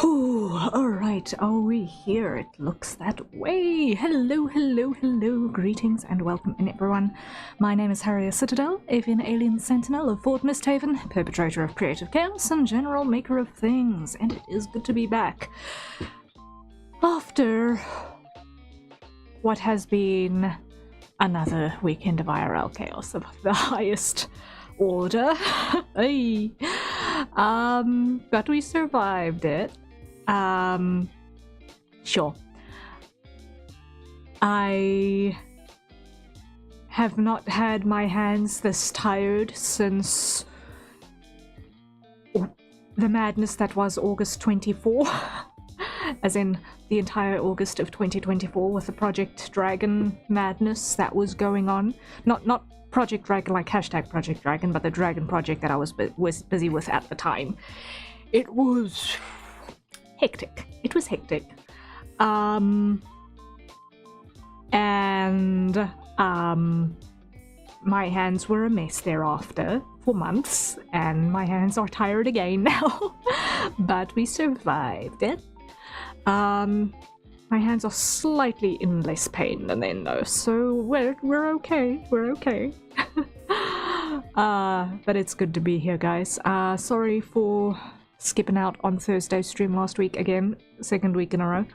Whew, alright, are we here? It looks that way. Hello, hello, hello. Greetings and welcome in, everyone. My name is Harrier Citadel, avian alien sentinel of Fort Mystehaven, perpetrator of creative chaos and general maker of things, and it is good to be back. After what has been another weekend of IRL chaos of the highest order. Hey. But we survived it. Sure. I have not had my hands this tired since the madness that was August 24. As in the entire August of 2024 with the Project Dragon madness that was going on. Not Project Dragon like hashtag Project Dragon, but the Dragon Project that I was busy with at the time. It was hectic. It was hectic. My hands were a mess thereafter for months, and my hands are tired again now. But we survived it. My hands are slightly in less pain than then though, so we're okay, we're okay. But it's good to be here, guys. Sorry for skipping out on Thursday's stream last week again, second week in a row.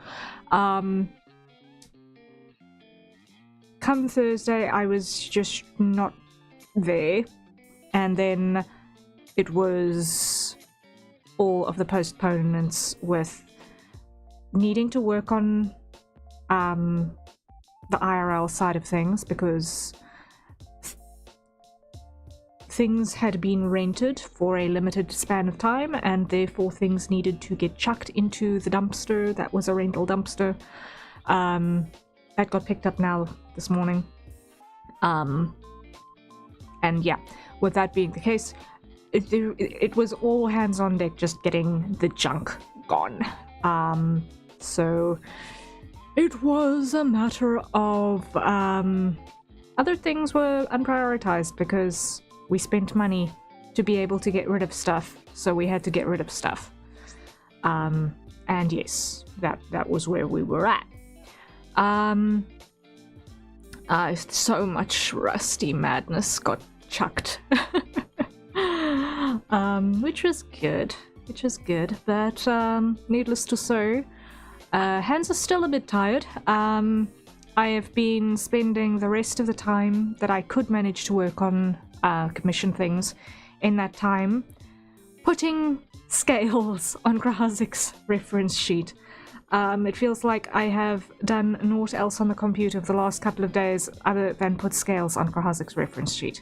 Come Thursday, I was just not there, and then it was all of the postponements with needing to work on the IRL side of things because things had been rented for a limited span of time, and therefore things needed to get chucked into the dumpster that was a rental dumpster. That got picked up now this morning. And yeah, with that being the case, it was all hands on deck just getting the junk gone. So it was a matter of other things were unprioritized because we spent money to be able to get rid of stuff, so we had to get rid of stuff. And yes, that was where we were at. So much rusty madness got chucked. Which was good. But needless to say, hands are still a bit tired. I have been spending the rest of the time that I could manage to work on commission things in that time putting scales on Krahazik's reference sheet. It feels like I have done naught else on the computer for the last couple of days other than put scales on Krahazik's reference sheet.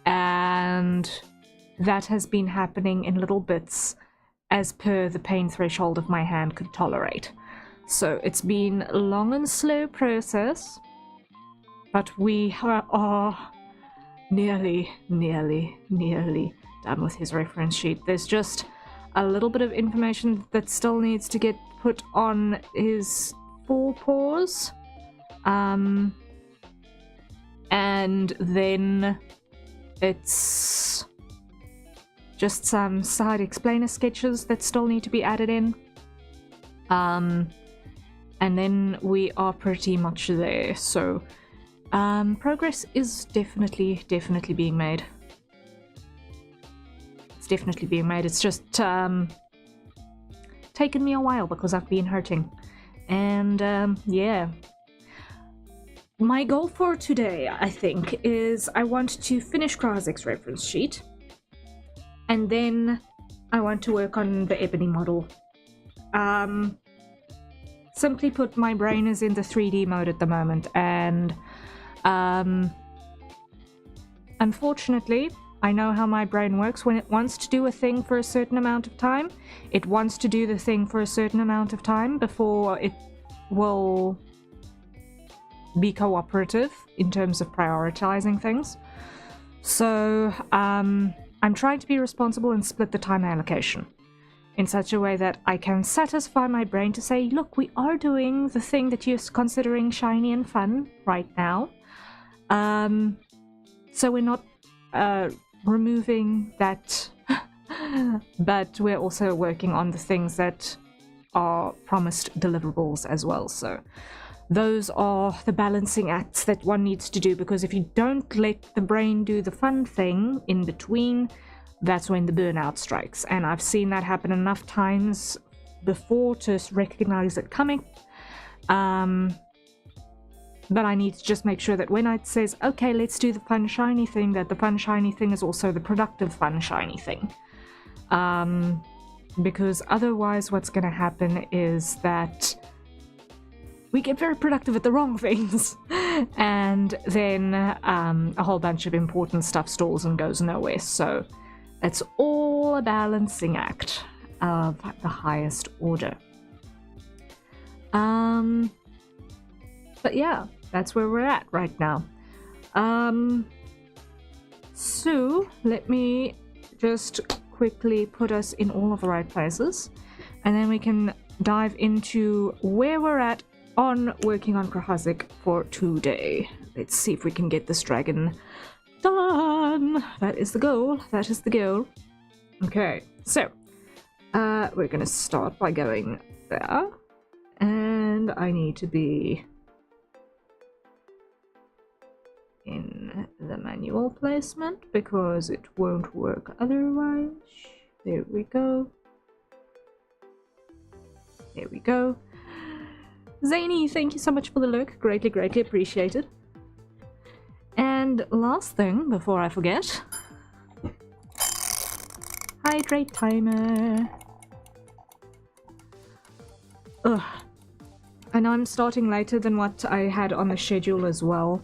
And that has been happening in little bits as per the pain threshold of my hand could tolerate. So it's been a long and slow process, but we are nearly done with his reference sheet. There's just a little bit of information that still needs to get put on his forepaws. And then it's just some side explainer sketches that still need to be added in. And then we are pretty much there. So progress is definitely being made. It's definitely being made. It's just taken me a while because I've been hurting. And yeah. My goal for today, I think, is I want to finish Krahazik's reference sheet. And then I want to work on the ebony model. Simply put, my brain is in the 3D mode at the moment, and unfortunately, I know how my brain works. When it wants to do a thing for a certain amount of time, it wants to do the thing for a certain amount of time before it will be cooperative in terms of prioritizing things. So, I'm trying to be responsible and split the time allocation in such a way that I can satisfy my brain to say, look, we are doing the thing that you're considering shiny and fun right now. So we're not removing that But we're also working on the things that are promised deliverables as well. So those are the balancing acts that one needs to do, because if you don't let the brain do the fun thing in between, that's when the burnout strikes. And I've seen that happen enough times before to recognize it coming. But I need to just make sure that when it says, okay, let's do the fun shiny thing, that the fun shiny thing is also the productive fun shiny thing. Because otherwise what's going to happen is that we get very productive at the wrong things, and then a whole bunch of important stuff stalls and goes nowhere. So it's all a balancing act of the highest order. But yeah, that's where we're at right now. So let me just quickly put us in all of the right places, and then we can dive into where we're at on working on Krahazik for today. Let's see if we can get this dragon done. That is the goal. That is the goal. Okay, so we're gonna start by going there, and I need to be in the manual placement because it won't work otherwise. There we go. There we go. Zany, thank you so much for the lurk. Greatly, greatly appreciated. And last thing before I forget, hydrate timer. Ugh. I know I'm starting later than what I had on the schedule as well.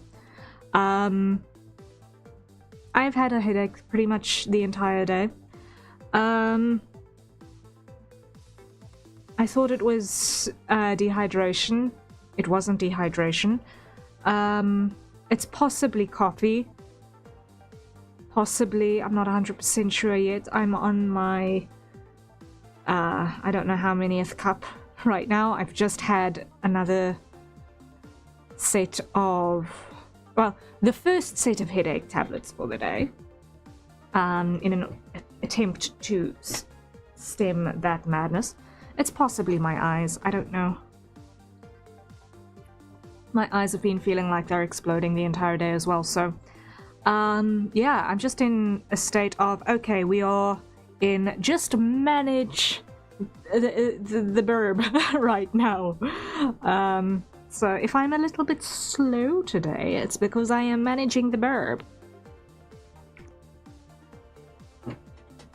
I've had a headache pretty much the entire day. I thought it was dehydration. It wasn't dehydration. It's possibly coffee. Possibly, I'm not 100% sure yet. I'm on my, I don't know how manyth cup right now. I've just had another set of, well, the first set of headache tablets for the day, in an attempt to stem that madness. It's possibly my eyes, I don't know. My eyes have been feeling like they're exploding the entire day as well, so yeah, I'm just in a state of, okay, we are in just manage the burb right now. So if I'm a little bit slow today, it's because I am managing the burb.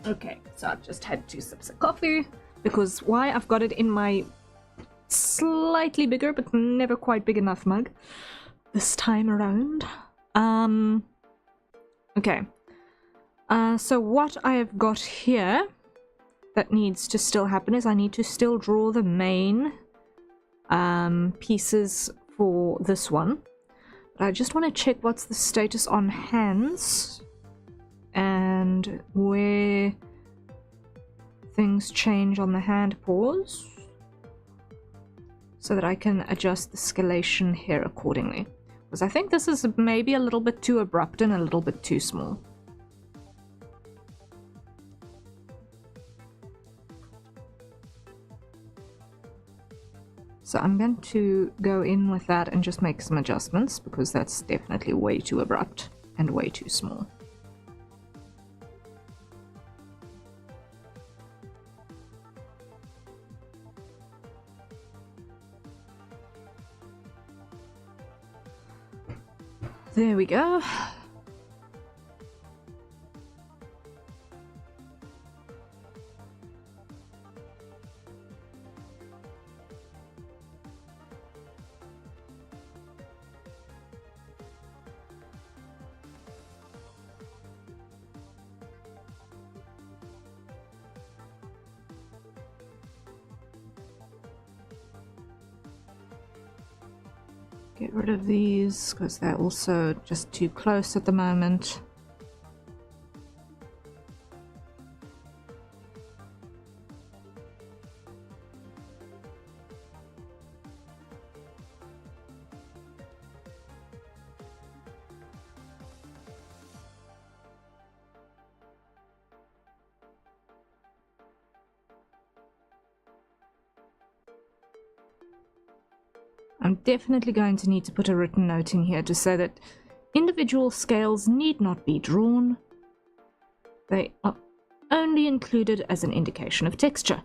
Okay, so I've just had 2 sips of coffee, because why? I've got it in my slightly bigger but never quite big enough mug this time around. Okay. So what I have got here that needs to still happen is I need to still draw the main pieces for this one. But I just want to check what's the status on hands and where things change on the hand paws, so that I can adjust the scalation here accordingly. Because I think this is maybe a little bit too abrupt and a little bit too small. So I'm going to go in with that and just make some adjustments, because that's definitely way too abrupt and way too small. There we go. Get rid of these because they're also just too close at the moment. I'm definitely going to need to put a written note in here to say that individual scales need not be drawn. They are only included as an indication of texture.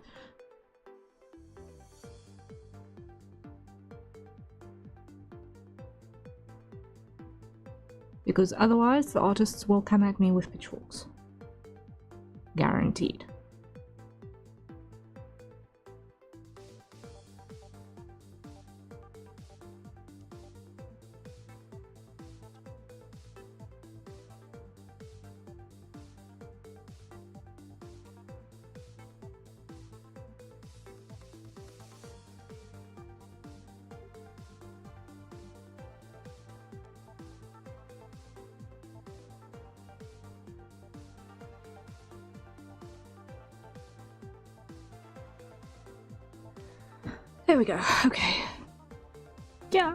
Because otherwise the artists will come at me with pitchforks. Guaranteed. There we go. Okay. Yeah.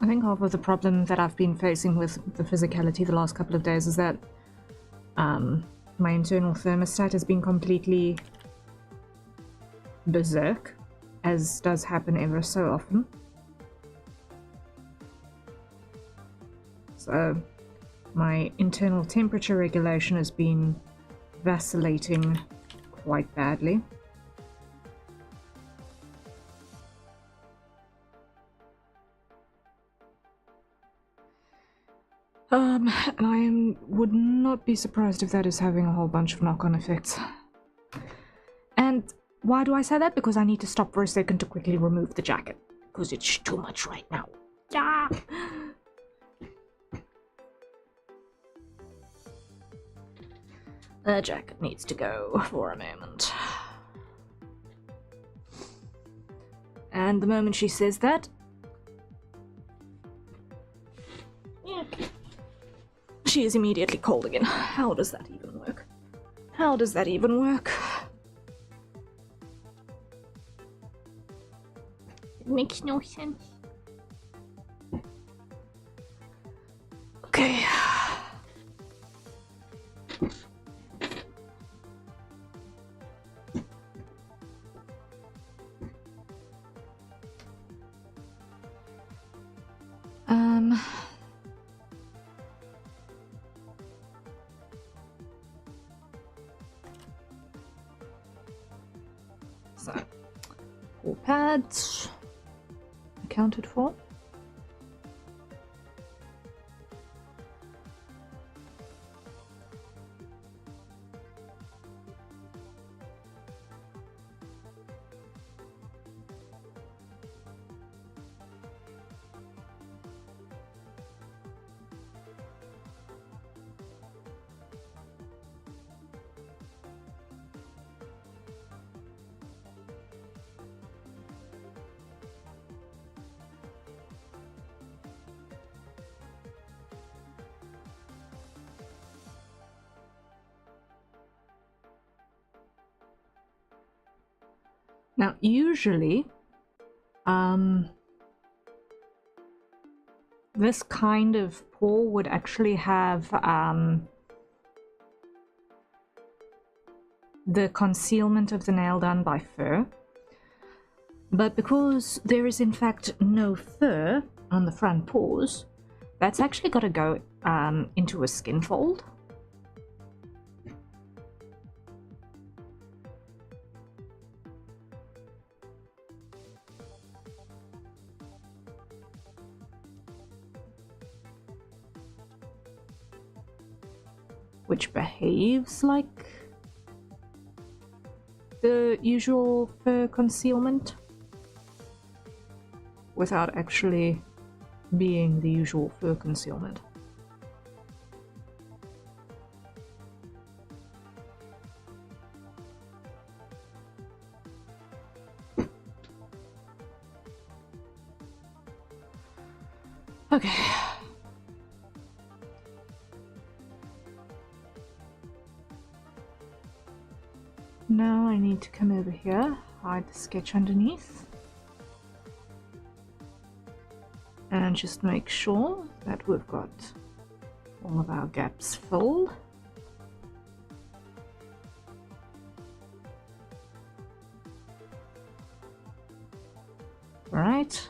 I think half of the problem that I've been facing with the physicality the last couple of days is that my internal thermostat has been completely berserk, as does happen ever so often. So my internal temperature regulation has been vacillating quite badly. And I would not be surprised if that is having a whole bunch of knock-on effects. And why do I say that? Because I need to stop for a second to quickly remove the jacket. Because it's too much right now. Yeah. The jacket needs to go for a moment. And the moment she says that, she is immediately cold again. How does that even work? How does that even work? It makes no sense. Okay. So, 4 pads accounted for. Now, usually, this kind of paw would actually have the concealment of the nail done by fur. But because there is in fact no fur on the front paws, that's actually got to go into a skin fold. Which behaves like the usual fur concealment without actually being the usual fur concealment. Okay. Now I need to come over here, hide the sketch underneath. And just make sure that we've got all of our gaps filled. Right.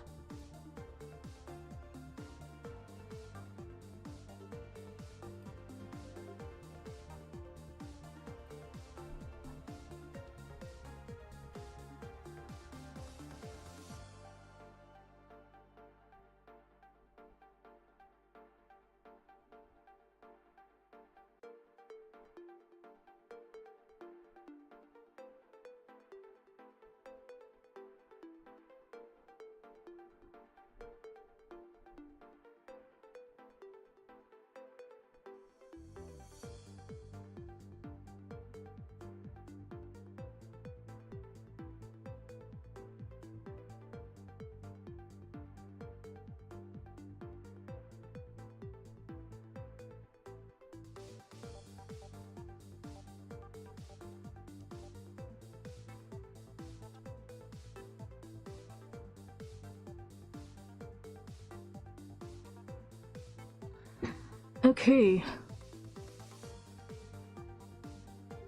Okay.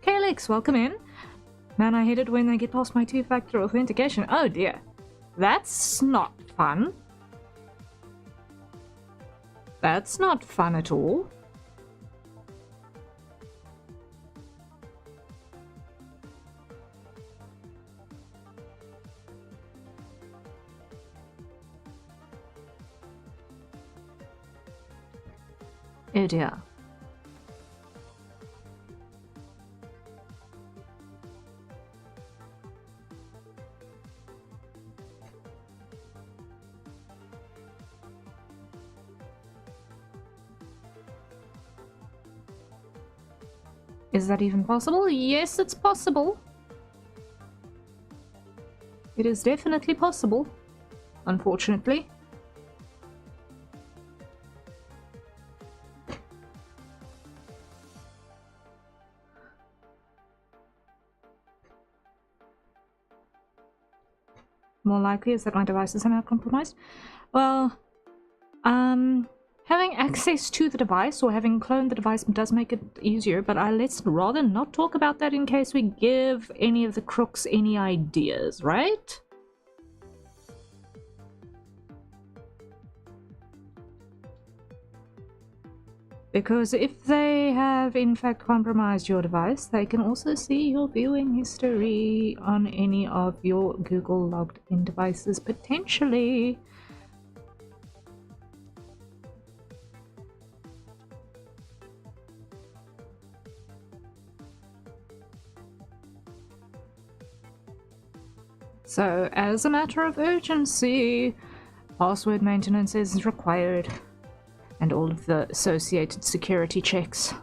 Alex, welcome in. Man, I hate it when I get past my two-factor authentication. Oh dear. That's not fun. That's not fun at all. Oh dear. Is that even possible? Yes, it's possible. It is definitely possible, unfortunately. More likely is that my device is somehow compromised. Well, having access to the device or having cloned the device does make it easier, but let's rather not talk about that in case we give any of the crooks any ideas, right? Because if they have in fact compromised your device, they can also see your viewing history on any of your Google logged in devices potentially. So, as a matter of urgency, password maintenance is required, and all of the associated security checks.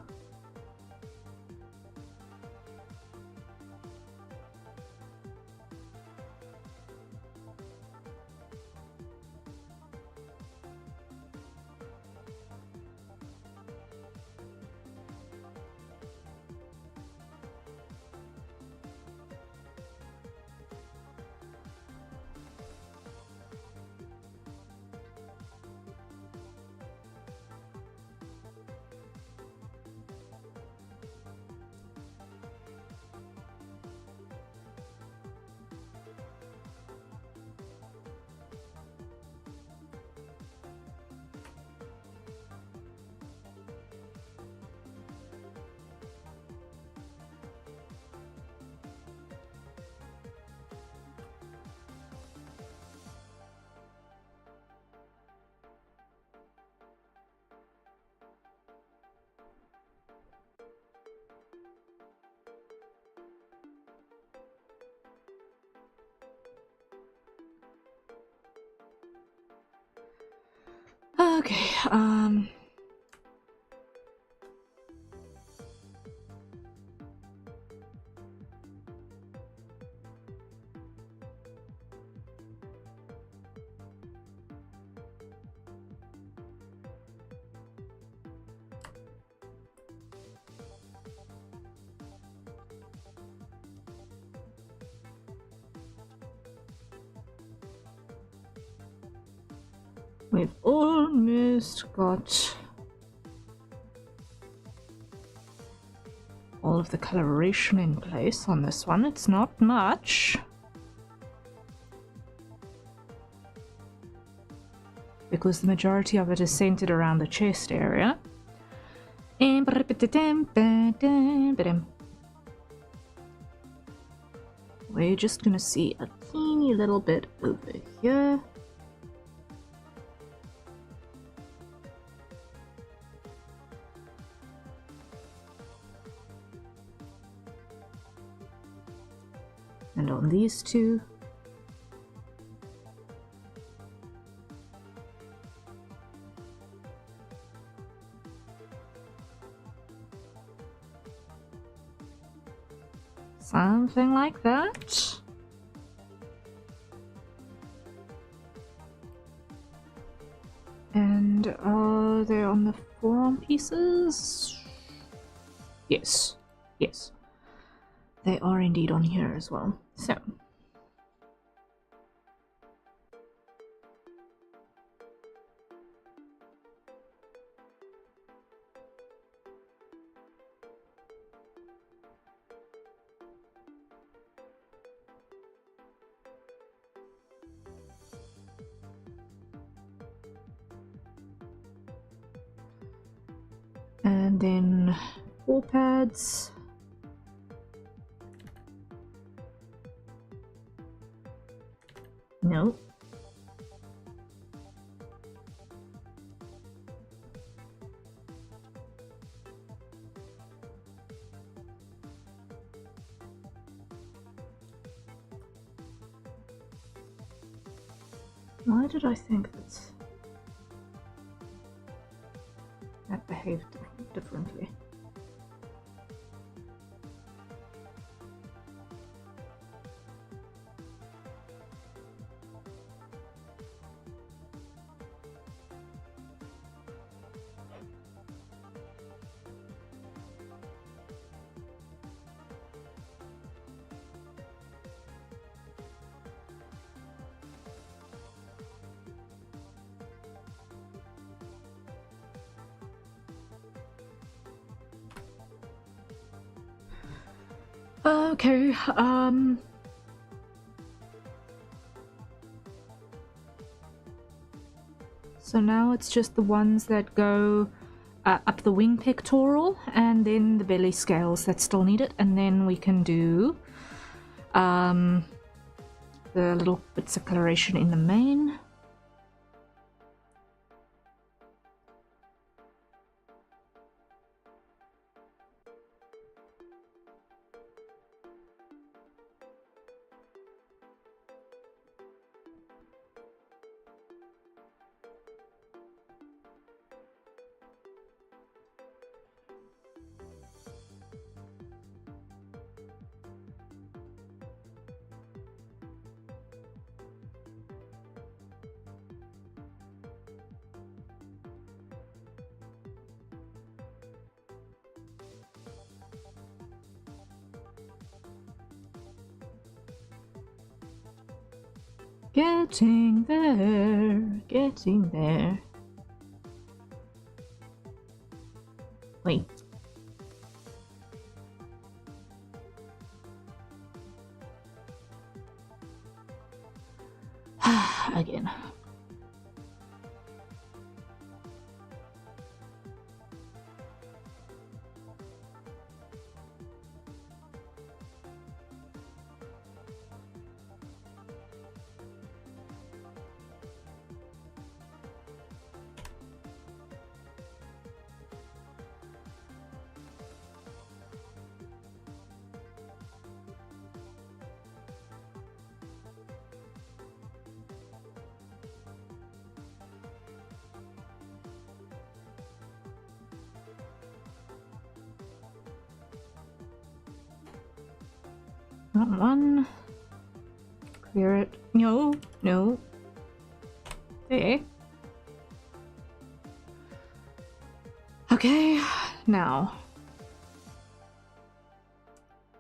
Okay, We've almost got all of the coloration in place on this one. It's not much, because the majority of it is centered around the chest area. We're just gonna see a teeny little bit over here. And on these two. Something like that. And are they on the forearm pieces? Yes. Yes. They are indeed on here as well. So. And then 4 pads. No. Why did I think that behaved differently? Okay, so now it's just the ones that go up the wing pectoral, and then the belly scales that still need it, and then we can do the little bits of coloration in the mane. Getting there, getting there. Wait. Again. Not one. Clear it. No, no. There. Okay, now.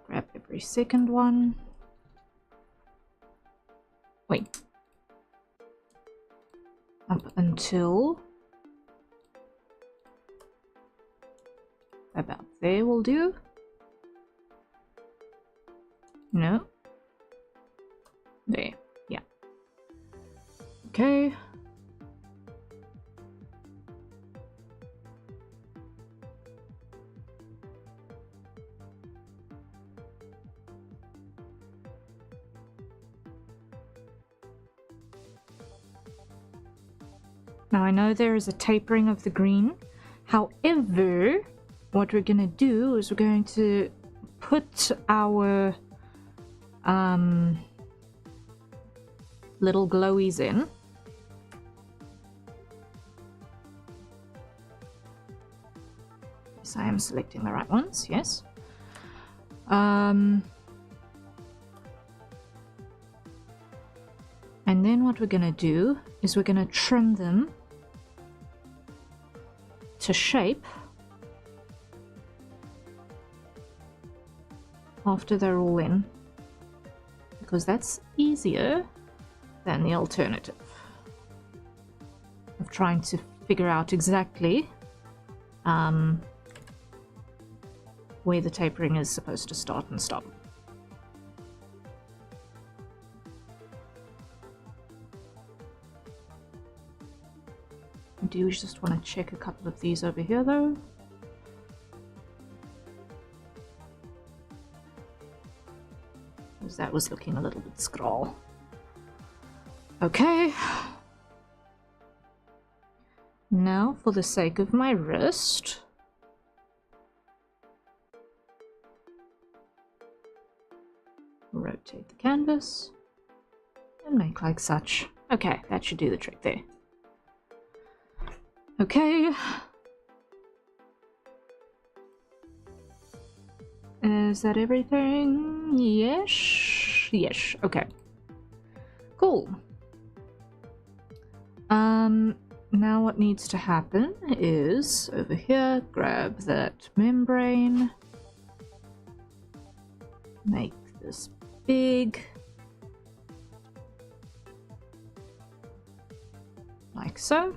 Grab every second one. Wait. Up until until about there will do. No. There. Yeah. Okay. Now I know there is a tapering of the green. However, what we're going to do is we're going to put our little glowies in. Yes, I am selecting the right ones, yes. And then what we're going to do is we're going to trim them to shape after they're all in, because that's easier than the alternative of trying to figure out exactly where the tapering is supposed to start and stop. I do just want to check a couple of these over here though. Because that was looking a little bit scroll. Okay. Now for the sake of my wrist, rotate the canvas and make like such. Okay, that should do the trick there. Okay. Is that everything? Yes. Yes. Okay. Cool. Now what needs to happen is over here, grab that membrane, make this big, like so.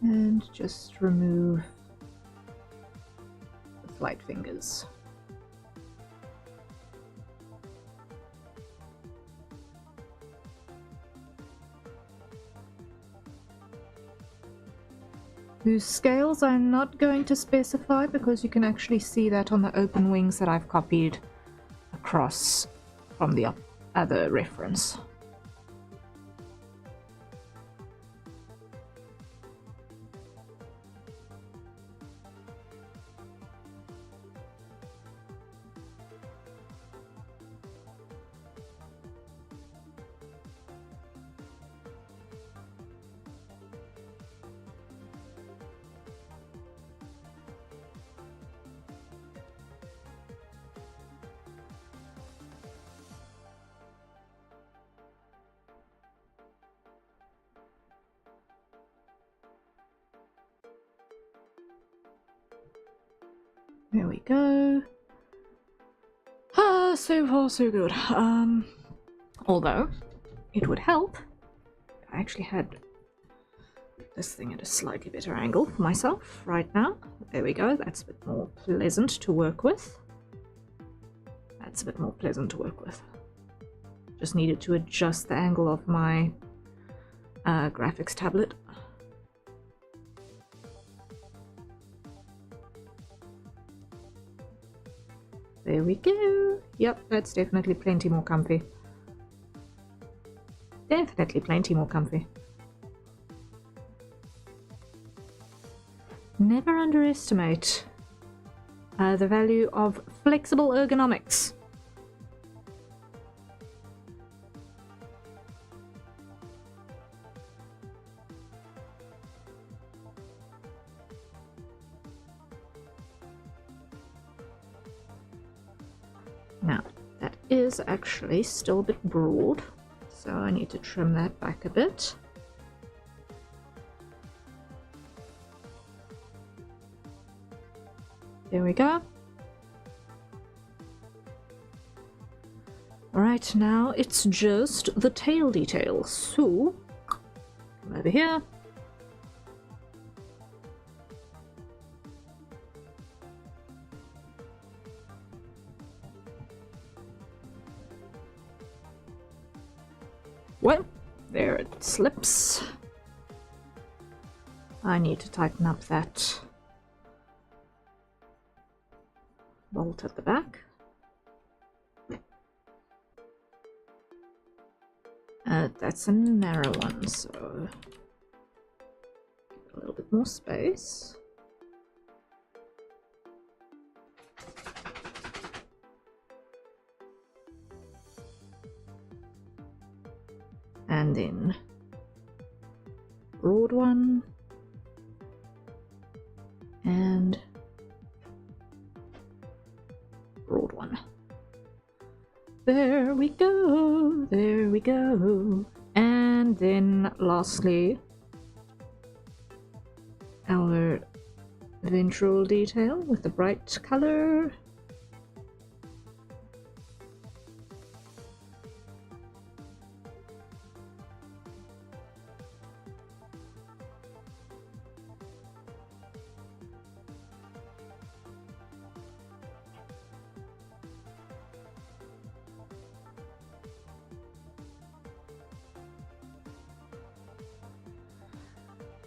And just remove the flight fingers. Whose scales I'm not going to specify because you can actually see that on the open wings that I've copied across from the other reference. There we go. Ah, so far so good. Although it would help if I actually had this thing at a slightly better angle for myself right now. There we go. That's a bit more pleasant to work with. That's a bit more pleasant to work with. Just needed to adjust the angle of my graphics tablet. There we go. Yep, that's definitely plenty more comfy. Definitely plenty more comfy. Never underestimate the value of flexible ergonomics. Now, that is actually still a bit broad, so I need to trim that back a bit. There we go. Alright, now it's just the tail details. So, come over here. Well, there it slips. I need to tighten up that bolt at the back. That's a narrow one, so a little bit more space. And then broad one and broad one. There we go, there we go. And then lastly, our ventral detail with the bright color.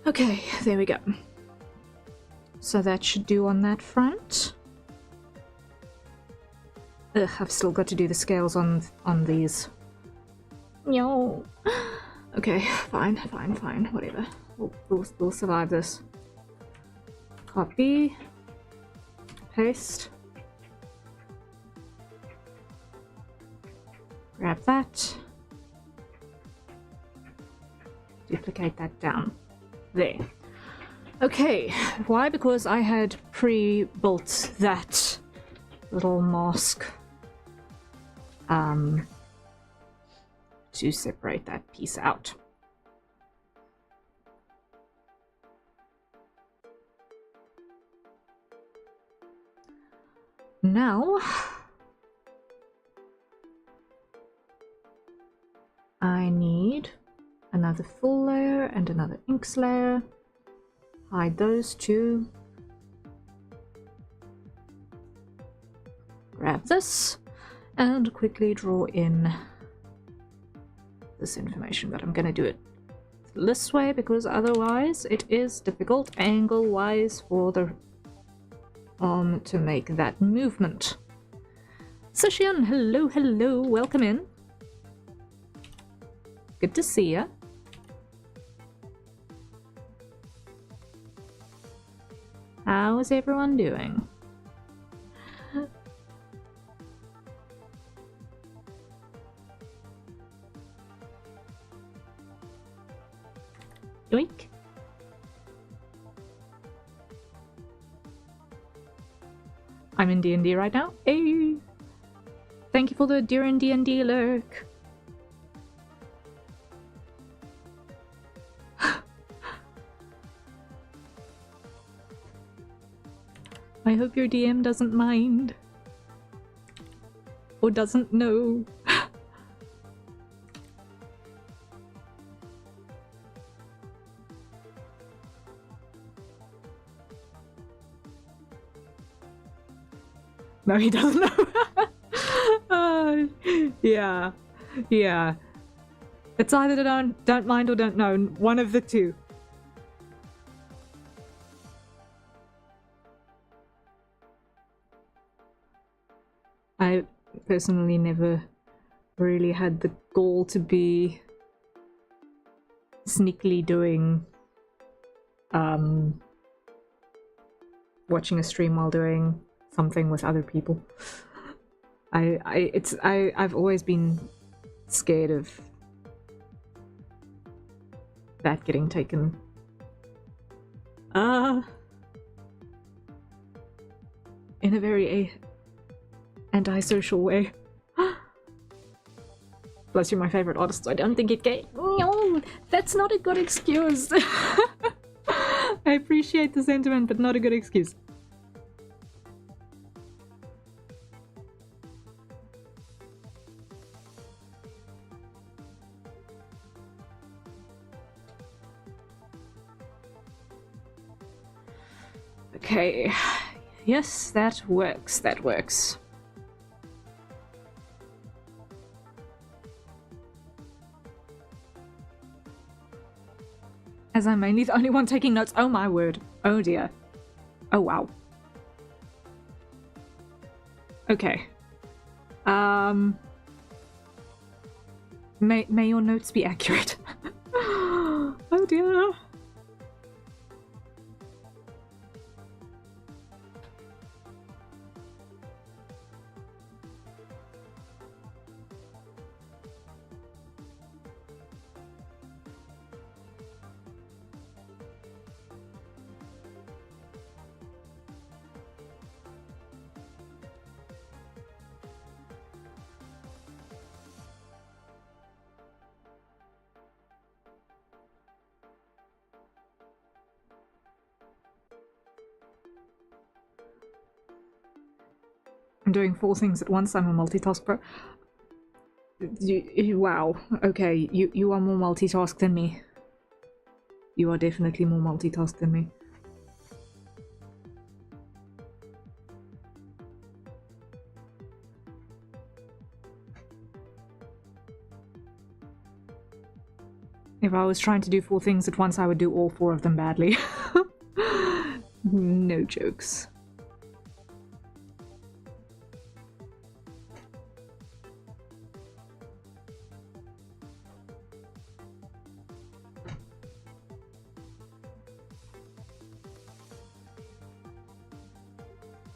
Okay, there we go. So that should do on that front. Ugh, I've still got to do the scales on these. No. Okay, fine, whatever. We'll survive this. Copy. Paste. Grab that. Duplicate that down. There. Okay, why? Because I had pre-built that little mask to separate that piece out. Now I need another full layer and another inks layer. Hide those two. Grab this and quickly draw in this information, but I'm going to do it this way because otherwise it is difficult angle-wise for the arm to make that movement. Sushian, hello, welcome in. Good to see ya. How is everyone doing? Yoink. I'm in D&D right now. Hey! Thank you for the during D&D lurk. I hope your DM doesn't mind. Or doesn't know. No, he doesn't know. Yeah. It's either don't mind or don't know. One of the two. I personally never really had the goal to be sneakily doing watching a stream while doing something with other people. I've always been scared of that getting taken in a very antisocial way. Plus you're my favorite artist, so I don't think it can. No, that's not a good excuse. I appreciate the sentiment, but not a good excuse. Okay. Yes, that works. That works. As I'm mainly the only one taking notes. Oh my word. Oh dear. Oh wow. Okay. May your notes be accurate. Oh dear. I'm doing 4 things at once. I'm a multitask pro. Wow. Okay, you are more multitask than me. You are definitely more multitask than me. If I was trying to do 4 things at once, I would do all 4 of them badly. No jokes.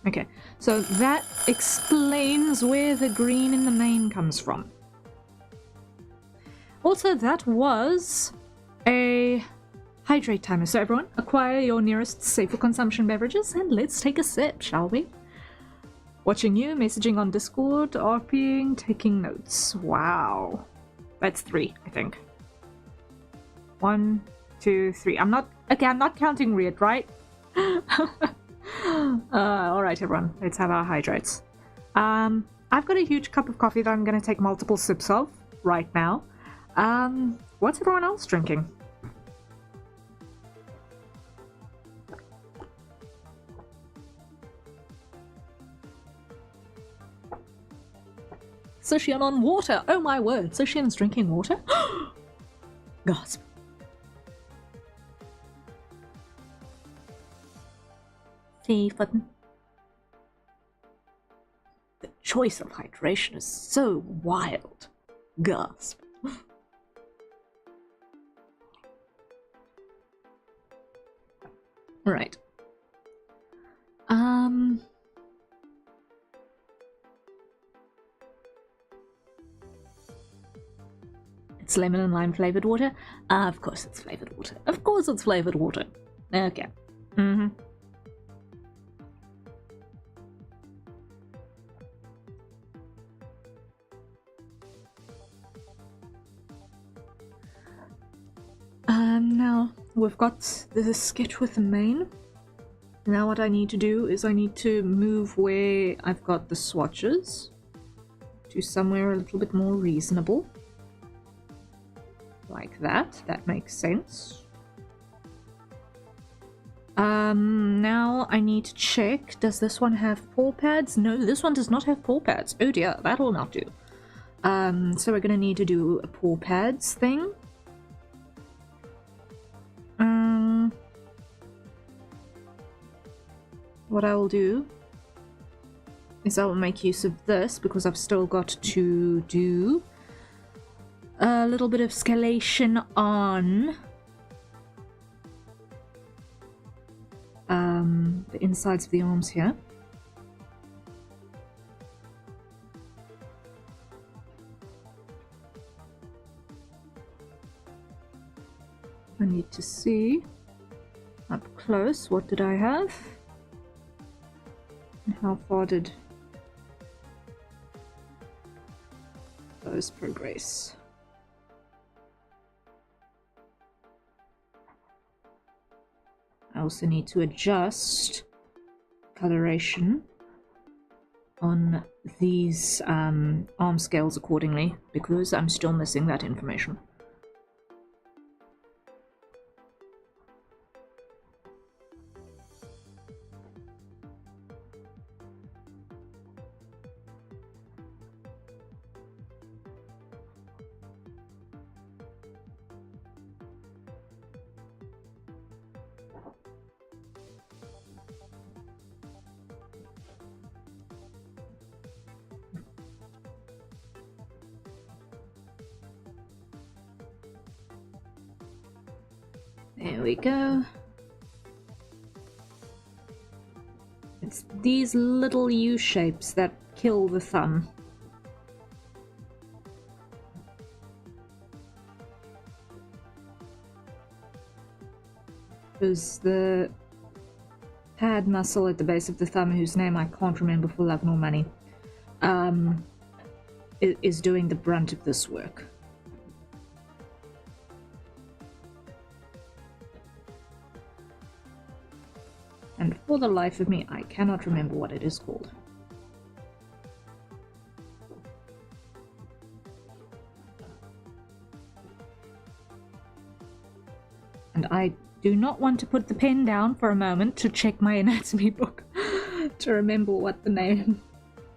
Okay, so that explains where the green in the main comes from. Also, that was a hydrate timer. So everyone, acquire your nearest safe for consumption beverages and let's take a sip, shall we? Watching you, messaging on Discord, RPing, taking notes. Wow. That's 3, I think. 1, 2, 3. I'm not counting weird, right? Alright everyone, let's have our hydrates. I've got a huge cup of coffee that I'm going to take multiple sips of right now. What's everyone else drinking? Sushian on water! Oh my word, Sushian's drinking water? Gasp. Stephen. The choice of hydration is so wild. Gasp. Right. It's lemon and lime flavored water? Of course it's flavored water. Of course it's flavored water. Okay. Mm-hmm. Now we've got the sketch with the main. Now what I need to do is I need to move where I've got the swatches to somewhere a little bit more reasonable. Like that. That makes sense. Now I need to check. Does this one have paw pads? No, this one does not have paw pads. Oh dear, that'll not do. So we're gonna need to do a paw pads thing. What I will do is I will make use of this because I've still got to do a little bit of scalation on the insides of the arms here. I need to see up close, what did I have? And how far did those progress? I also need to adjust coloration on these arm scales accordingly because I'm still missing that information. There we go. It's these little U-shapes that kill the thumb. Because the pad muscle at the base of the thumb, whose name I can't remember for love nor money, is doing the brunt of this work. And for the life of me, I cannot remember what it is called. And I do not want to put the pen down for a moment to check my anatomy book to remember what the name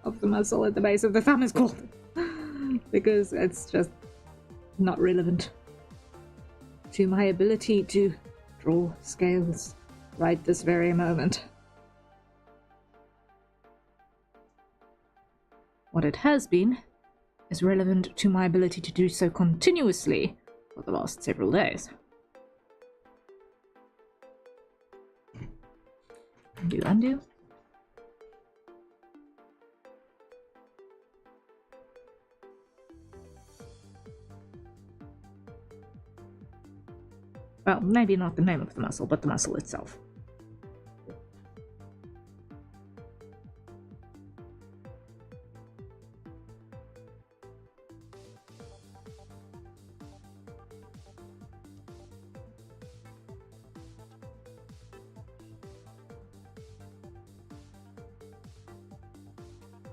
of the muscle at the base of the thumb is called. Because it's just not relevant to my ability to draw scales right this very moment. What it has been is relevant to my ability to do so continuously for the last several days. Undo, undo. Well, maybe not the name of the muscle, but the muscle itself.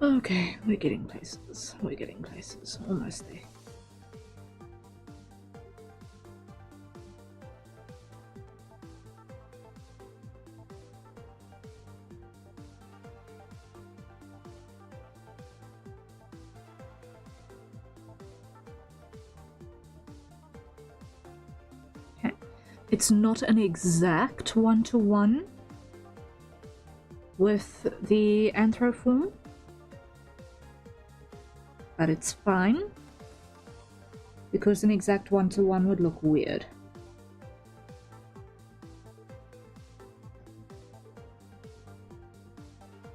Okay, we're getting places. We're getting places. Almost there. Okay. It's not an exact one-to-one with the anthroform, but it's fine, because an exact one-to-one would look weird.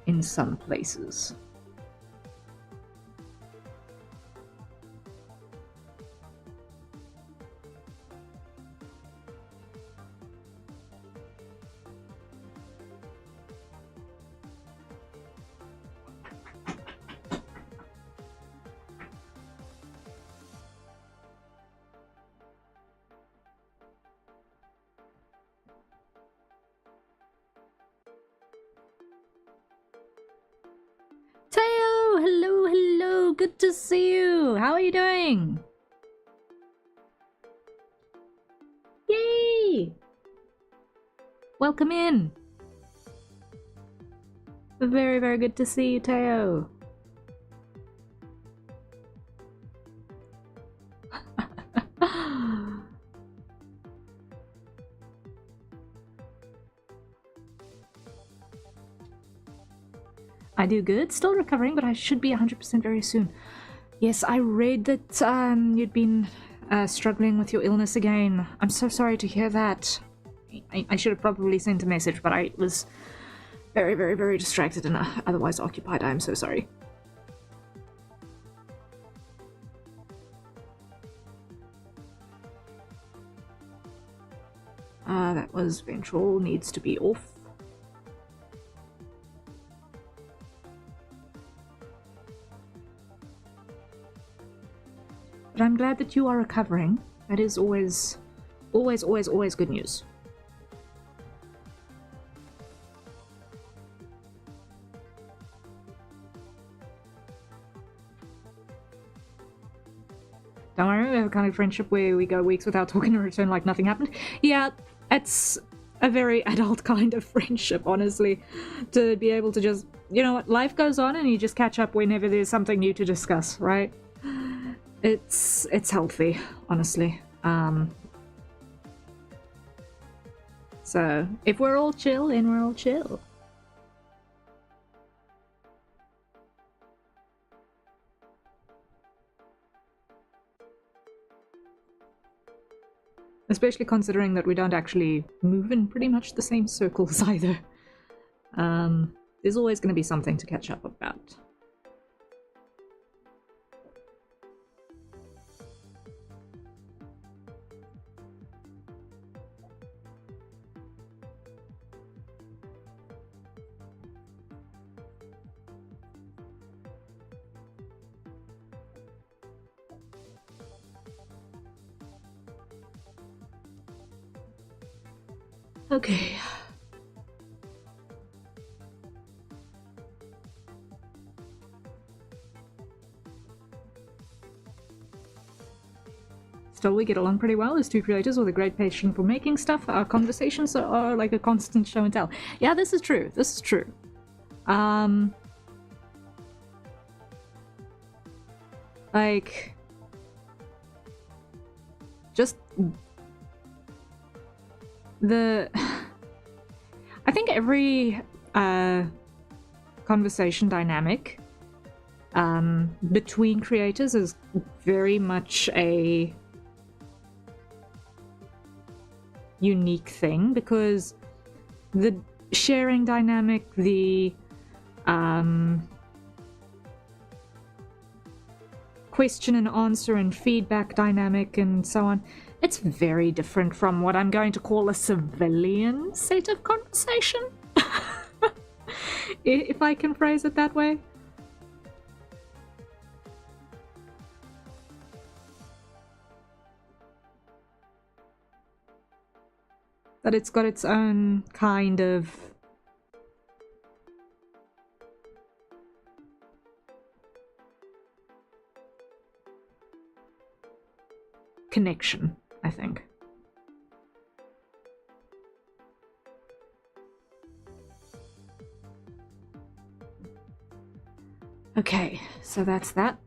In some places. Teo! Hello, hello! Good to see you! How are you doing? Yay! Welcome in! Very, very good to see you, Teo. I do good, still recovering, but I should be 100% very soon. Yes, I read that you'd been struggling with your illness again. I'm so sorry to hear that. I should have probably sent a message, but I was very, very, very distracted and otherwise occupied. I'm so sorry. That was ventral, needs to be off. But I'm glad that you are recovering. That is always, always, always, always good news. Don't worry, we have a kind of friendship where we go weeks without talking and return like nothing happened. Yeah, it's a very adult kind of friendship, honestly. To be able to just, you know what, life goes on and you just catch up whenever there's something new to discuss, right? It's healthy, honestly. So, if we're all chill, then we're all chill. Especially considering that we don't actually move in pretty much the same circles either. There's always going to be something to catch up about. Okay. Still, we get along pretty well as two creators with a great passion for making stuff. Our conversations are like a constant show and tell. Yeah, this is true. This is true. Like, just the... I think every conversation dynamic between creators is very much a unique thing, because the sharing dynamic, the question and answer and feedback dynamic and so on, it's very different from what I'm going to call a civilian set of conversation. If I can phrase it that way. That it's got its own kind of connection, I think. Okay, so that's that.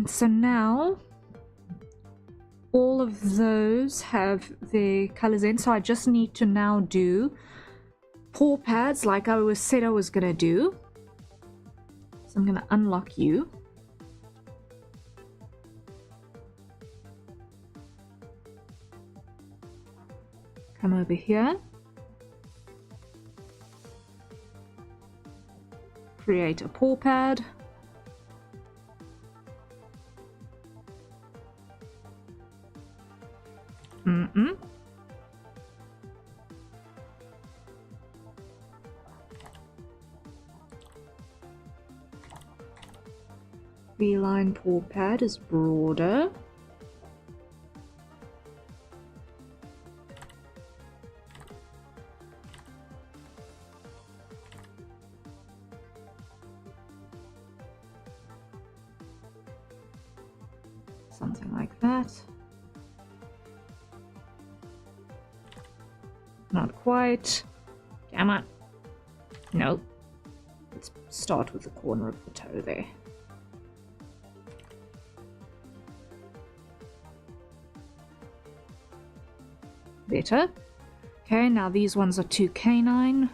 So now all of those have their colors in, so I just need to now do paw pads like I said I was gonna do. So I'm gonna unlock you. Come over here. Create a paw pad. Feline paw pad is broader. Something like that. Not quite. Damn it. Nope. Let's start with the corner of the toe there. Better. Okay, now these ones are too canine.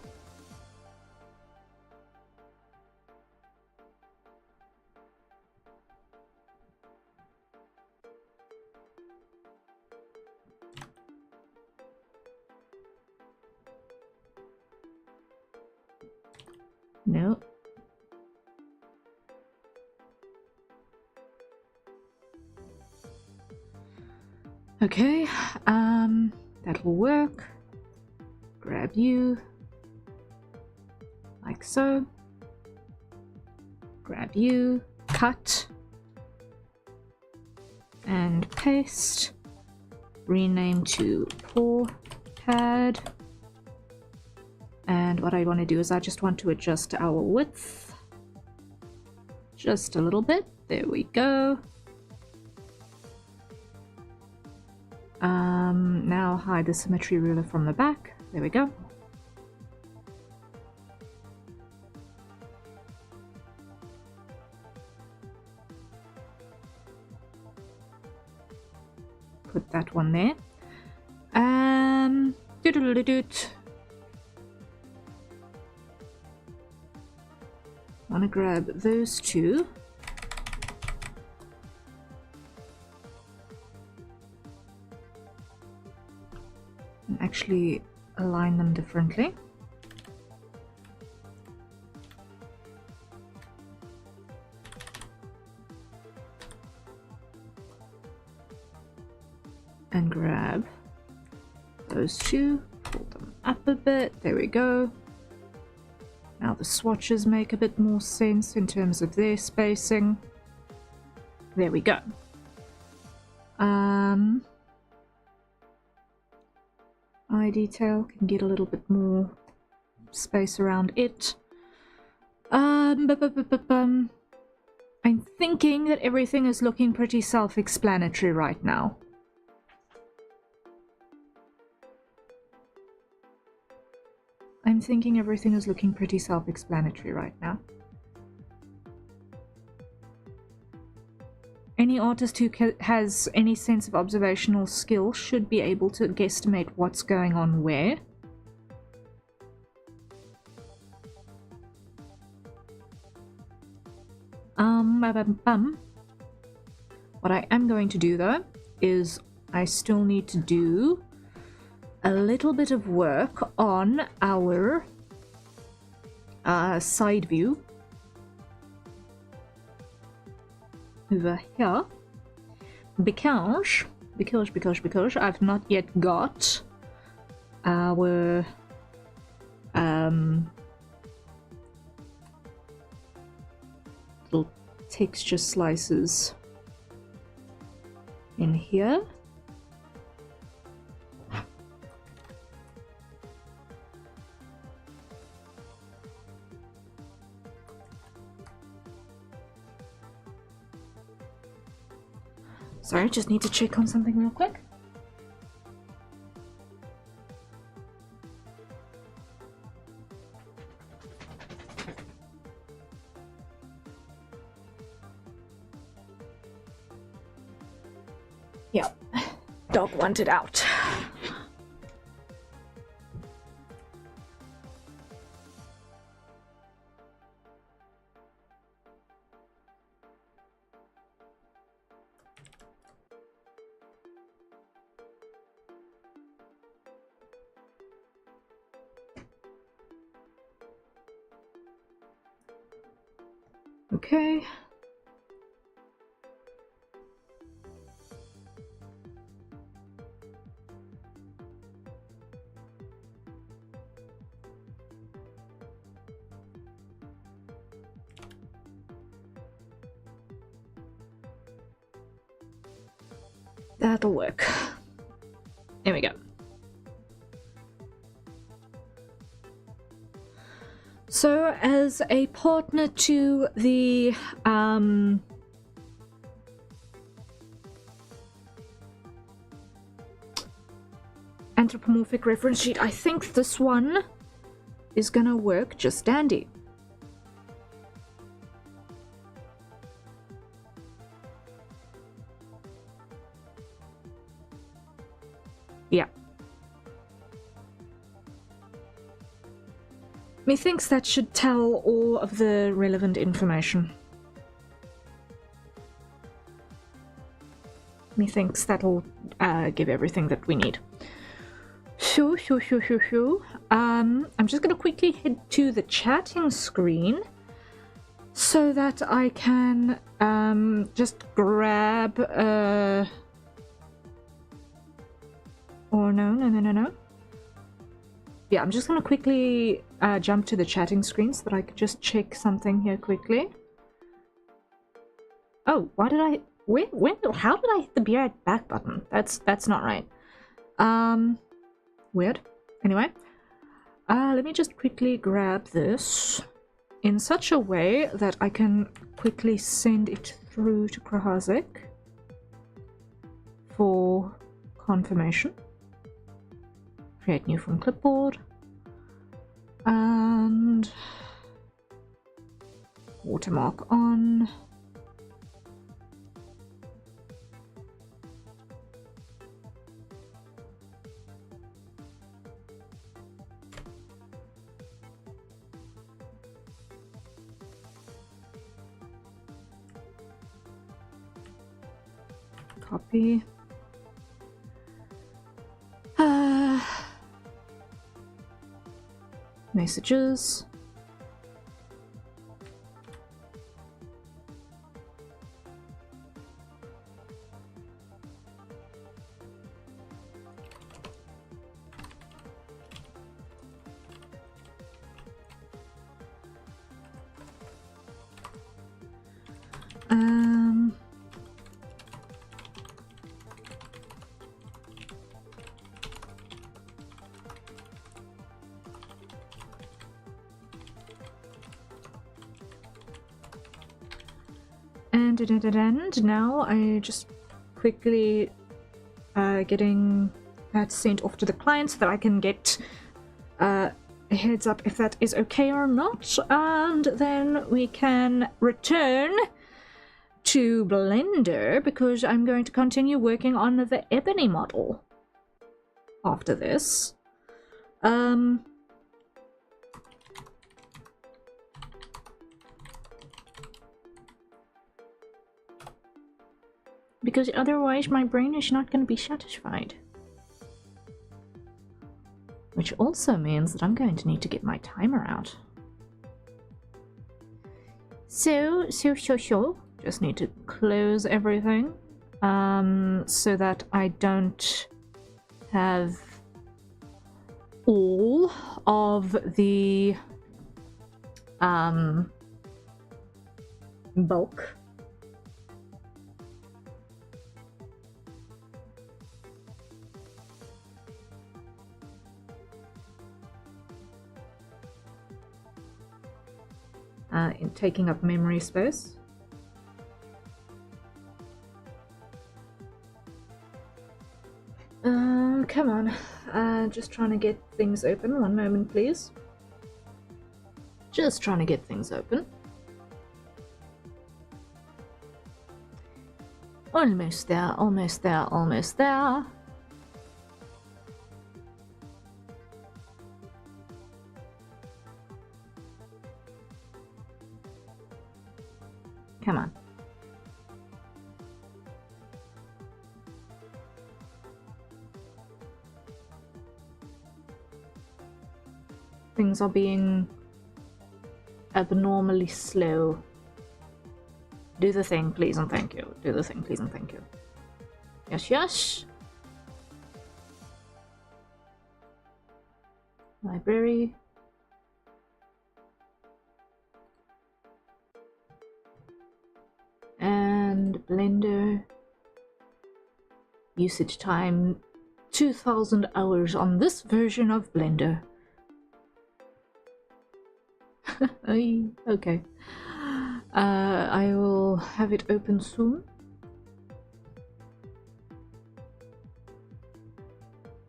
No. Okay, that will work. Grab you. Like so. Grab you. Cut. And paste. Rename to paw pad. And what I want to do is I just want to adjust our width just a little bit. There we go. Now hide the symmetry ruler from the back. There we go. Put that one there. Doodle-doot. Want to grab those two. actually align them differently. And grab those two, pull them up a bit, there we go. Now the swatches make a bit more sense in terms of their spacing. There we go. Eye detail can get a little bit more space around it. I'm thinking that everything is looking pretty self-explanatory right now. I'm thinking everything is looking pretty self-explanatory right now. Any artist who has any sense of observational skill should be able to guesstimate what's going on where. What I am going to do though is I still need to do a little bit of work on our side view over here because I've not yet got our little texture slices in here. Sorry, just need to check on something real quick. Yep, dog wanted out. Okay. That'll work. There we go. So, as a partner to the anthropomorphic reference sheet, I think this one is gonna work just dandy. Yeah. Methinks that should tell all of the relevant information. Methinks that'll give everything that we need. I'm just gonna quickly head to the chatting screen so that I can just grab or no. Yeah, I'm just gonna quickly jump to the chatting screen so that I could just check something here quickly. Oh, why did I... how did I hit the be right back button? That's not right. Weird. Anyway, let me just quickly grab this in such a way that I can quickly send it through to Krahazik for confirmation. Create new from clipboard. And watermark on. Copy. Messages. And now I just quickly getting that sent off to the client so that I can get a heads up if that is okay or not, and then we can return to Blender because I'm going to continue working on the ebony model after this. Because otherwise my brain is not going to be satisfied. Which also means that I'm going to need to get my timer out. So. Just need to close everything so that I don't have all of the bulk. In taking up memory space. Come on. Just trying to get things open. One moment, please. Just trying to get things open. Almost there, almost there, almost there. Come on. Things are being abnormally slow. Do the thing, please and thank you. Do the thing, please and thank you. Yes, yes. Library. And Blender. Usage time 2000 hours on this version of Blender. Okay. I will have it open soon.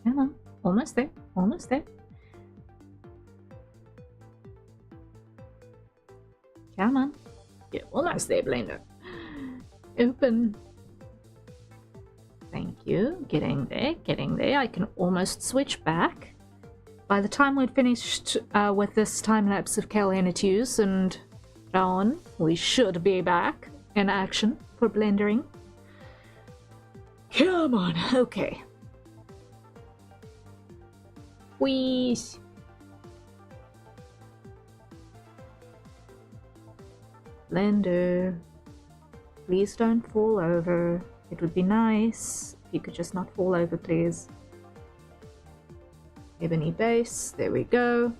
Come on, almost there, almost there. Come on, you're almost there, Blender. Open. Thank you. Getting there, getting there. I can almost switch back. By the time we'd finished with this time lapse of Kalyanit use and on, we should be back in action for blendering. Come on, okay. Please. Blender, please don't fall over. It would be nice if you could just not fall over, please. Ebony base, there we go.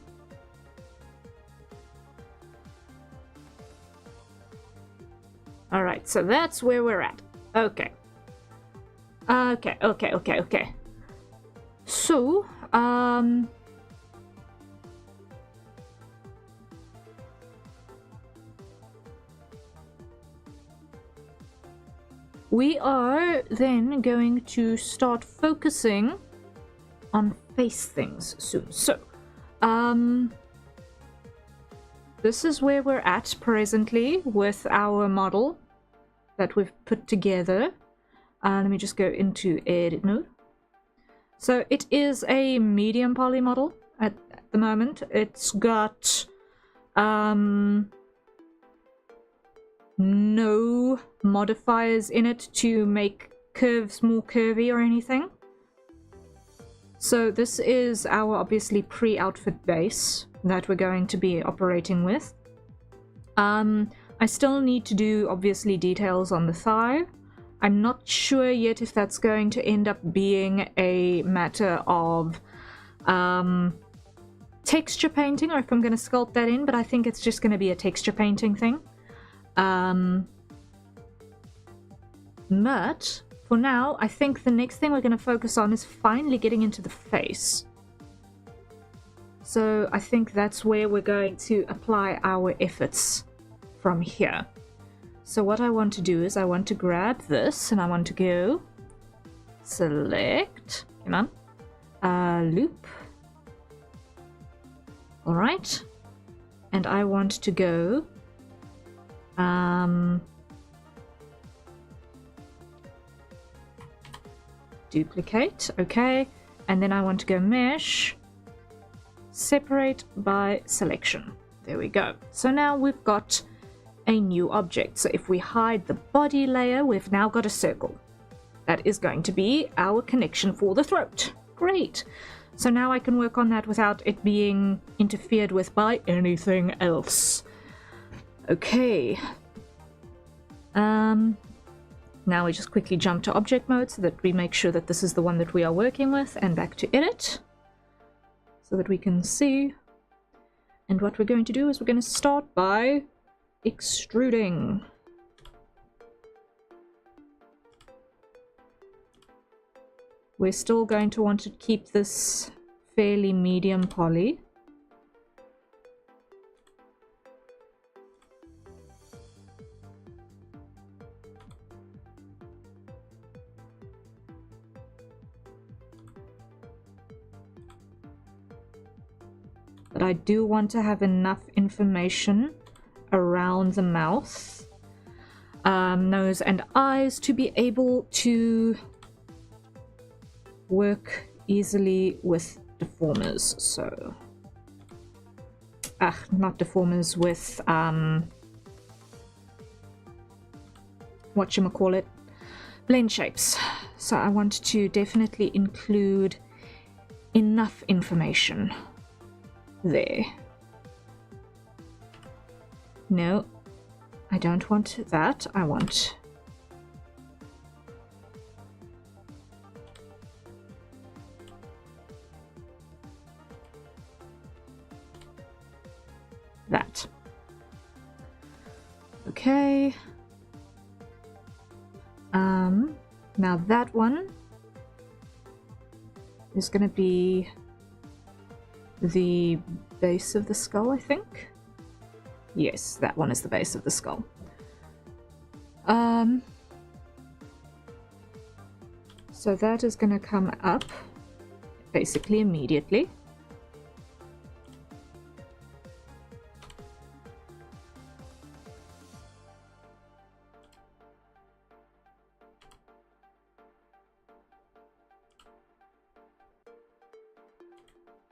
Alright, so that's where we're at. Okay. Okay. So, we are then going to start focusing on face things soon. So, this is where we're at presently with our model that we've put together. Let me just go into edit mode. So it is a medium poly model at the moment. It's got no modifiers in it to make curves more curvy or anything. So this is our obviously pre-outfit base, that we're going to be operating with. I still need to do, obviously, details on the thigh. I'm not sure yet if that's going to end up being a matter of texture painting or if I'm going to sculpt that in, but I think it's just going to be a texture painting thing. But for now, I think the next thing we're going to focus on is finally getting into the face. So I think that's where we're going to apply our efforts from here. So what I want to do is I want to grab this and I want to go select, come on, loop. All right. And I want to go duplicate, okay, and then I want to go mesh, separate by selection. There we go. So now we've got a new object. So if we hide the body layer, we've now got a circle. That is going to be our connection for the throat. Great. So now I can work on that without it being interfered with by anything else. Okay. Now we just quickly jump to object mode so that we make sure that this is the one that we are working with, and back to edit so that we can see. And what we're going to do is we're going to start by extruding. We're still going to want to keep this fairly medium poly. But I do want to have enough information around the mouth, nose and eyes to be able to work easily with deformers. So not deformers, with whatchamacallit, blend shapes. So I want to definitely include enough information there. No, I don't want that. I want that. Okay. Now that one is going to be the base of the skull, I think. Yes, that one is the base of the skull. So that is going to come up basically immediately.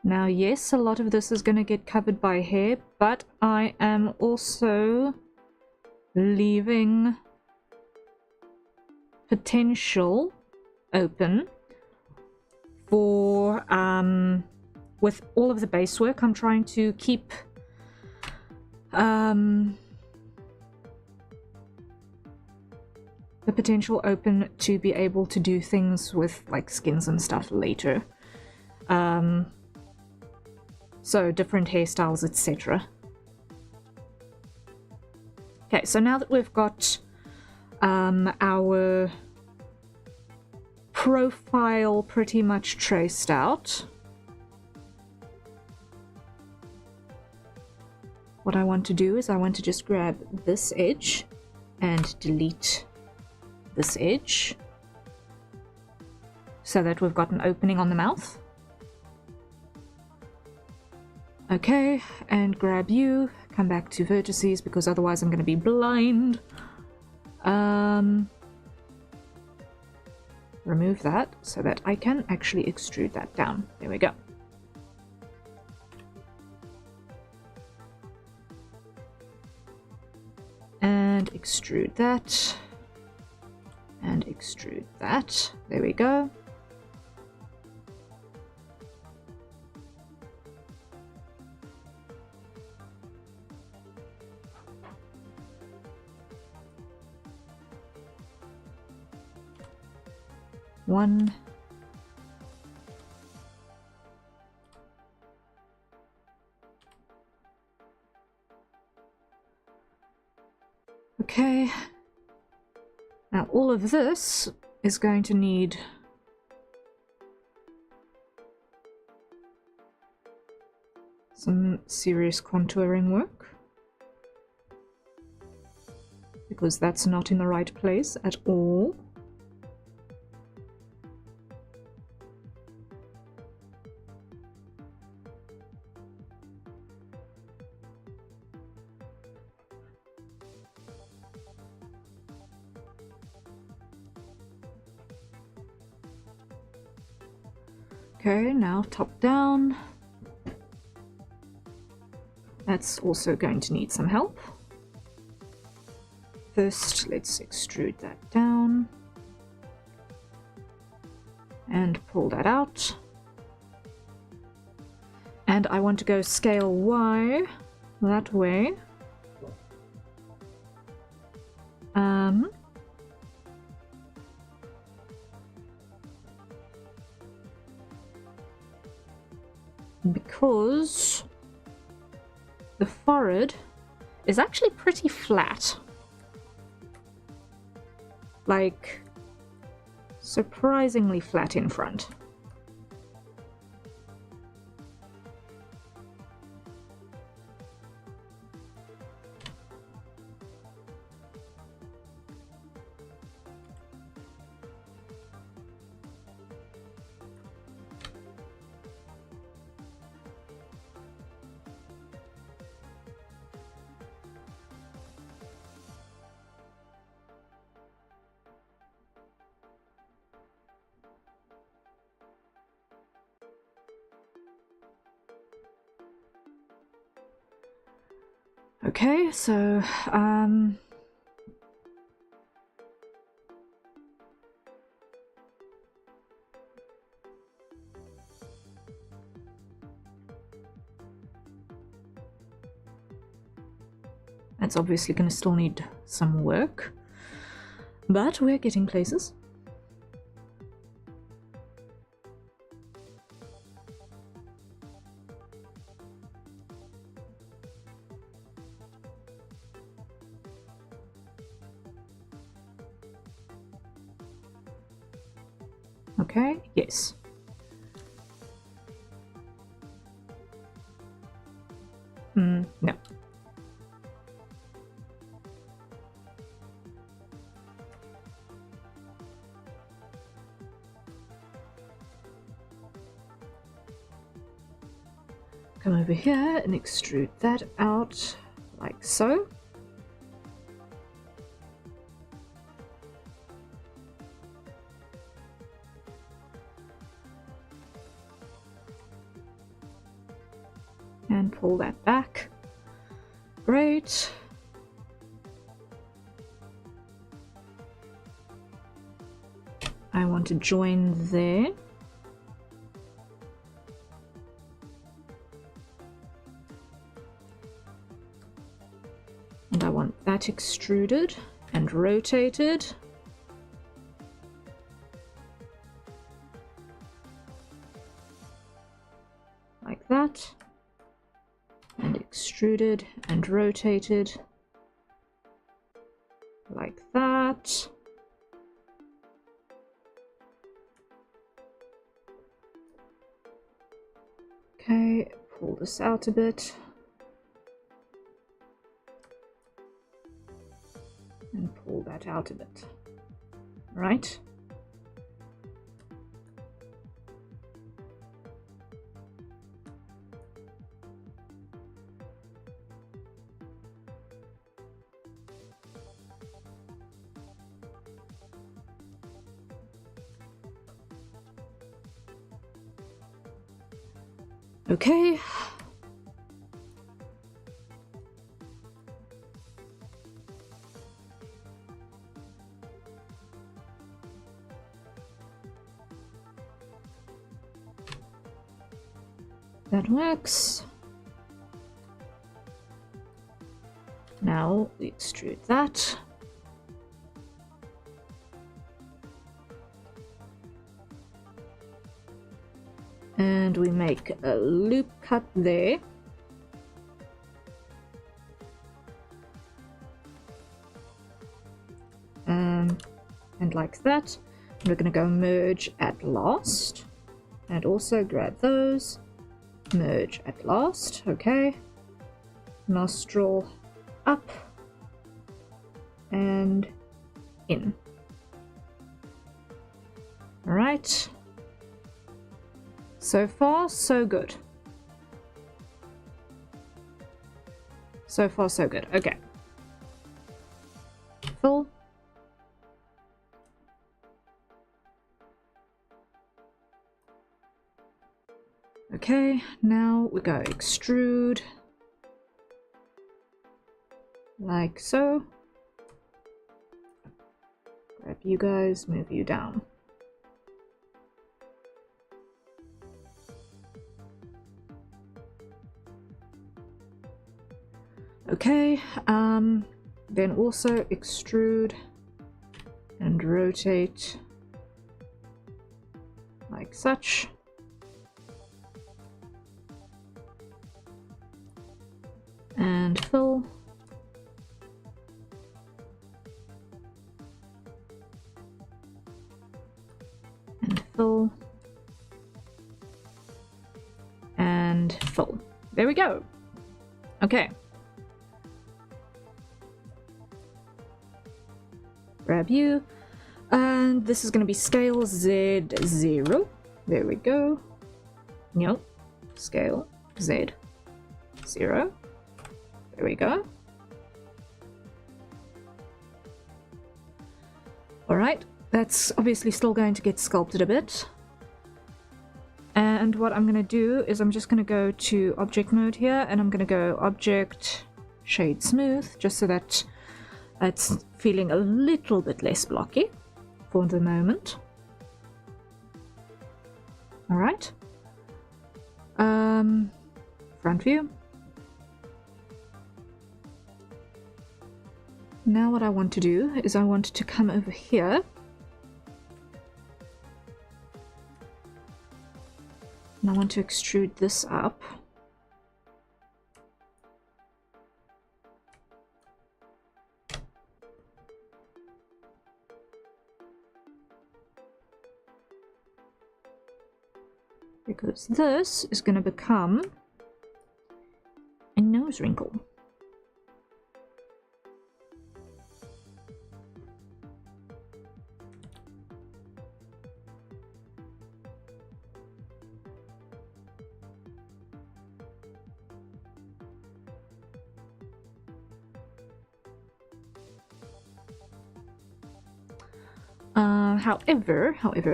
Now, yes, a lot of this is going to get covered by hair, but I am also leaving potential open for, with all of the base work, I'm trying to keep the potential open to be able to do things with like skins and stuff later. So different hairstyles, etc. Okay, so now that we've got our profile pretty much traced out, what I want to do is I want to just grab this edge and delete this edge so that we've got an opening on the mouth. Okay, and grab you, come back to vertices because otherwise I'm going to be blind. Remove that so that I can actually extrude that down. There we go. And extrude that. And extrude that. There we go. 1. Okay. Now all of this is going to need some serious contouring work, because that's not in the right place at all. Okay, now top down. That's also going to need some help. First, let's extrude that down and pull that out. And I want to go scale Y that way. Because the forehead is actually pretty flat. Like, surprisingly flat in front. Okay, so that's obviously going to still need some work, but we're getting places. Okay, yes. No. Come over here and extrude that out like so. And pull that back. Great. I want to join there. And I want that extruded and rotated. Like that. And extruded and rotated. Like that. Okay, pull this out a bit. And pull that out a bit. Right? Okay. That works. Now we extrude that. And we make a loop cut there. And like that. We're going to go merge at last. And also grab those. Merge at last. Okay. Nostril up. And in. Alright. So far, so good. So far, so good. Okay. Fill. Okay, now we go extrude. Like so. Grab you guys, move you down. Okay, then also extrude and rotate like such. And fill. And fill. And fill. There we go. Okay. Grab you. And this is going to be scale Z0. There we go. Nope. Scale Z0. There we go. Alright, that's obviously still going to get sculpted a bit. And what I'm going to do is I'm just going to go to object mode here, and I'm going to go object shade smooth, just so that it's feeling a little bit less blocky for the moment. Alright. Front view. Now what I want to do is I want to come over here and I want to extrude this up. Because this is going to become a nose wrinkle.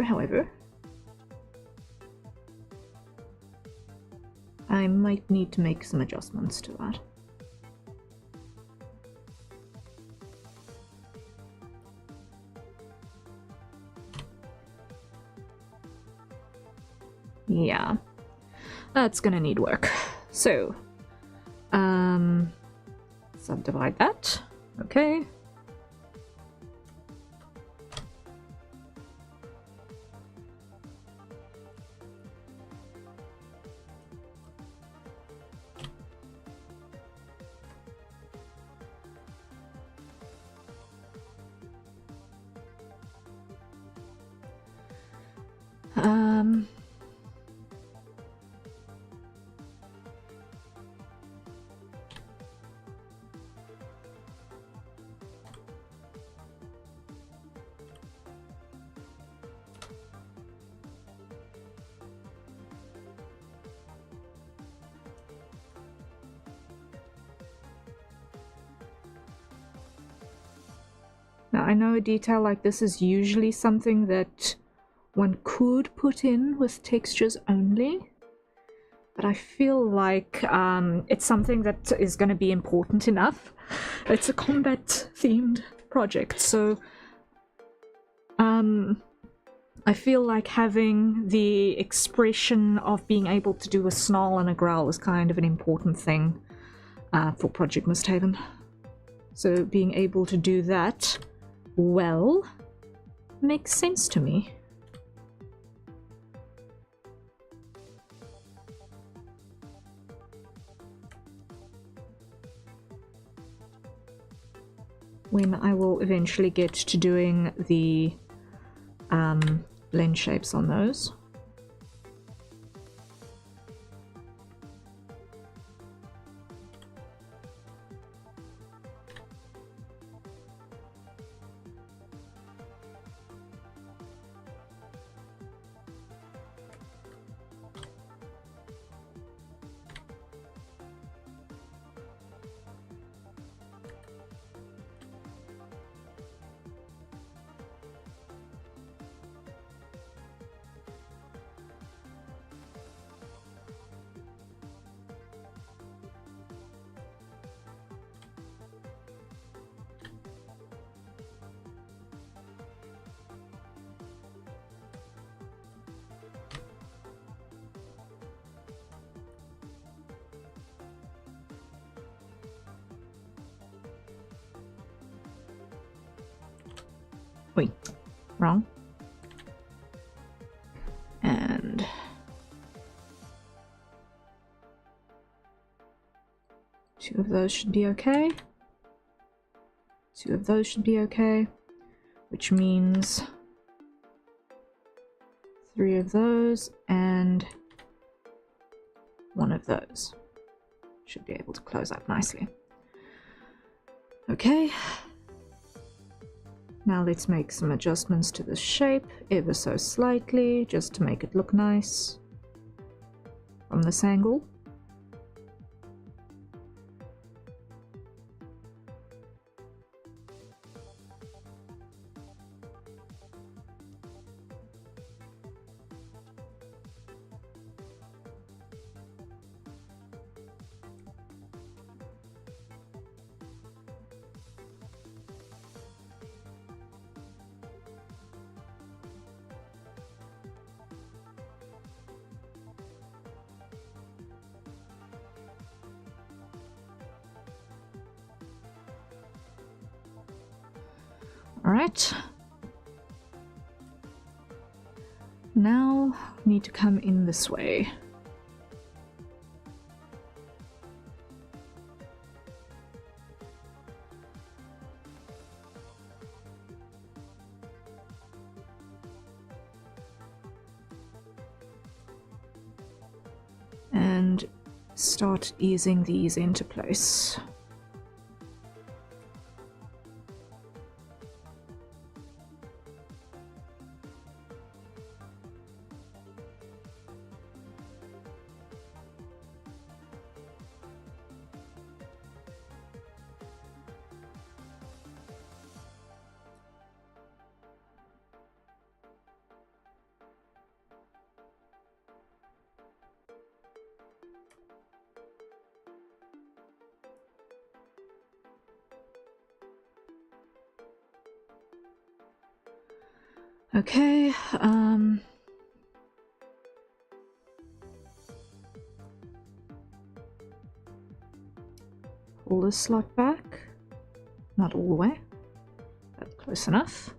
However, I might need to make some adjustments to that. Yeah, that's gonna need work. So, subdivide that. Okay. Now, I know a detail like this is usually something that one could put in with textures only, but I feel like it's something that is going to be important enough. It's a combat-themed project, so I feel like having the expression of being able to do a snarl and a growl is kind of an important thing for Project Mystehaven. So being able to do that well makes sense to me. when I will eventually get to doing the blend shapes on those. Wait, wrong. And two of those should be okay. Two of those should be okay, which means three of those and one of those should be able to close up nicely. Okay. Now let's make some adjustments to the shape ever so slightly, just to make it look nice from this angle. Alright. Now we need to come in this way. And start easing these into place. Okay, pull this slot back, not all the way, but close enough.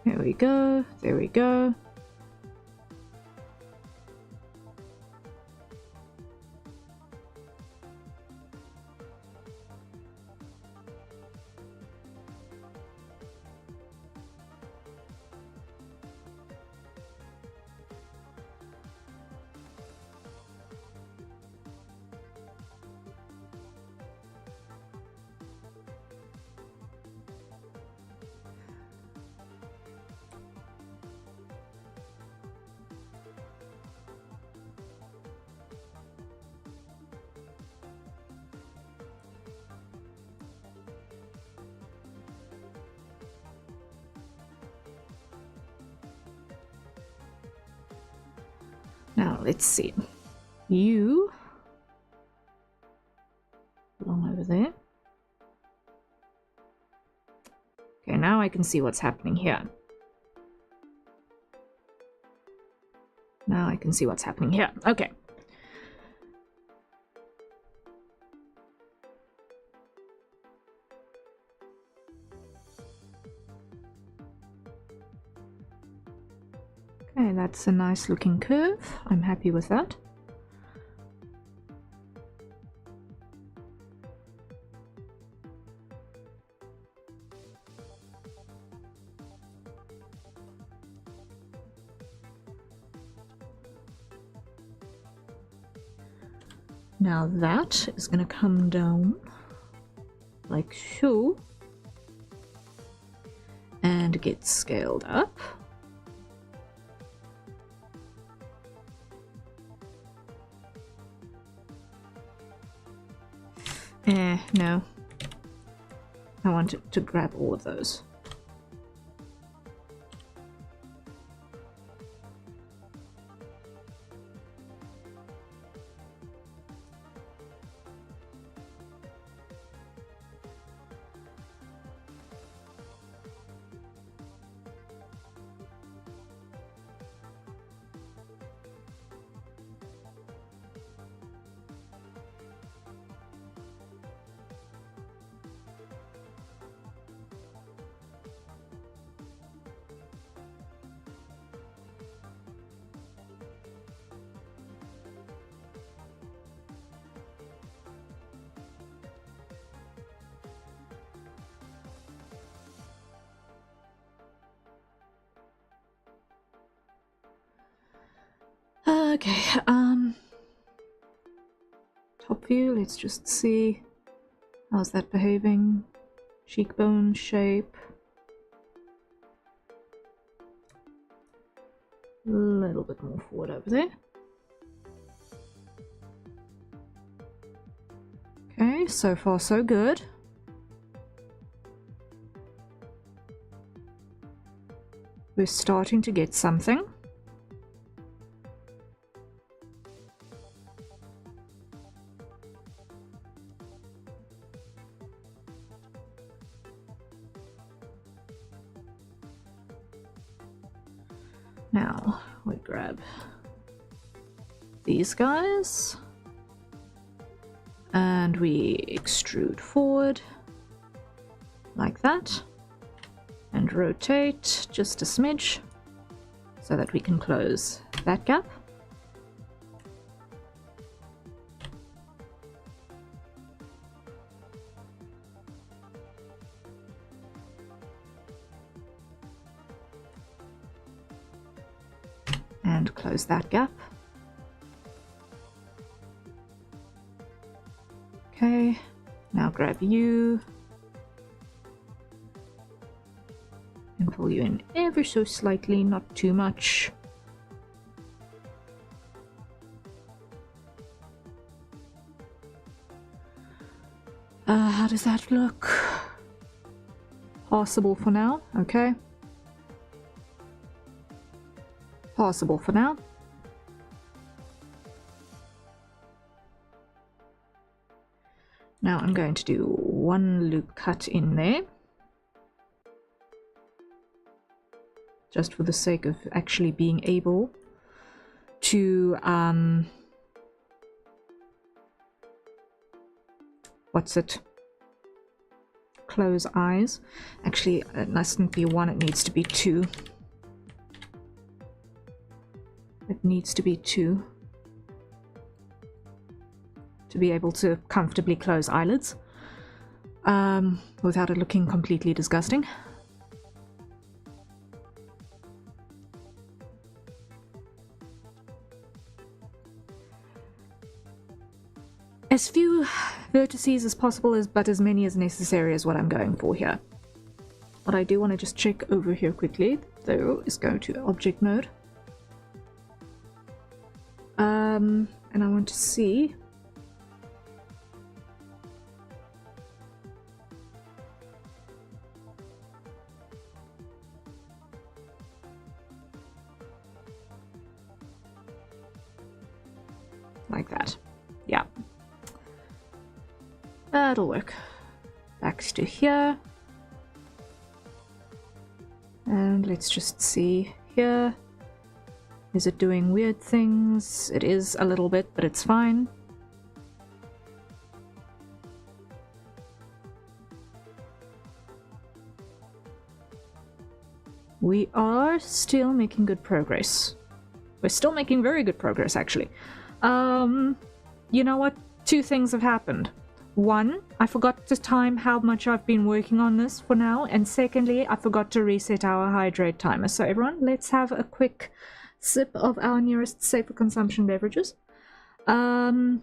There we go, there we go. Now let's see. You belong over there. Okay, now I can see what's happening here. Now I can see what's happening here. Okay. Okay, that's a nice looking curve. I'm happy with that. Now that is going to come down like so and get scaled up. No. I want to grab all of those. Okay, top view, let's just see. How's that behaving? Cheekbone shape. A little bit more forward over there. Okay, so far so good. We're starting to get something. Now we grab these guys and we extrude forward like that and rotate just a smidge so that we can close that gap. And close that gap. Okay, now grab you and pull you in ever so slightly, not too much. How does that look? Passable for now, okay. Possible for now. Now I'm going to do one loop cut in there, just for the sake of actually being able to close eyes. Actually, it mustn't be one, it needs to be two. It needs to be two to be able to comfortably close eyelids without it looking completely disgusting. As few vertices as possible, but as many as necessary is what I'm going for here. What I do want to just check over here quickly, though, is go to object mode. And I want to see like that. Yeah, that'll work. Back to here. And let's just see here. Is it doing weird things? It is a little bit, but it's fine. We are still making good progress. We're still making very good progress, actually. You know what? Two things have happened. One, I forgot to time how much I've been working on this for now. And secondly, I forgot to reset our hydrate timer. So everyone, let's have a quick sip of our nearest safer consumption beverages. And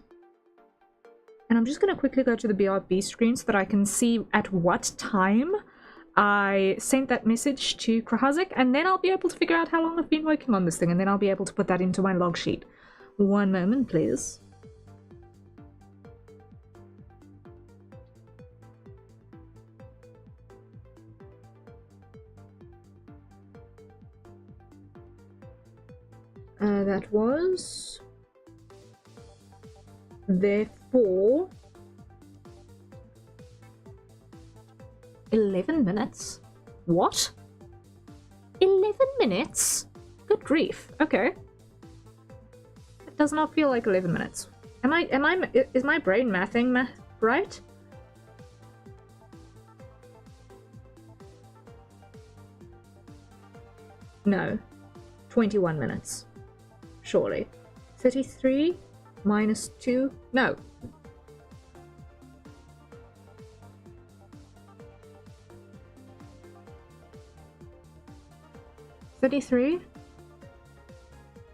I'm just going to quickly go to the BRB screen so that I can see at what time I sent that message to Krahazik, and then I'll be able to figure out how long I've been working on this thing, and then I'll be able to put that into my log sheet. One moment, please. That was... Therefore... 11 minutes? What? 11 minutes? Good grief. Okay. It does not feel like 11 minutes. Is my brain mathing right? No. 21 minutes. Surely. 33 minus 2? No. $33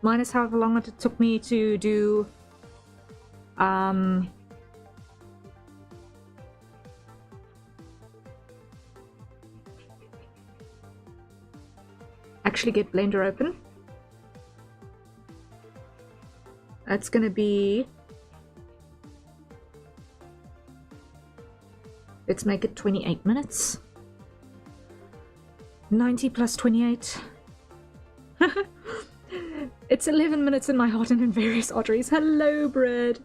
minus however long it took me to do actually get Blender open. That's gonna be, let's make it 28 minutes. 90 plus 28. It's 11 minutes in my heart and in various arteries. Hello, Bread.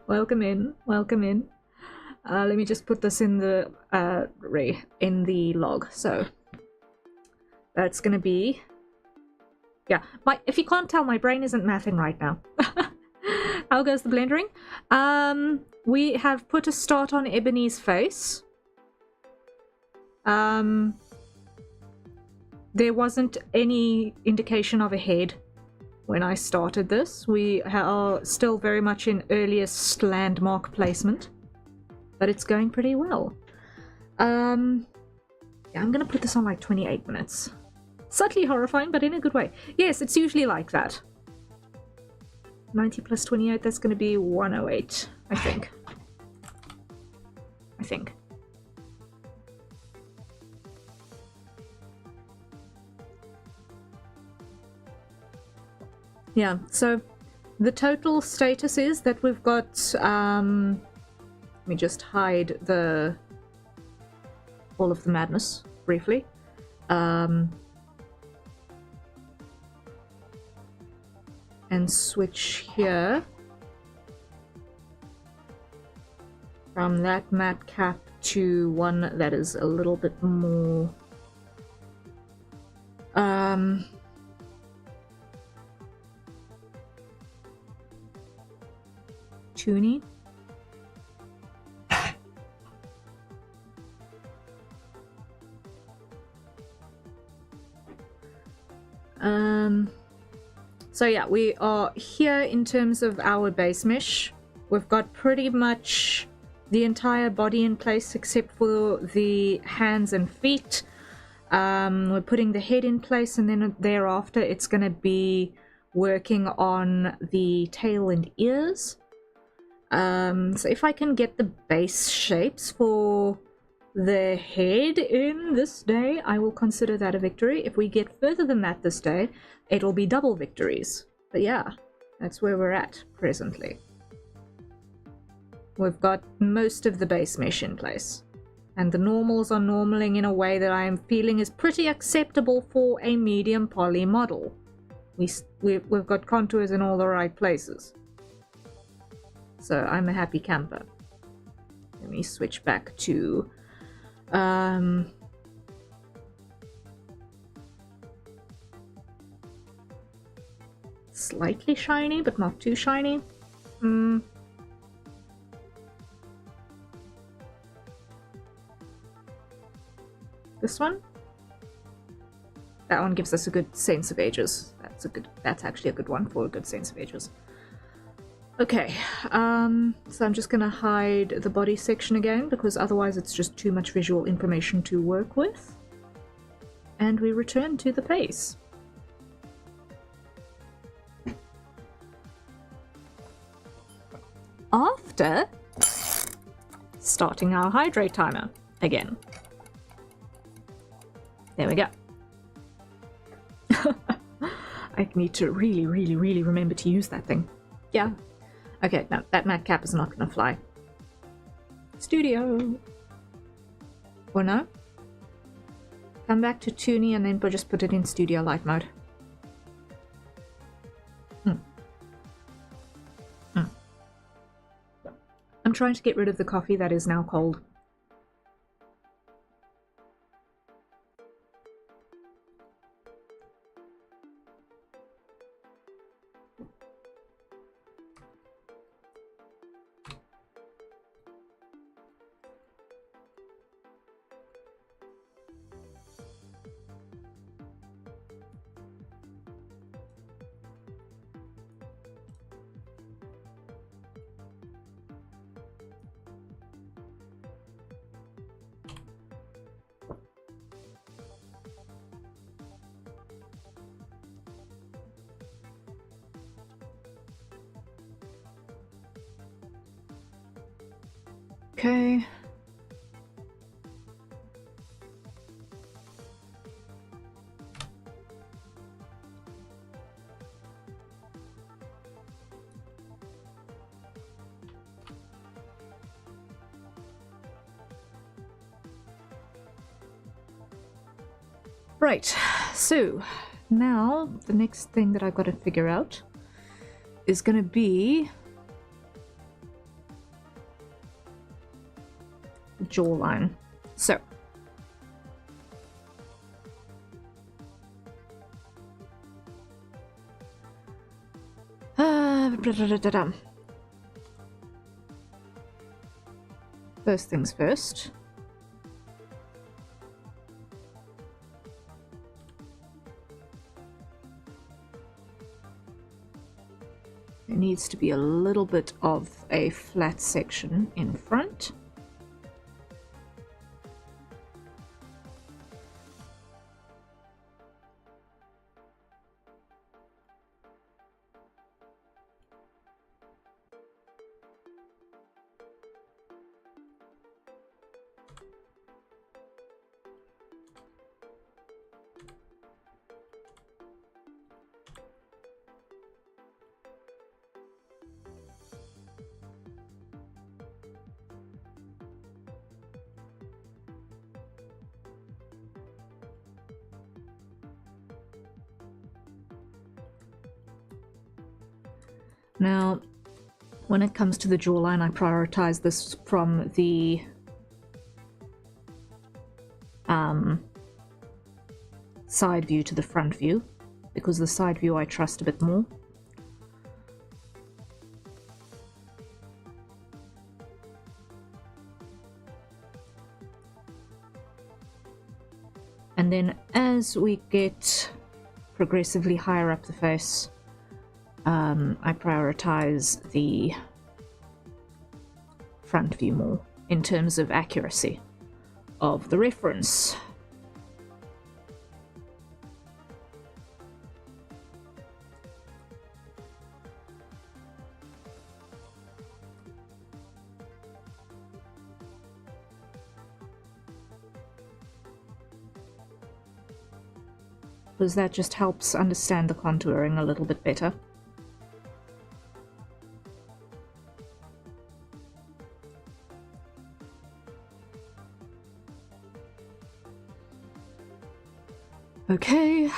Welcome in. Welcome in. Let me just put this in the log. So that's gonna be, yeah. If you can't tell, my brain isn't mathing right now. How goes the blendering? We have put a start on Ebony's face. There wasn't any indication of a head when I started this. We are still very much in earliest landmark placement, but it's going pretty well. Yeah, I'm gonna put this on like 28 minutes. Subtly horrifying, but in a good way. Yes, it's usually like that. 90 plus 28, that's gonna be 108, I think. Yeah, so the total status is that we've got, let me just hide all of the madness briefly. And switch here from that matte cap to one that is a little bit more toony. So yeah, we are here in terms of our base mesh. We've got pretty much the entire body in place except for the hands and feet. We're putting the head in place, and then thereafter it's going to be working on the tail and ears. So if I can get the base shapes for the head in this day, I will consider that a victory. If we get further than that this day, it'll be double victories. But yeah, that's where we're at presently. We've got most of the base mesh in place, and the normals are normaling in a way that I am feeling is pretty acceptable for a medium poly model. We've got contours in all the right places. So I'm a happy camper. Let me switch back to slightly shiny, but not too shiny. This one? That one gives us a good sense of ages. That's actually a good one for a good sense of ages. Okay, so I'm just gonna hide the body section again, because otherwise it's just too much visual information to work with. And we return to the pace. After starting our hydrate timer again. There we go. I need to really remember to use that thing. Yeah. Okay, no, that mat cap is not gonna fly. Studio. Or no? Come back to Toonie and then just put it in studio light mode. I'm trying to get rid of the coffee that is now cold. Okay. Right, so now the next thing that I've got to figure out is going to be the jawline. So first things first. There needs to be a little bit of a flat section in front. Now, when it comes to the jawline, I prioritize this from the side view to the front view, because the side view I trust a bit more. And then as we get progressively higher up the face, I prioritize the front view more in terms of accuracy of the reference. Because that just helps understand the contouring a little bit better. Okay.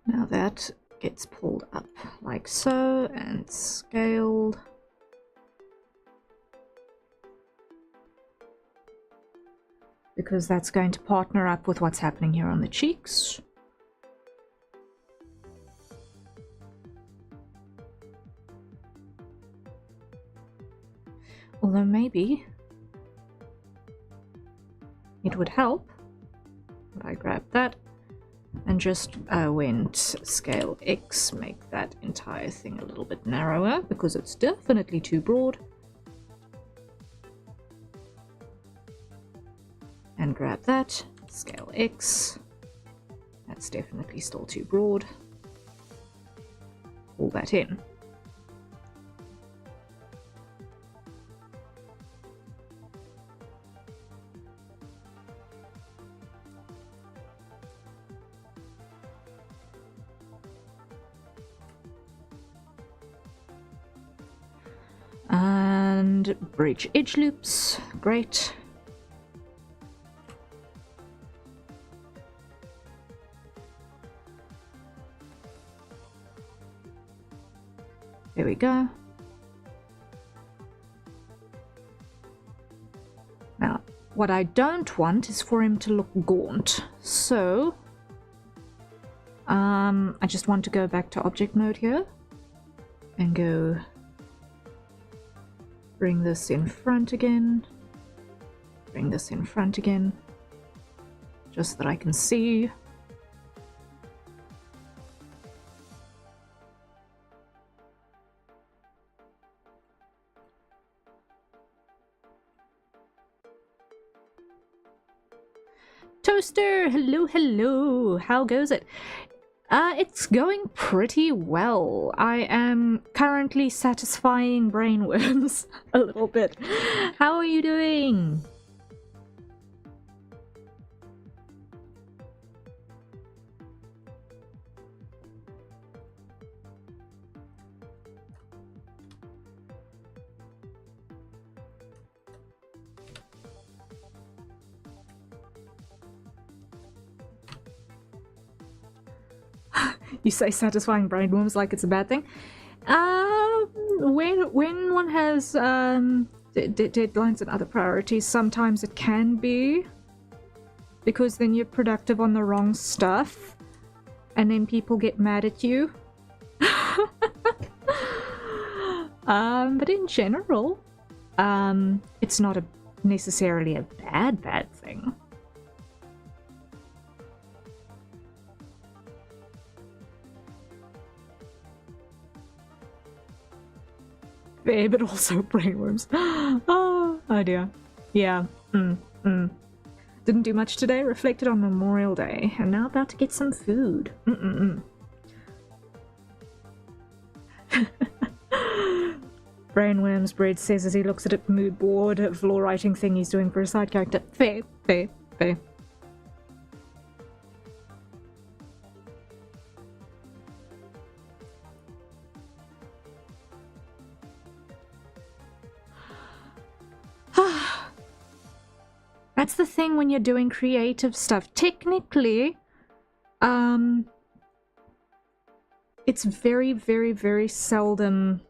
Now that gets pulled up like so and scaled. because that's going to partner up with what's happening here on the cheeks. Although maybe it would help if I grab that and just went scale X, make that entire thing a little bit narrower because it's definitely too broad. And grab that, scale X, that's definitely still too broad. Pull that in. And bridge edge loops, great. There we go. Now, what I don't want is for him to look gaunt, so I just want to go back to object mode here and go bring this in front again, bring this in front again, just that I can see. Toaster, hello, hello. How goes it? It's going pretty well. I am currently satisfying brainworms a little bit. How are you doing? You say satisfying brainworms like it's a bad thing. When one has deadlines and other priorities, sometimes it can be, because then you're productive on the wrong stuff, and then people get mad at you. But in general, it's not necessarily a bad thing. Fair, but also brainworms. Oh dear. Yeah. Didn't do much today. Reflected on Memorial Day, and now about to get some food. Brainworms, Bread says as he looks at a mood board of law writing thing he's doing for a side character. Fair. That's the thing when you're doing creative stuff. Technically, it's very, very, very seldom,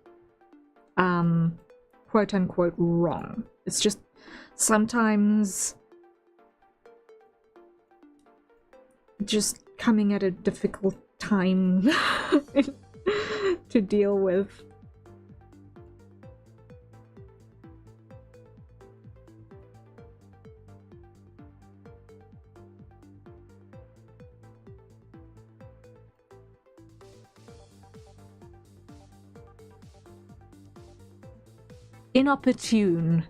quote unquote, wrong. It's just sometimes just coming at a difficult time to deal with. Inopportune.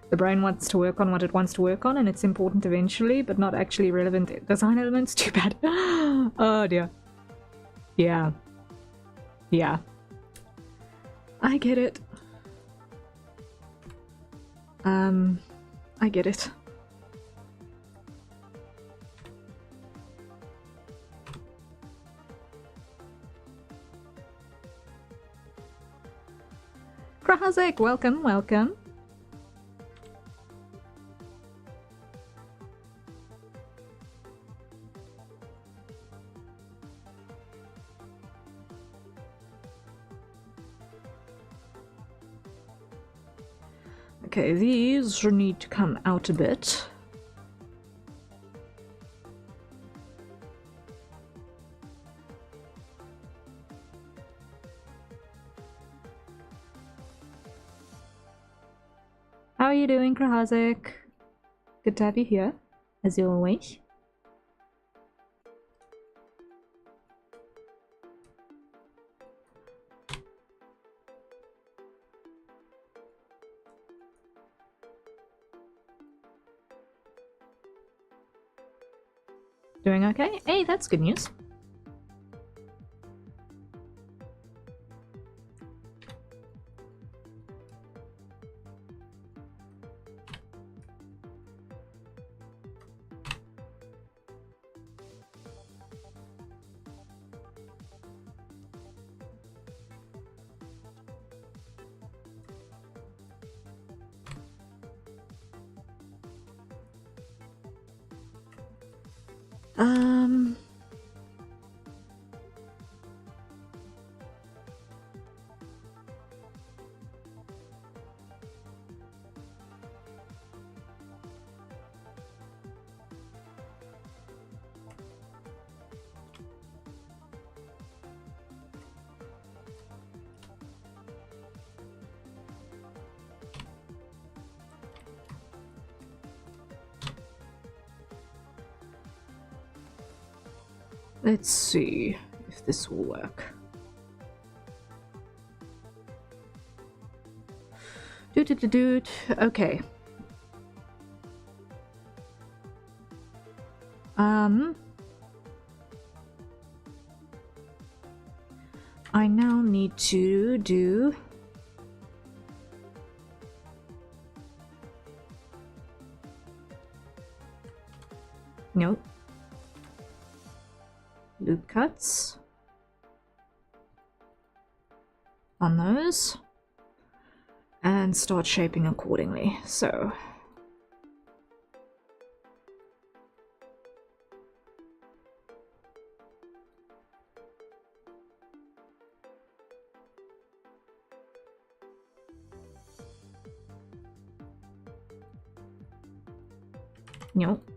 The brain wants to work on what it wants to work on, and it's important eventually, but not actually relevant design elements. Too bad. Oh dear. Yeah. I get it. I get it. Krahazek, welcome. Okay, these need to come out a bit. How are you doing, Krahazik? Good to have you here, as always. Doing okay? Hey, that's good news. Let's see if this will work. Okay. I now need to do nope. Loop cuts on those and start shaping accordingly. So nope.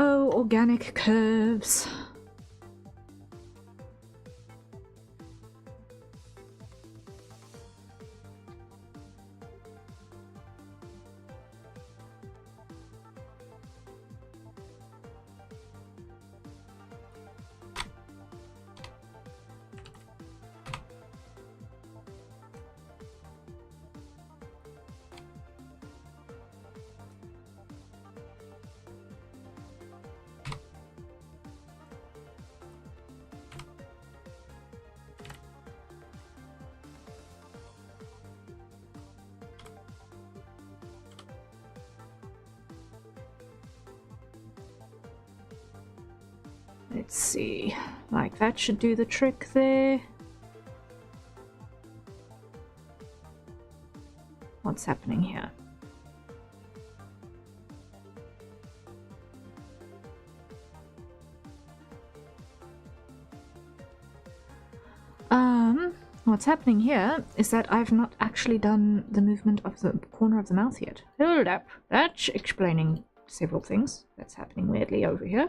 Oh, organic curves. Let's see, like that should do the trick there. What's happening here? What's happening here is that I've not actually done the movement of the corner of the mouth yet. Hold up, that's explaining several things that's happening weirdly over here.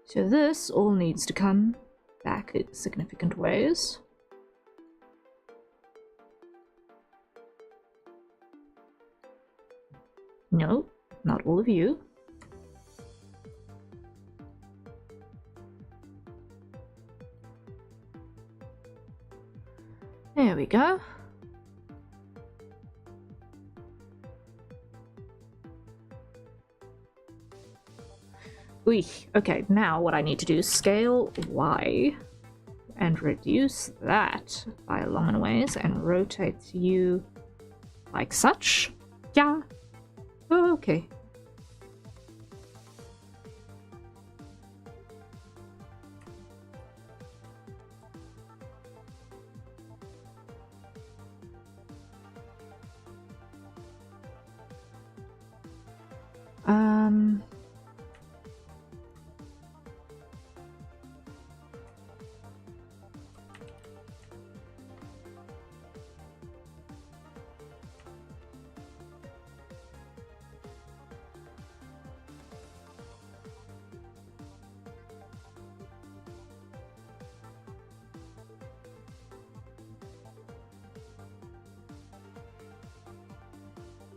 So this all needs to come back in significant ways. No, not all of you. There we go. Okay, now what I need to do is scale Y and reduce that by long and ways and rotate you like such. Yeah. Oh, okay.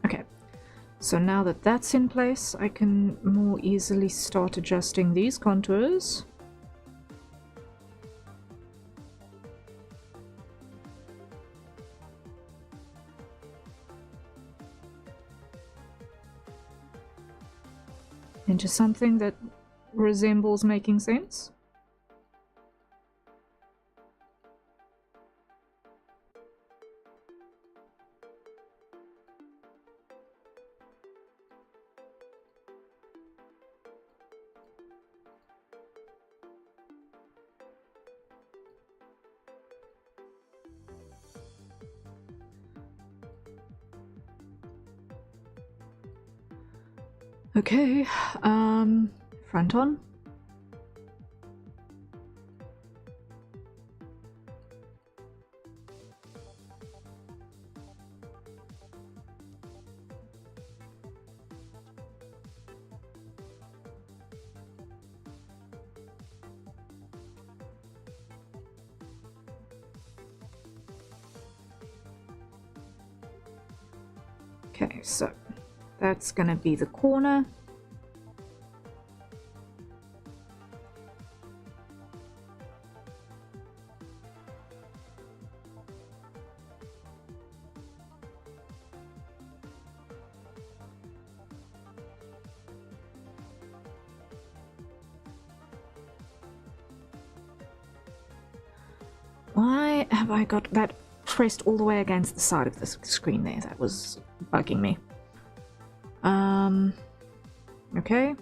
Okay, so now that that's in place, I can more easily start adjusting these contours. Into something that resembles making sense. Okay, front on. Okay, so that's gonna be the corner. Why have I got that pressed all the way against the side of the screen there? That was bugging me. Okay.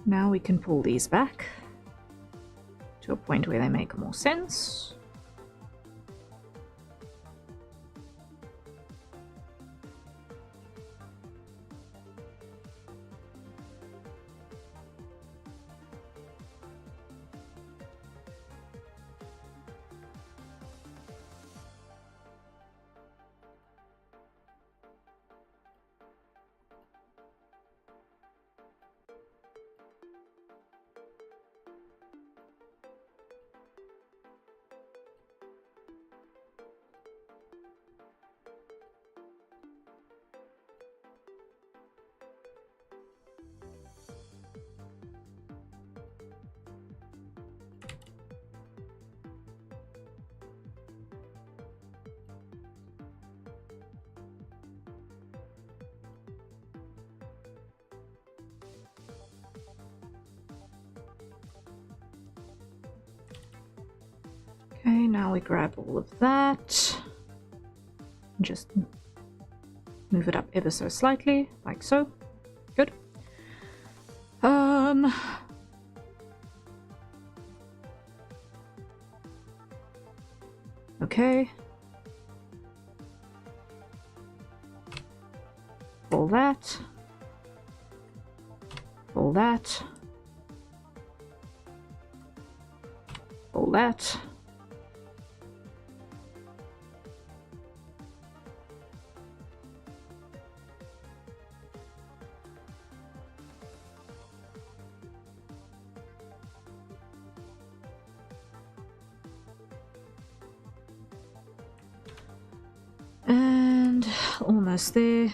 Now we can pull these back to a point where they make more sense. Okay, now we grab all of that. Just move it up ever so slightly, like so. Good. Okay. Pull that. Pull that. Pull that. And almost there.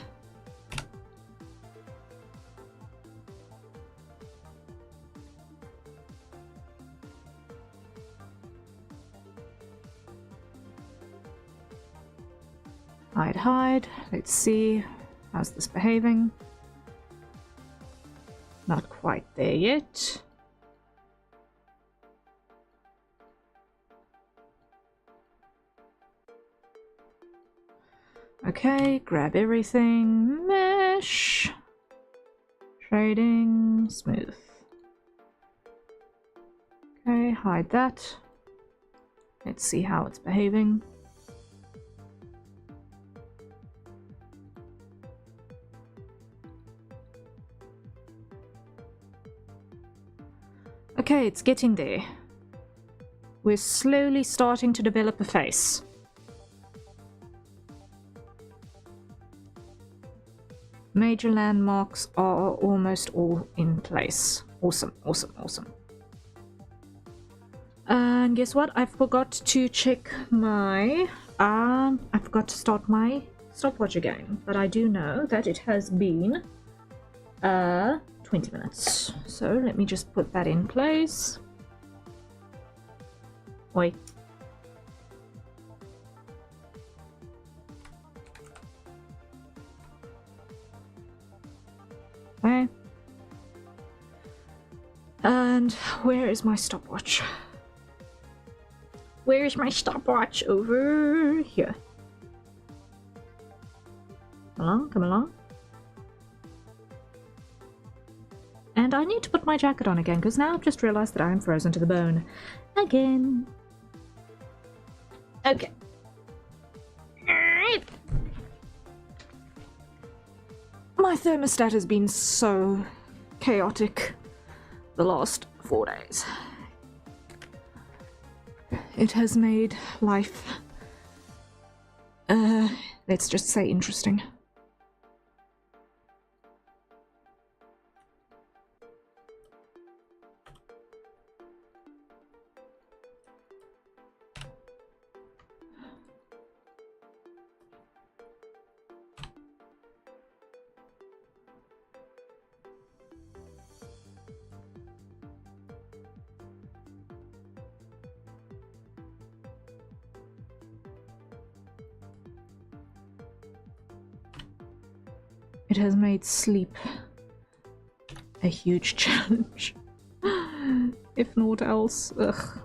Hide, hide. Let's see. How's this behaving? Not quite there yet. Okay, grab everything. Mesh. Shading. Smooth. Okay, hide that. Let's see how it's behaving. Okay, it's getting there. We're slowly starting to develop a face. Major landmarks are almost all in place. Awesome, awesome, awesome. And guess what? I forgot to check my... I forgot to start my stopwatch again. But I do know that it has been 20 minutes. So let me just put that in place. Oi. Okay. And where is my stopwatch? Where is my stopwatch? Over here. Come along, come along. And I need to put my jacket on again, because now I've just realized that I am frozen to the bone. Again. Okay. My thermostat has been so chaotic the last 4 days. It has made life, let's just say, interesting. It has made sleep a huge challenge. If not else, ugh.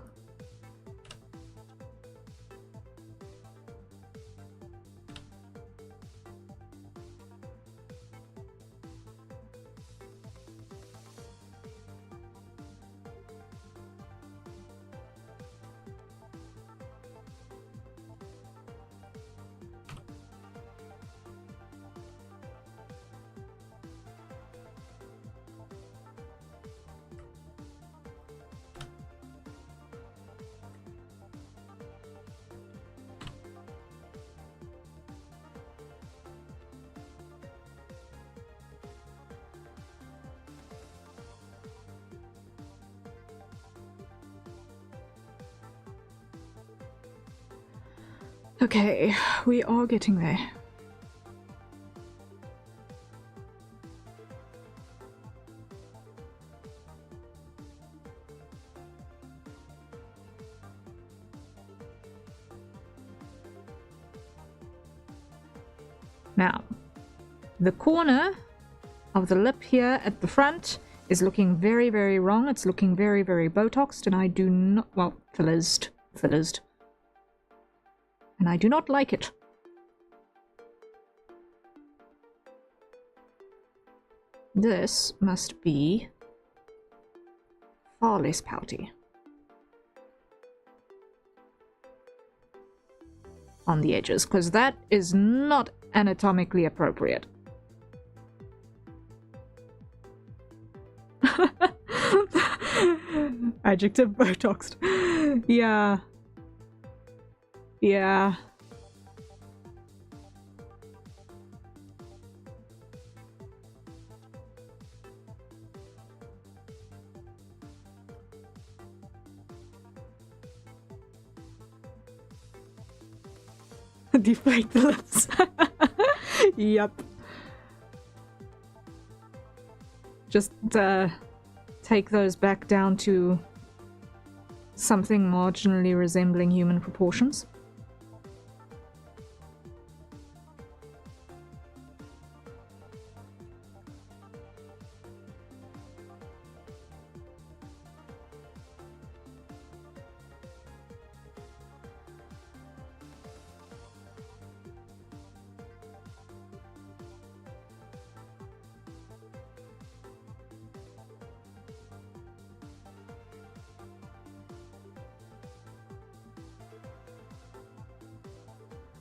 Okay, we are getting there. Now, the corner of the lip here at the front is looking very, very wrong. It's looking very, very Botoxed, and I do not... well, fillersed. And I do not like it. This must be far less pouty on the edges, because that is not anatomically appropriate. Adjective Botoxed. Yeah. Yeah. Deflate the lips. Yep. Just take those back down to something marginally resembling human proportions.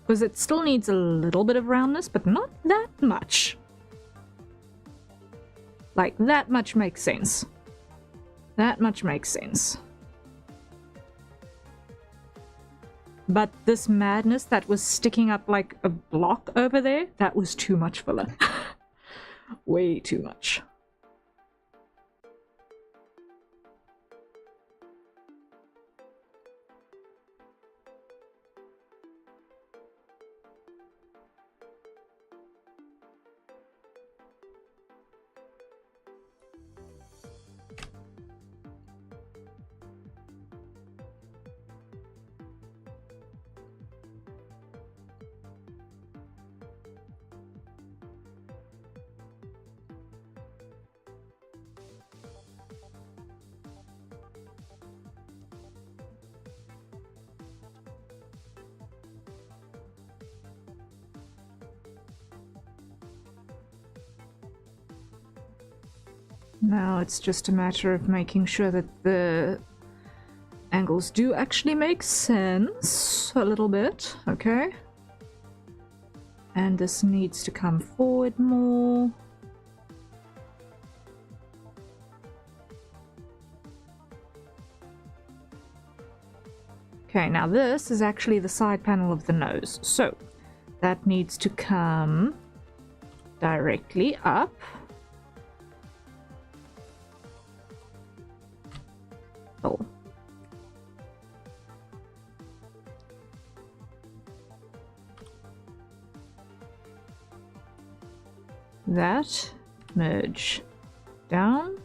Because it still needs a little bit of roundness, but not that much. Like, that much makes sense. That much makes sense. But this madness that was sticking up like a block over there, that was too much filler. Way too much. Now it's just a matter of making sure that the angles do actually make sense a little bit, okay? And this needs to come forward more. Okay, now this is actually the side panel of the nose, so that needs to come directly up. Oh. That, merge down.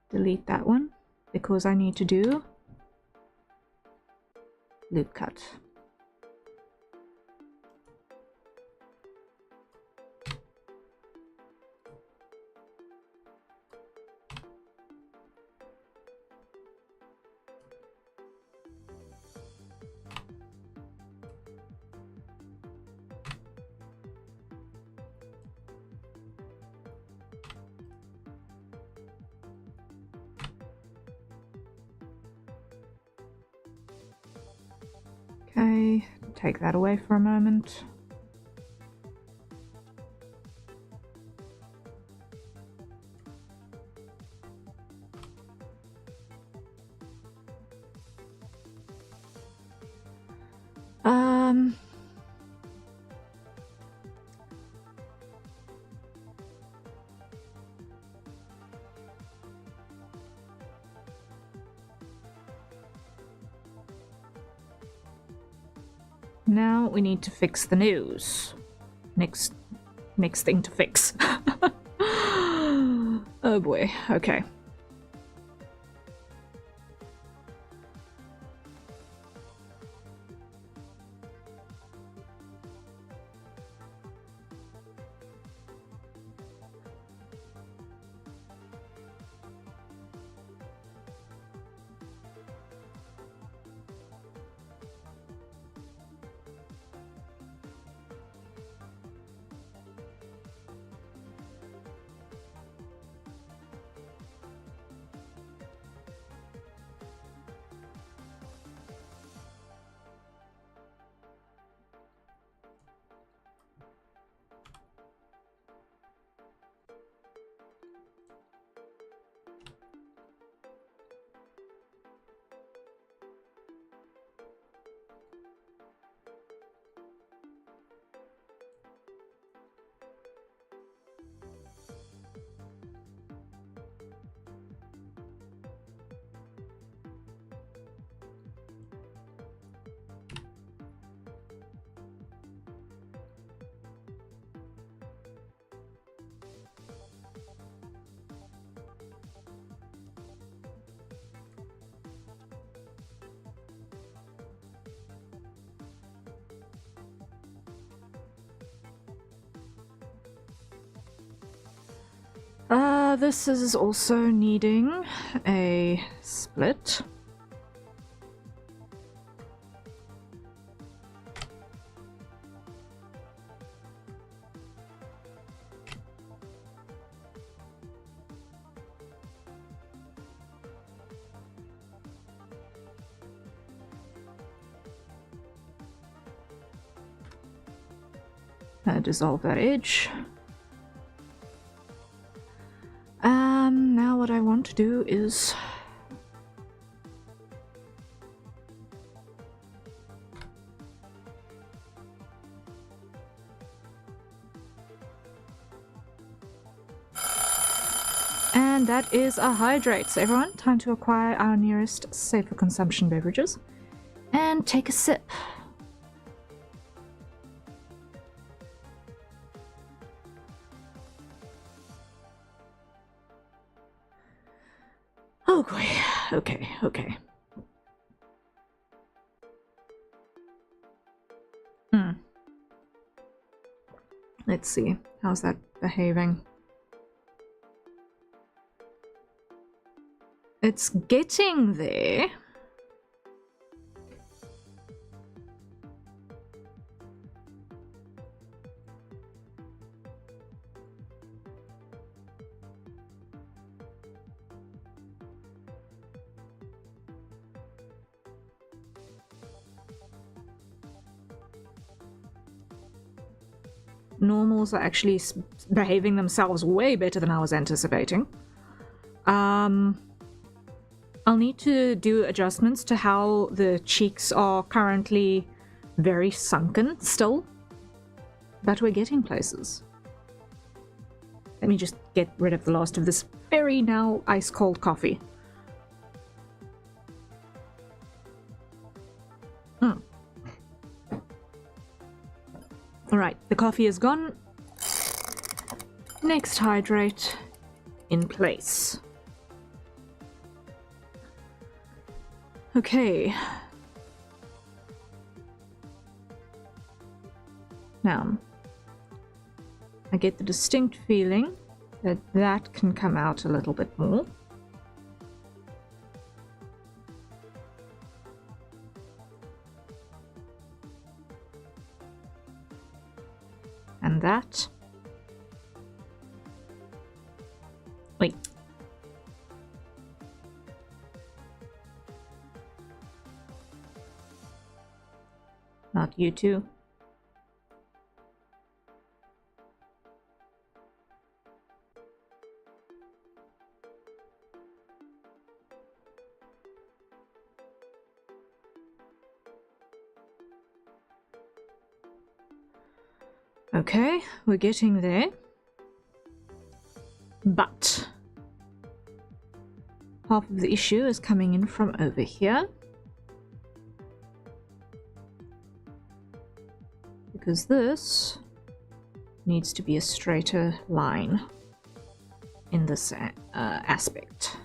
Delete that one because I need to do loop cut. Okay, take that away for a moment. Now we need to fix the nose. Next thing to fix. Oh boy, okay. This is also needing a split. Dissolve that edge. Now what I want to do is and that is a hydrate. So everyone, time to acquire our nearest safer consumption beverages and take a sip. Okay. Let's see. How's that behaving? It's getting there. Normals are actually behaving themselves way better than I was anticipating. I'll need to do adjustments to how the cheeks are currently very sunken still, but we're getting places. Let me just get rid of the last of this very now ice-cold coffee. Alright, the coffee is gone. Next hydrate in place. Okay. Now, I get the distinct feeling that that can come out a little bit more. And that. Wait. Not you two. Okay, we're getting there. But half of the issue is coming in from over here. Because this needs to be a straighter line in this aspect.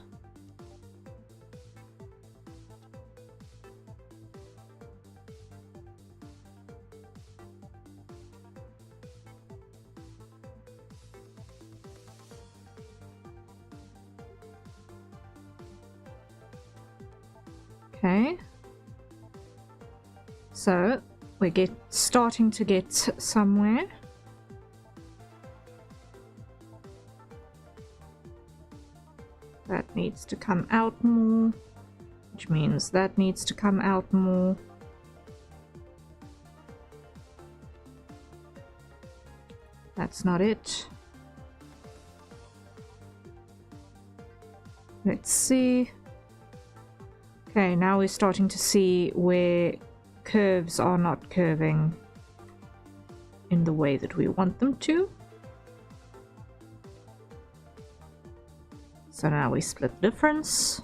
Okay, so we're starting to get somewhere. That needs to come out more, which means that needs to come out more. That's not it. Let's see. Okay, now we're starting to see where curves are not curving in the way that we want them to. So now we split the difference.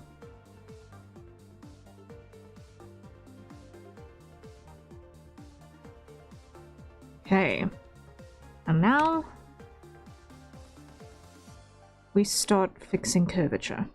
Okay, and now we start fixing curvature.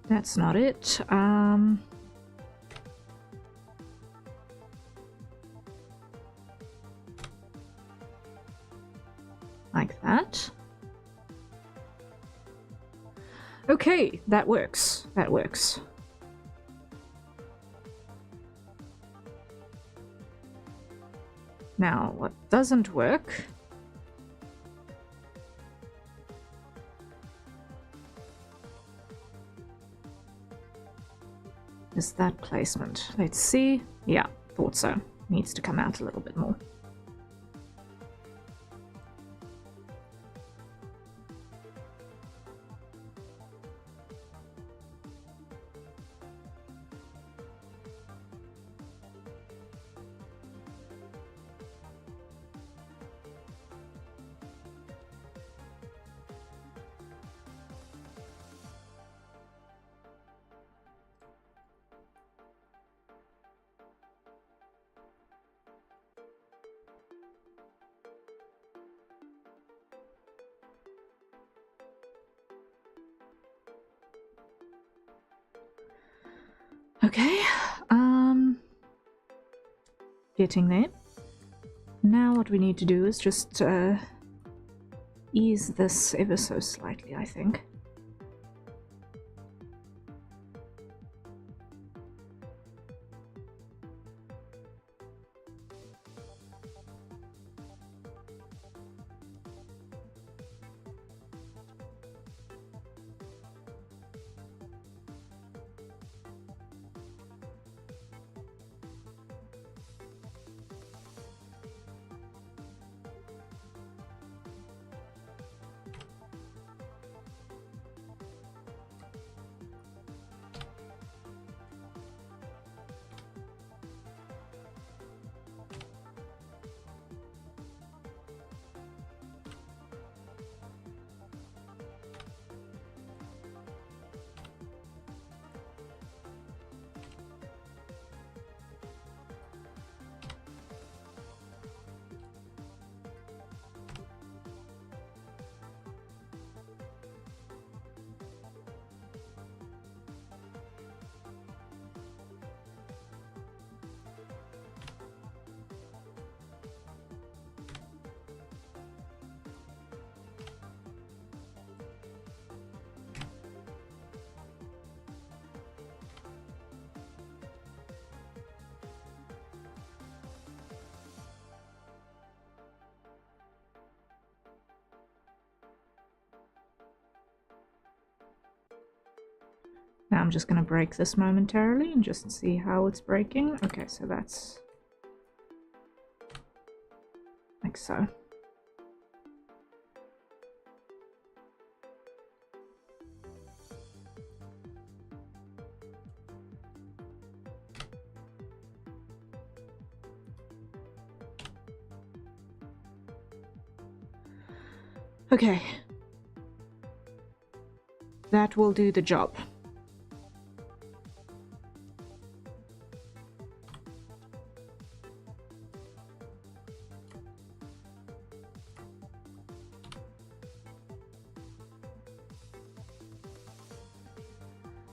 That's not it. Like that. Okay, that works. That works. Now, what doesn't work is that placement. Let's see. Yeah, thought so. Needs to come out a little bit more. Okay, getting there. Now what we need to do is just ease this ever so slightly, I think. Now I'm just going to break this momentarily and just see how it's breaking. Okay, so that's like so. Okay. That will do the job.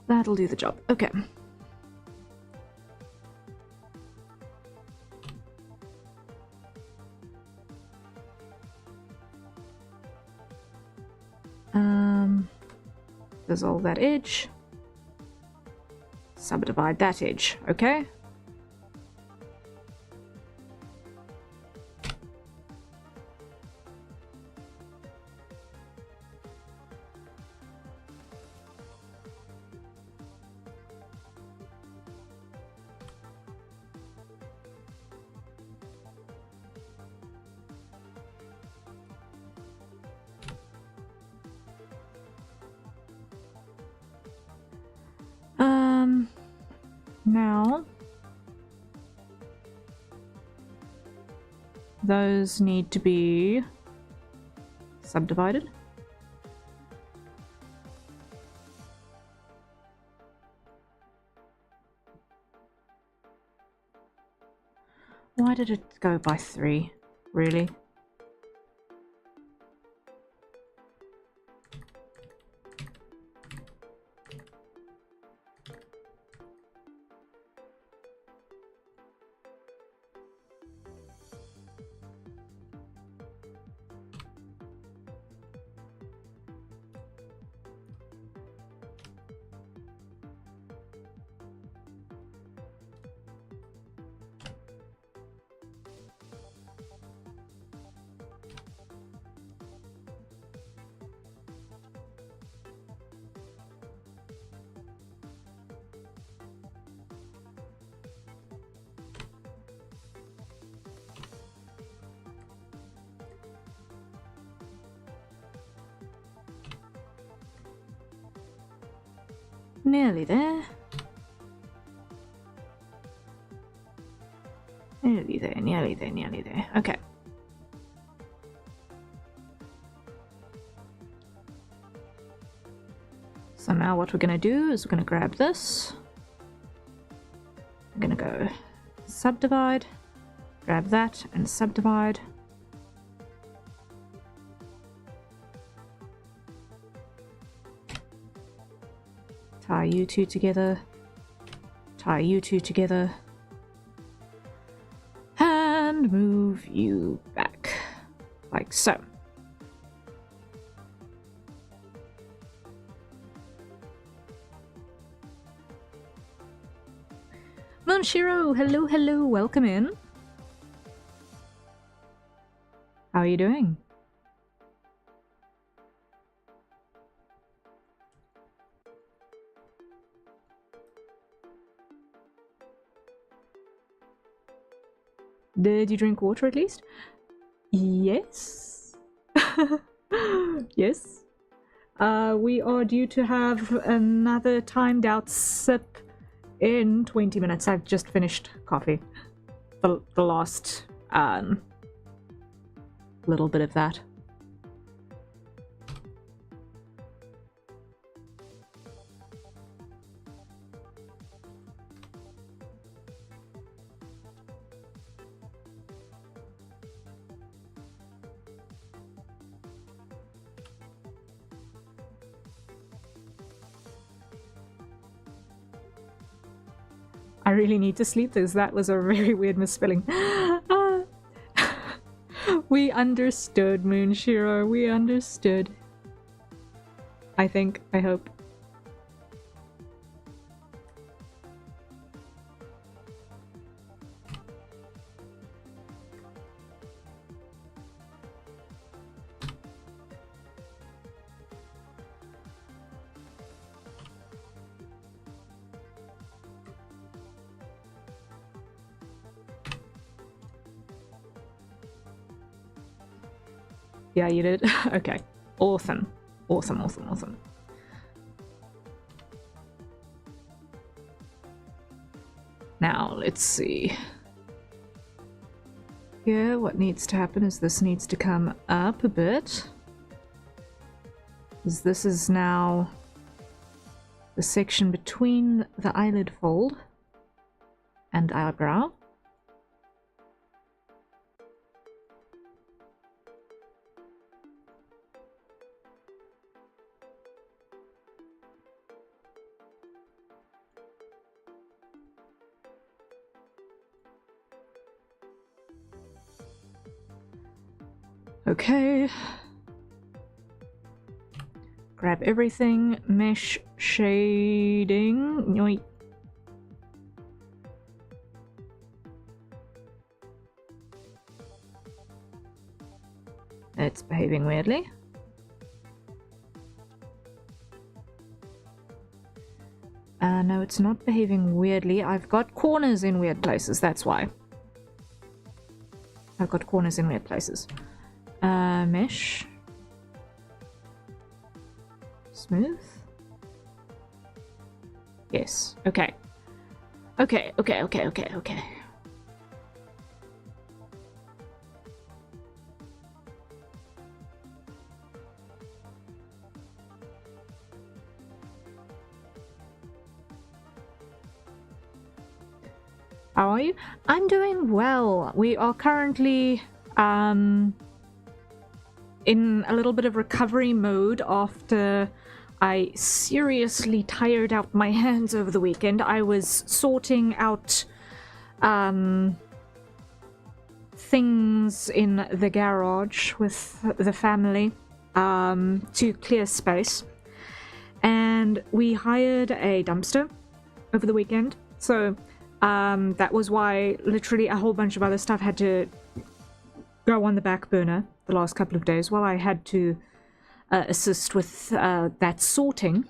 That'll do the job. Okay. Dissolve that edge. Subdivide that edge. Okay. Now those need to be subdivided. Why did it go by 3? Really? Nearly there. Nearly there, nearly there, nearly there. Okay. So now what we're going to do is we're going to grab this. We're going to go subdivide, grab that and subdivide. Tie you two together. Tie you two together. And move you back. Like so. Moonshiro, hello, hello, welcome in. How are you doing? Did you drink water at least? Yes. Yes. We are due to have another timed out sip in 20 minutes. I've just finished coffee. The last little bit of that. I really need to sleep this. That was a very weird misspelling. We understood, Moonshiro. We understood. I think. I hope. Yeah, you did? Okay. Awesome. Awesome, awesome, awesome. Now, let's see. Here, what needs to happen is this needs to come up a bit. Because this is now the section between the eyelid fold and eyebrow. Okay. Grab everything. Mesh shading. Yoink. It's behaving weirdly. No, it's not behaving weirdly. I've got corners in weird places, that's why. I've got corners in weird places. Mesh. Smooth. Yes. Okay. Okay. How are you? I'm doing well. We are currently in a little bit of recovery mode after I seriously tired out my hands over the weekend. I was sorting out things in the garage with the family to clear space, and we hired a dumpster over the weekend, so that was why literally a whole bunch of other stuff had to go on the back burner the last couple of days while I had to assist with that sorting.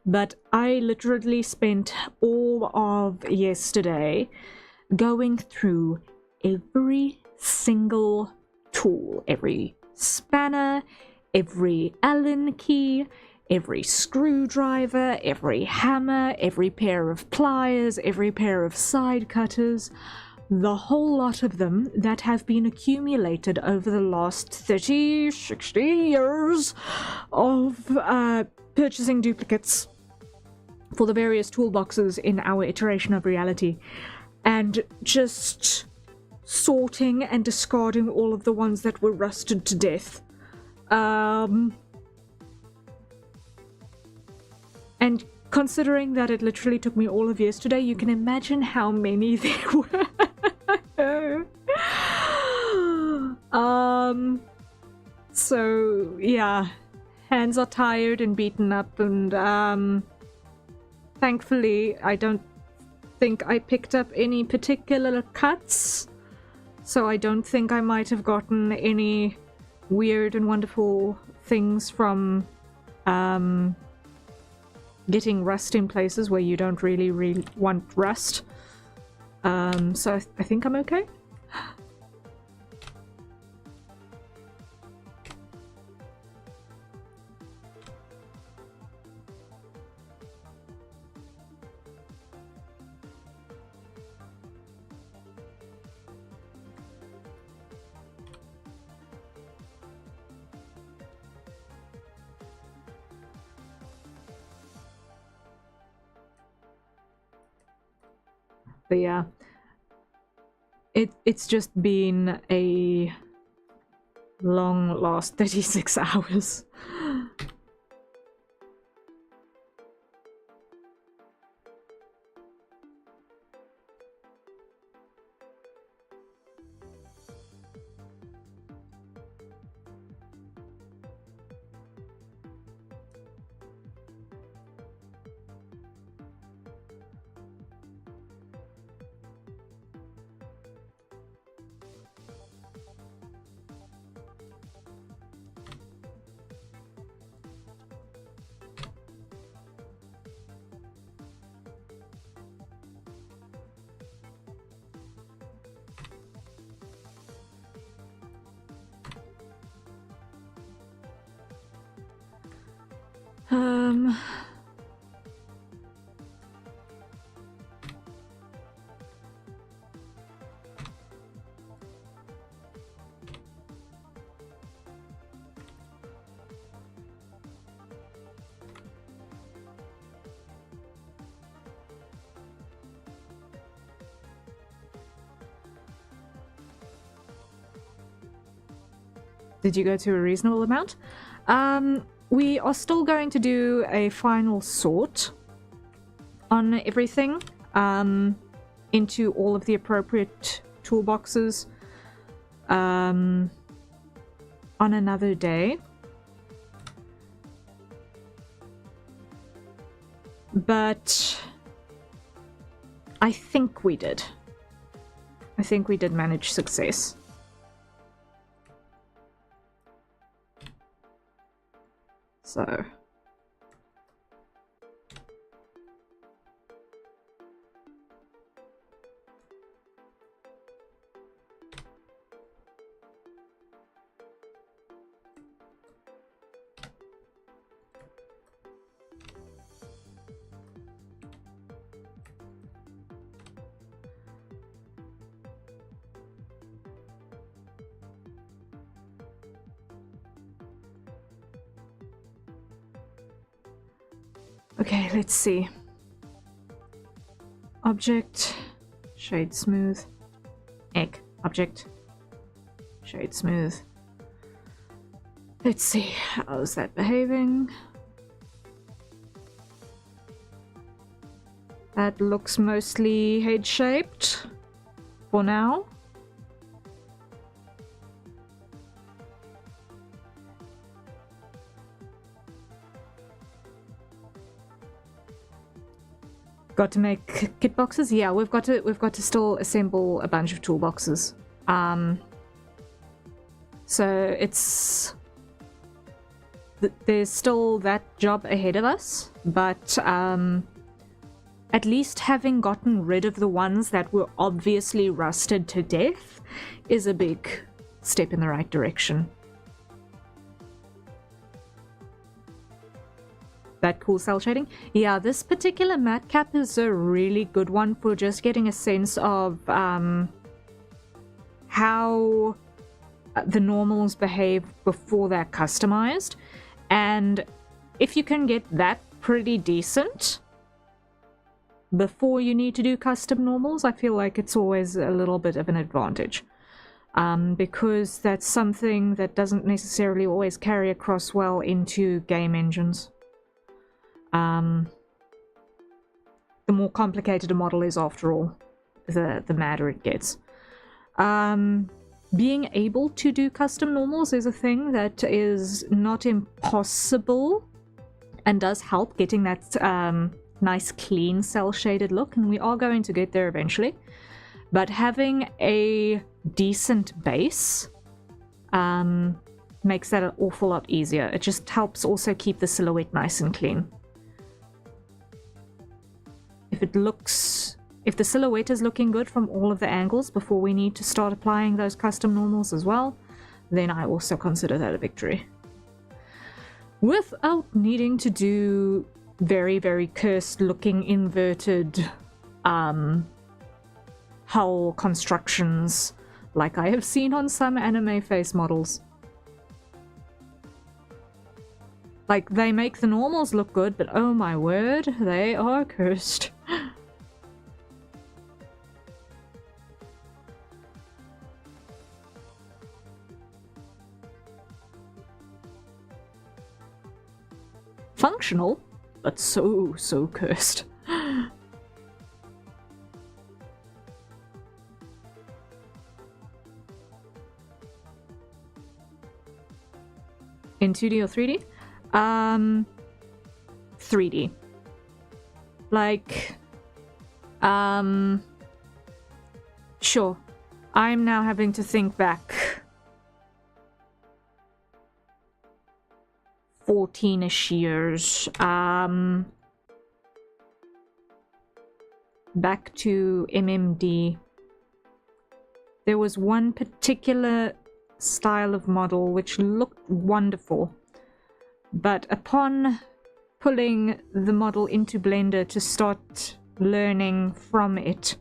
But I literally spent all of yesterday going through every single tool, every spanner, every Allen key, every screwdriver, every hammer, every pair of pliers, every pair of side cutters, the whole lot of them that have been accumulated over the last 30, 60 years of purchasing duplicates for the various toolboxes in our iteration of reality, and just sorting and discarding all of the ones that were rusted to death. And considering that it literally took me all of yesterday, you can imagine how many there were. So yeah, hands are tired and beaten up, and thankfully I don't think I picked up any particular cuts, so I don't think I might have gotten any weird and wonderful things from getting rust in places where you don't really want rust. So I think I'm okay. But yeah, it's just been a long last 36 hours. Did you go to a reasonable amount? We are still going to do a final sort on everything into all of the appropriate toolboxes on another day. But I think we did. I think we did manage success. So okay, let's see. Object, shade smooth, egg, object, shade smooth. Let's see, how's that behaving? That looks mostly head-shaped for now. Got to make kit boxes? Yeah, we've got to still assemble a bunch of toolboxes. So it's there's still that job ahead of us, but at least having gotten rid of the ones that were obviously rusted to death is a big step in the right direction. that cool cell shading. Yeah, this particular matte cap is a really good one for just getting a sense of how the normals behave before they're customized. And if you can get that pretty decent before you need to do custom normals, I feel like it's always a little bit of an advantage. Because that's something that doesn't necessarily always carry across well into game engines. The more complicated a model is, after all, the madder it gets. Being able to do custom normals is a thing that is not impossible and does help getting that nice clean cell shaded look, and we are going to get there eventually. But having a decent base makes that an awful lot easier. It just helps also keep the silhouette nice and clean. If the silhouette is looking good from all of the angles before we need to start applying those custom normals as well, then I also consider that a victory. Without needing to do very, very cursed looking inverted hull constructions like I have seen on some anime face models. Like, they make the normals look good, but oh my word, they are cursed. Functional, but so cursed. In 2D or 3D? 3D. Like, sure. I'm now having to think back 14-ish years. Back to MMD. There was one particular style of model which looked wonderful, but upon pulling the model into Blender to start learning from it,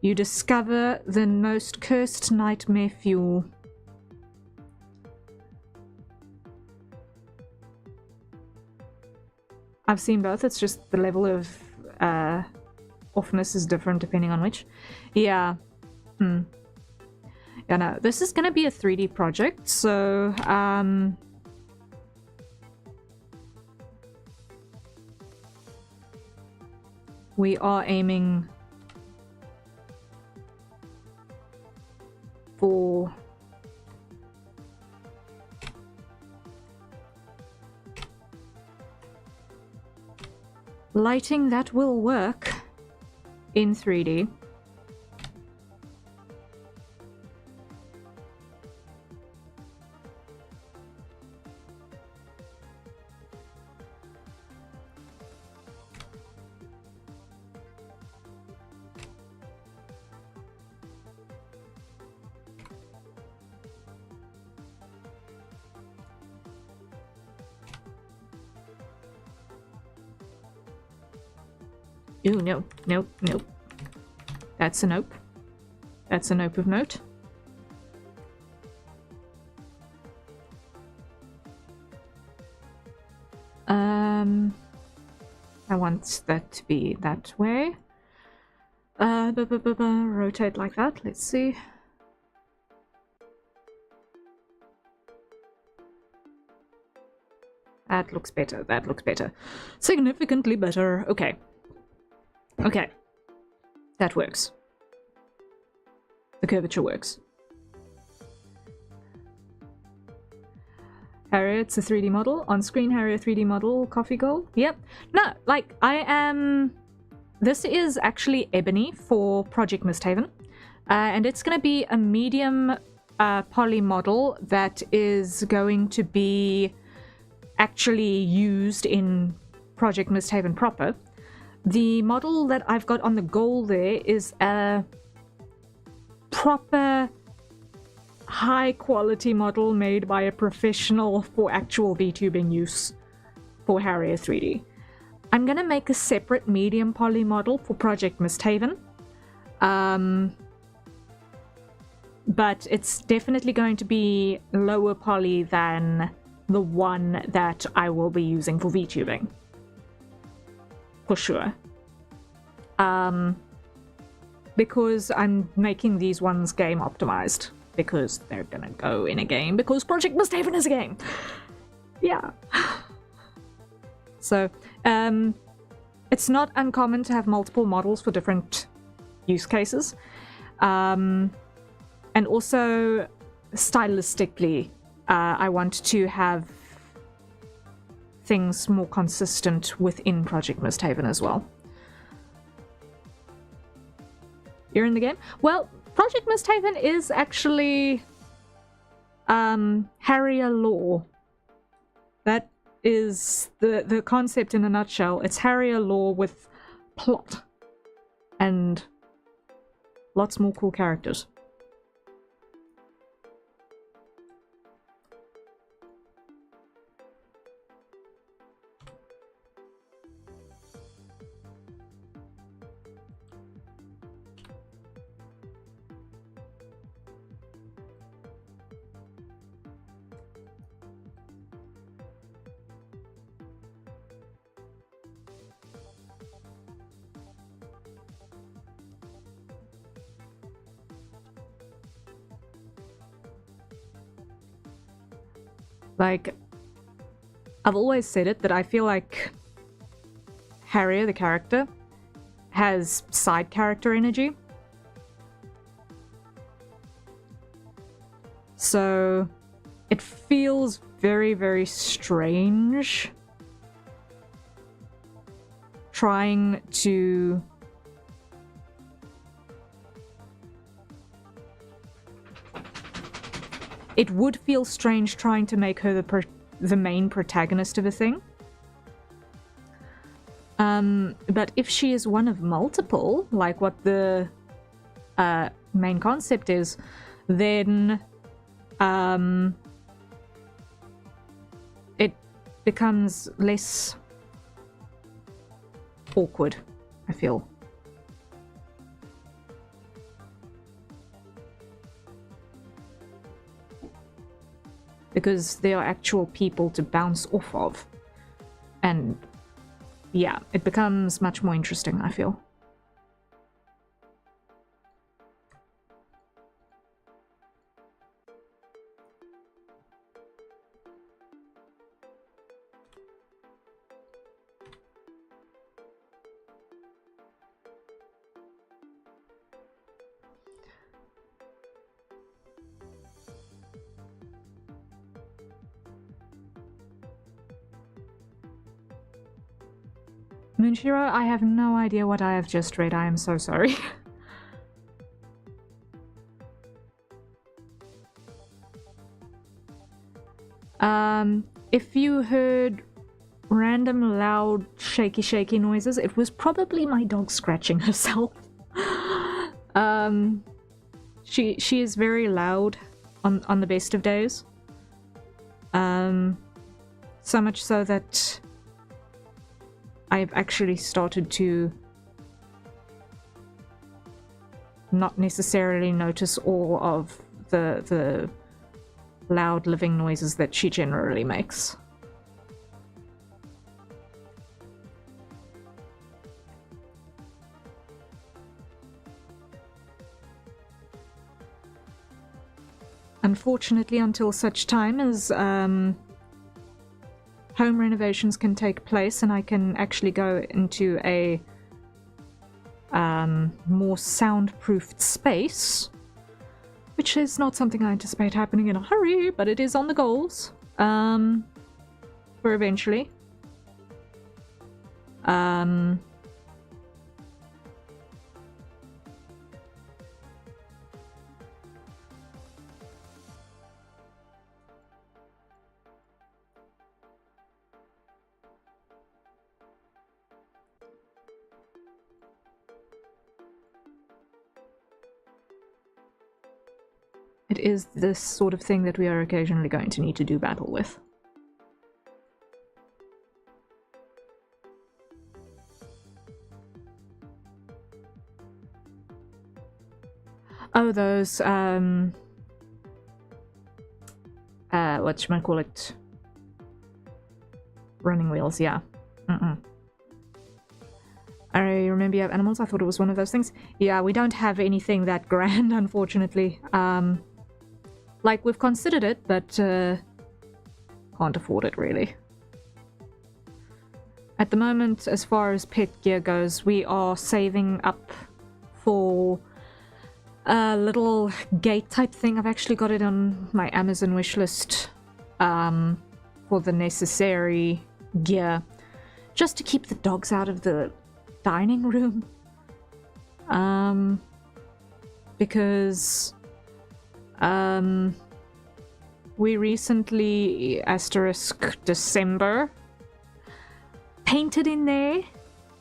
you discover the most cursed nightmare fuel. I've seen both, it's just the level of offness is different depending on which. Yeah. Yeah, no, this is gonna be a 3D project, so we are aiming for lighting that will work in 3D. Ooh, no, nope, nope. That's a nope. That's a nope of note. I want that to be that way. Rotate like that, let's see. That looks better, that looks better. Significantly better, okay. Okay, that works. The curvature works. Harrier, it's a 3D model. On-screen Harrier 3D model, coffee goal. Yep. No, like, I am... This is actually Ebony for Project Mystehaven. And it's going to be a medium poly model that is going to be actually used in Project Mystehaven proper. The model that I've got on the goal there is a proper high quality model made by a professional for actual VTubing use. for Harrier 3D. I'm going to make a separate medium poly model for Project Mystehaven. But it's definitely going to be lower poly than the one that I will be using for VTubing. For sure. Because I'm making these ones game optimized. Because they're gonna go in a game. Because Project Mystehaven is a game! Yeah. So, it's not uncommon to have multiple models for different use cases. And also, stylistically, I want to have things more consistent within Project Mystehaven as well. You're in the game? Well, Project Mystehaven is actually Harrier lore. That is the concept in a nutshell. It's Harrier lore with plot and lots more cool characters. Like, I've always said it, that I feel like Harrier, the character, has side character energy. So, it feels very, very strange trying to it would feel strange trying to make her the main protagonist of a thing. But if she is one of multiple, like what the main concept is, then it becomes less awkward, I feel. Because they are actual people to bounce off of. And yeah, it becomes much more interesting, I feel. Moonshiro, I have no idea what I have just read. I am so sorry. If you heard random loud shaky noises, it was probably my dog scratching herself. She is very loud on the best of days. So much so that I've actually started to not necessarily notice all of the loud living noises that she generally makes. Unfortunately, until such time as home renovations can take place and I can actually go into a more soundproofed space, which is not something I anticipate happening in a hurry, but it is on the goals for eventually. It is this sort of thing that we are occasionally going to need to do battle with. Oh, those, whatchamacallit? Running wheels, yeah. I remember you have animals. I thought it was one of those things. Yeah, we don't have anything that grand, unfortunately. Like, we've considered it, but can't afford it, really. At the moment, as far as pet gear goes, we are saving up for a little gate type thing. I've actually got it on my Amazon wish list for the necessary gear, just to keep the dogs out of the dining room. Because we recently, December, painted in there,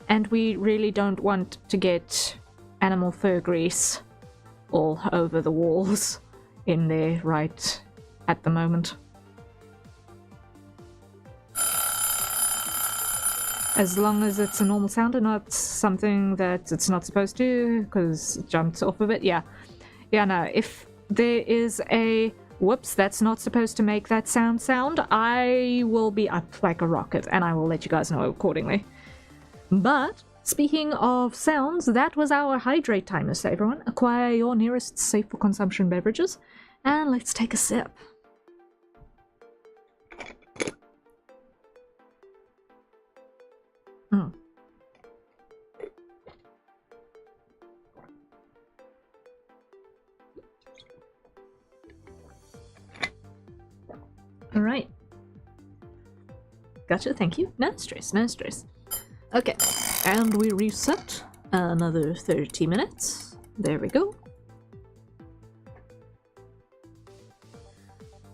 and we really don't want to get animal fur grease all over the walls in there right at the moment. As long as it's a normal sound and not something that it's not supposed to, because it jumped off of it. Yeah, no, if there is a whoops, that's not supposed to make that sound, I will be up like a rocket, and I will let you guys know accordingly. But speaking of sounds, that was our hydrate timer. So everyone, acquire your nearest safe for consumption beverages, and let's take a sip. Alright. Gotcha, thank you. No stress, no stress. Okay, and we reset another 30 minutes. There we go.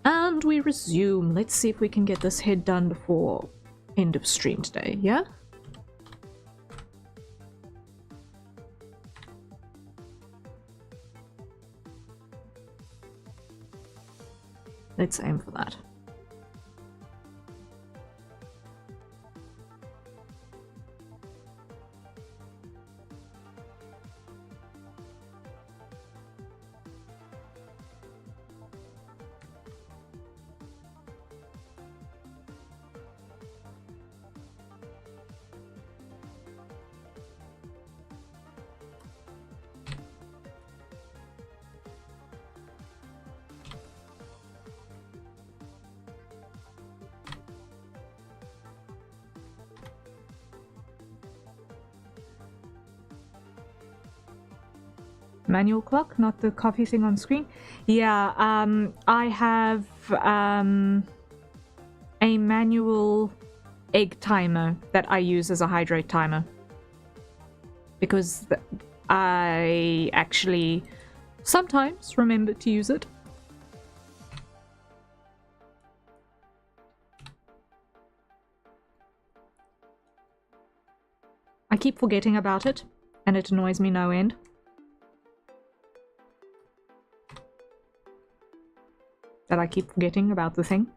And we resume. Let's see if we can get this head done before end of stream today, yeah? Let's aim for that. Manual clock, not the coffee thing on screen. Yeah, I have a manual egg timer that I use as a hydrate timer, because I actually sometimes remember to use it. I keep forgetting about it, and it annoys me no end. That I keep forgetting about the thing.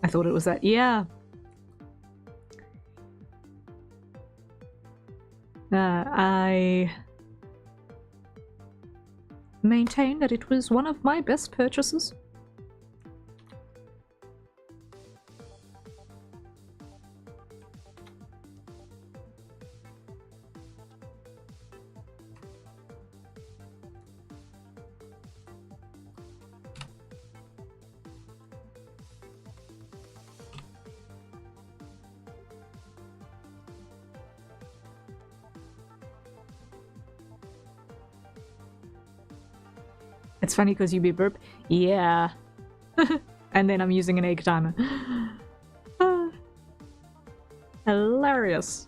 I thought it was that. Yeah. I maintain that it was one of my best purchases. It's funny because you be burp. Yeah. And then I'm using an egg timer. Hilarious.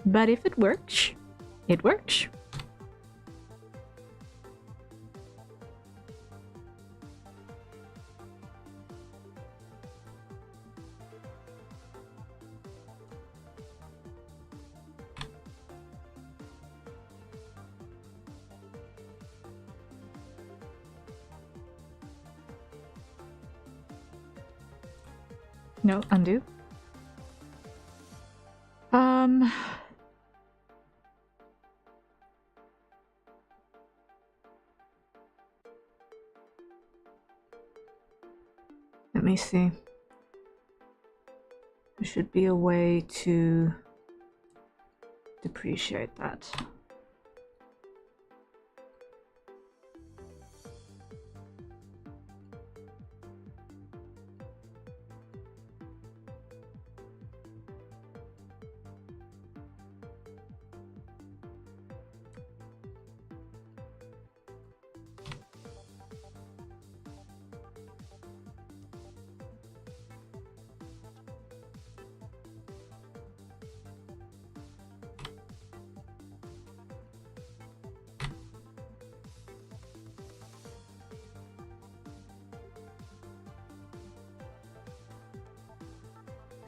But if it works, it works. No, undo. Let me see. There should be a way to depreciate that.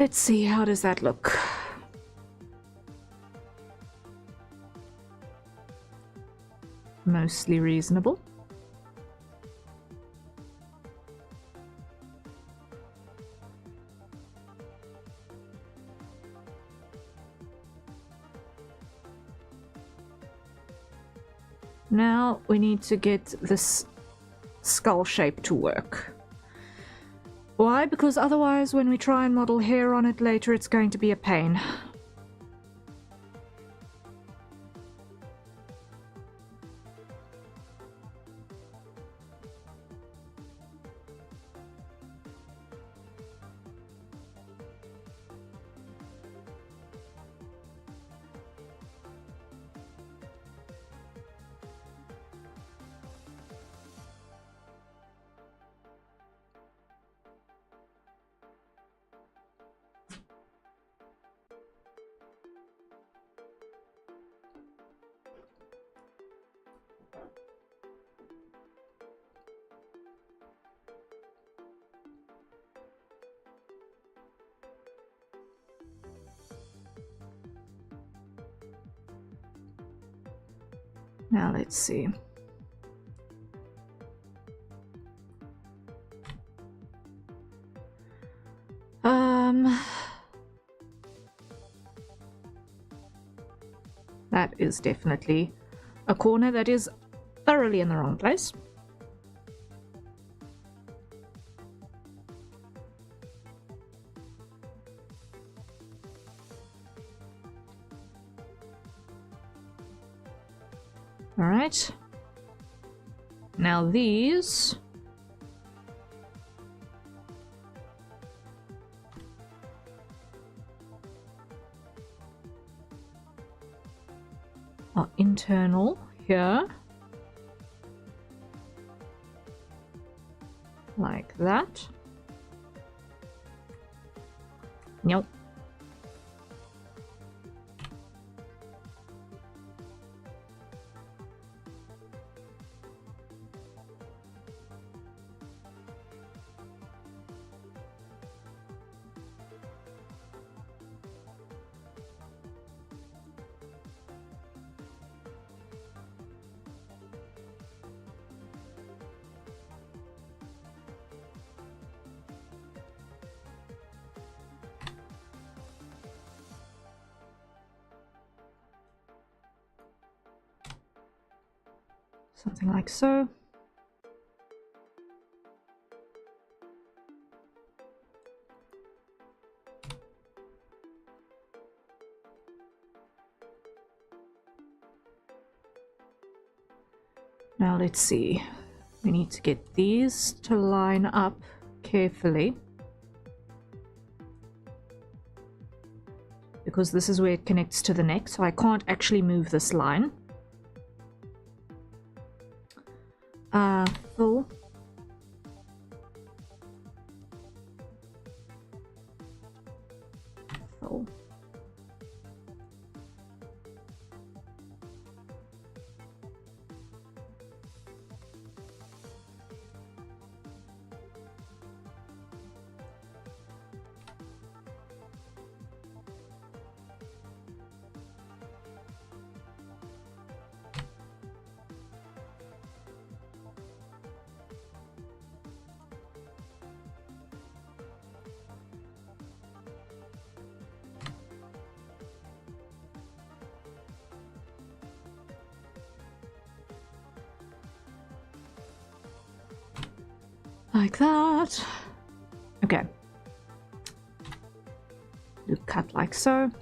Let's see, how does that look? Mostly reasonable. Now we need to get this skull shape to work. Why? Because otherwise when we try and model hair on it later, it's going to be a pain. Now let's see. That is definitely a corner that is thoroughly in the wrong place. All right. Now these are internal here, like that. Nope. Something like so. Now let's see. We need to get these to line up carefully, because this is where it connects to the neck, so I can't actually move this line. Fill. Fill. Like that. Okay. Do cut like so.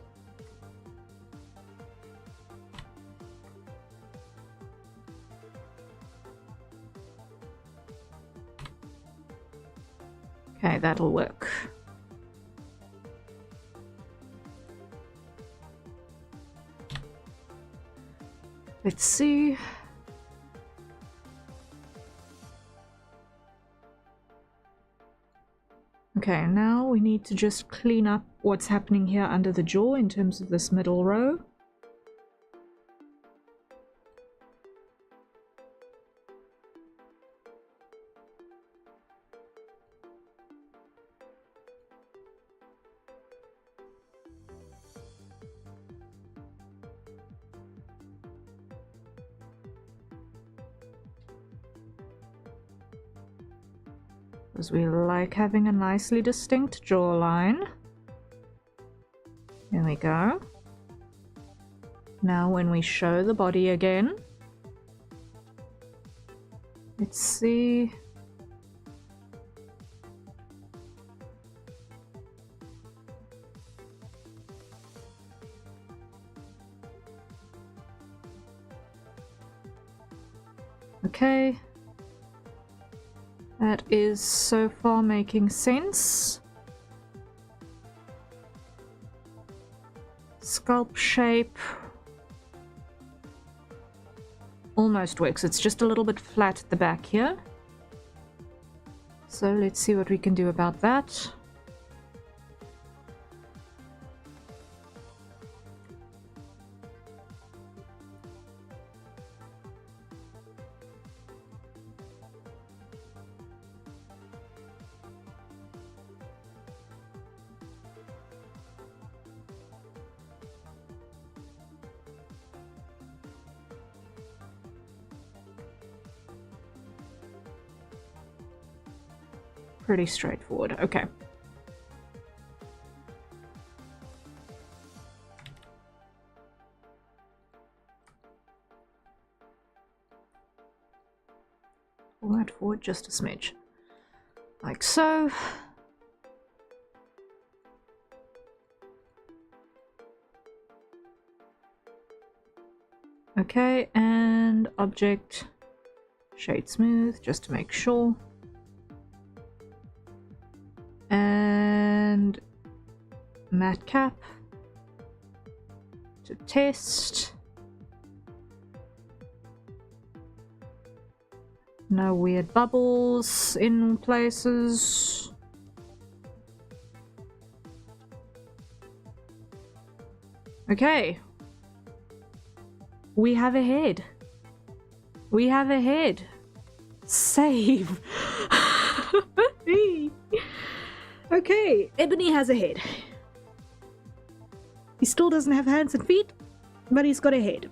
Okay, that'll work. Let's see. Okay, now we need to just clean up what's happening here under the jaw in terms of this middle row. Because we like having a nicely distinct jawline. There we go. Now when we show the body again, let's see. Okay. That is so far making sense. Scalp shape almost works. It's just a little bit flat at the back here. So let's see what we can do about that. Pretty straightforward. Okay. Pull that forward just a smidge. Like so. Okay, and object shade smooth just to make sure. And matte cap to test. No weird bubbles in places. Okay. We have a head. We have a head. Save. Okay, Ebony has a head. He still doesn't have hands and feet, but he's got a head.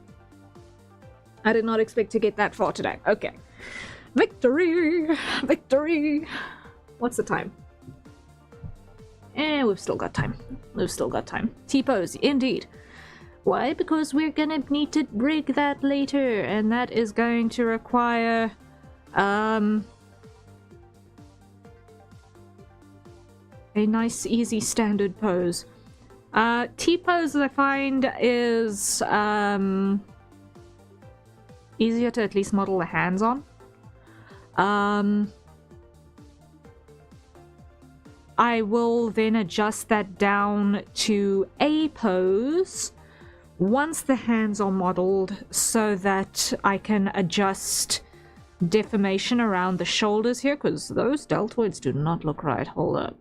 I did not expect to get that far today. Okay. Victory! Victory! What's the time? We've still got time. We've still got time. T-pose, indeed. Why? Because we're gonna need to rig that later, and that is going to require, a nice, easy, standard pose. T-pose, I find, is easier to at least model the hands on. I will then adjust that down to a pose once the hands are modeled so that I can adjust deformation around the shoulders here, because those deltoids do not look right. Hold up.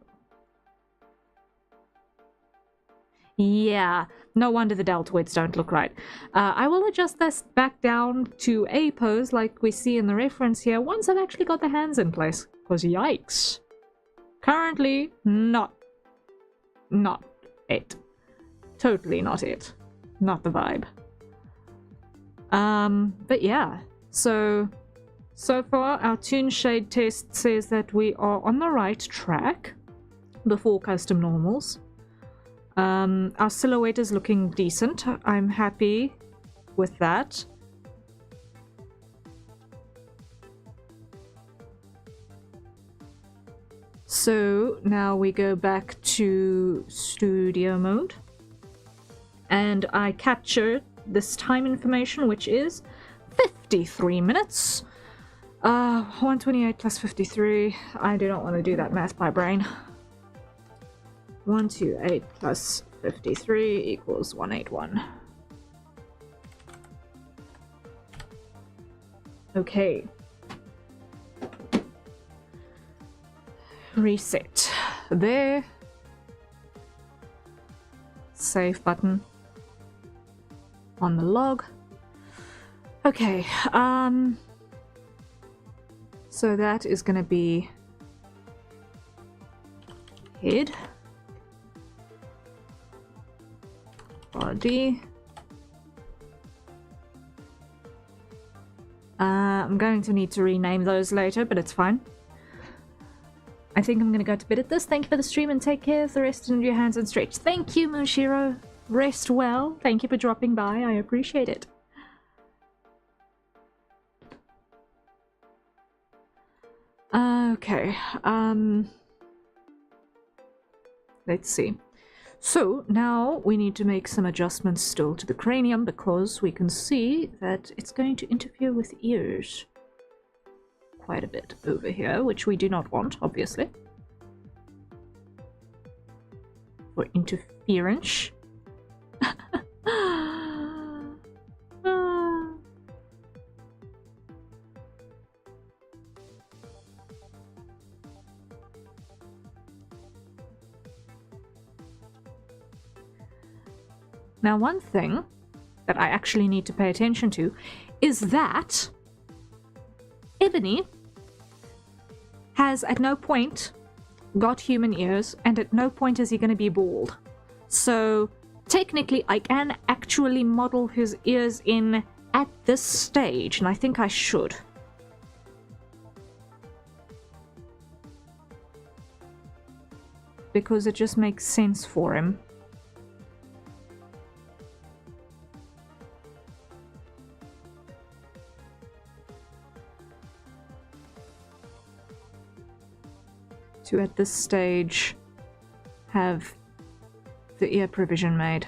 Yeah, no wonder the deltoids don't look right. I will adjust this back down to a pose like we see in the reference here once I've actually got the hands in place, because yikes. Currently, not it. Totally not it. Not the vibe. But yeah, so far our tune shade test says that we are on the right track before custom normals. Our silhouette is looking decent. I'm happy with that. So now we go back to studio mode. And I capture this time information, which is 53 minutes. 128 plus 53. I do not want to do that math by brain. 128 plus 53 equals 181. Okay. Reset. There. Save button. On the log. Okay, so that is gonna be head, body. I'm going to need to rename those later, but it's fine. I think I'm gonna go to bed at this. Thank you for the stream and take care of the rest in your hands and stretch. Thank you, Moonshiro. Rest well. Thank you for dropping by. I appreciate it. Okay, let's see. So now we need to make some adjustments still to the cranium because we can see that it's going to interfere with ears quite a bit over here, which we do not want, obviously. For interference. Now, one thing that I actually need to pay attention to is that Ebony has at no point got human ears, and at no point is he going to be bald. So, technically, I can actually model his ears in at this stage, and I think I should. Because it just makes sense for him. To at this stage have the ear provision made.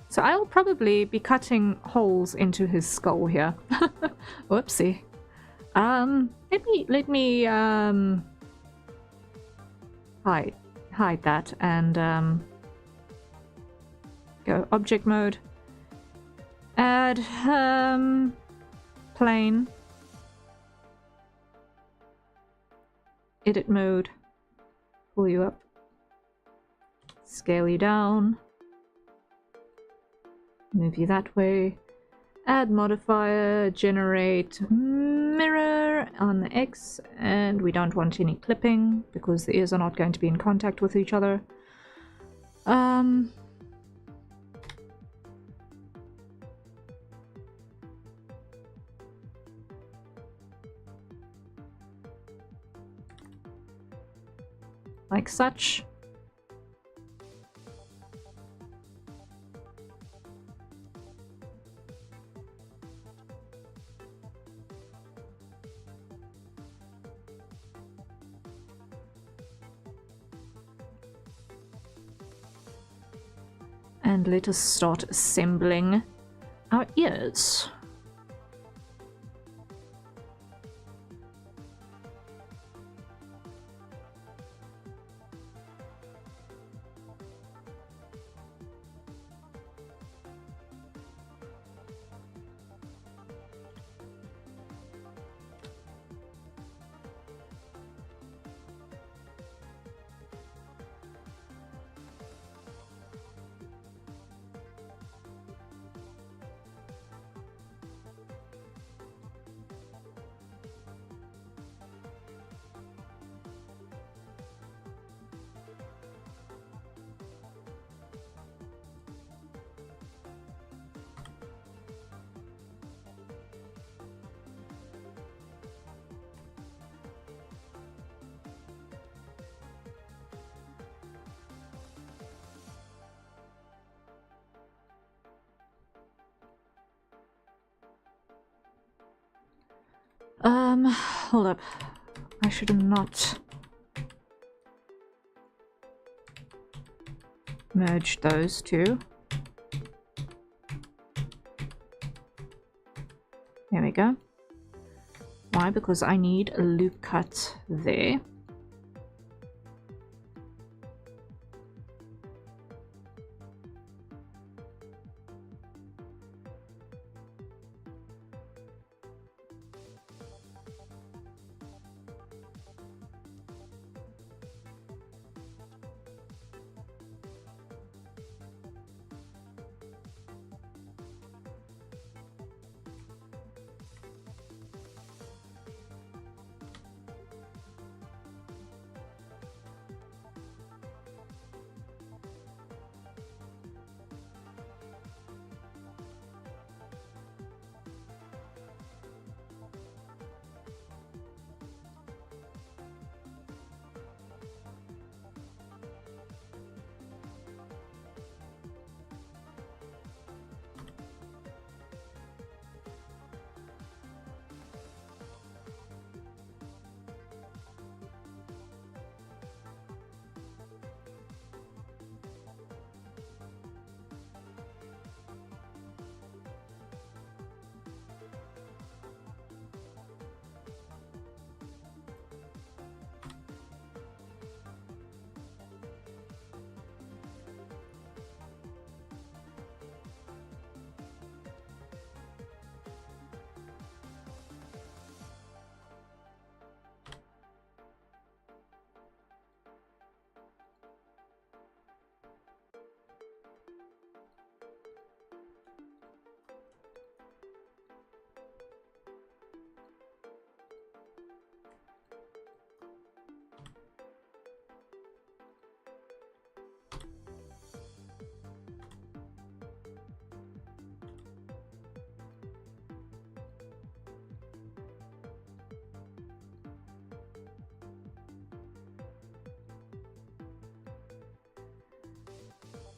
So I'll probably be cutting holes into his skull here. Whoopsie. Let me hide that and go object mode. Add plane. Edit mode, pull you up, scale you down, move you that way, add modifier, generate mirror on the X, and we don't want any clipping because the ears are not going to be in contact with each other. Like such. And let us start assembling our ears. Hold up. I should have not merged those two. There we go. Why? Because I need a loop cut there.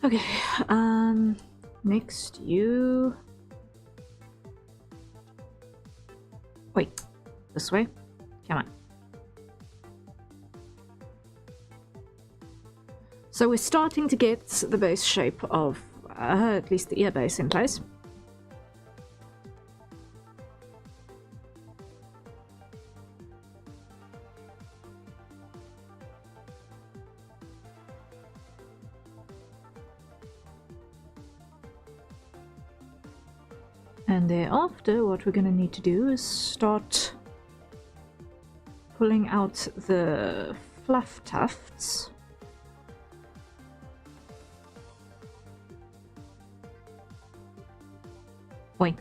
Okay, next you... Wait, this way? Come on. So we're starting to get the base shape of, at least the ear base in place. And thereafter, what we're going to need to do is start pulling out the fluff tufts. Wait.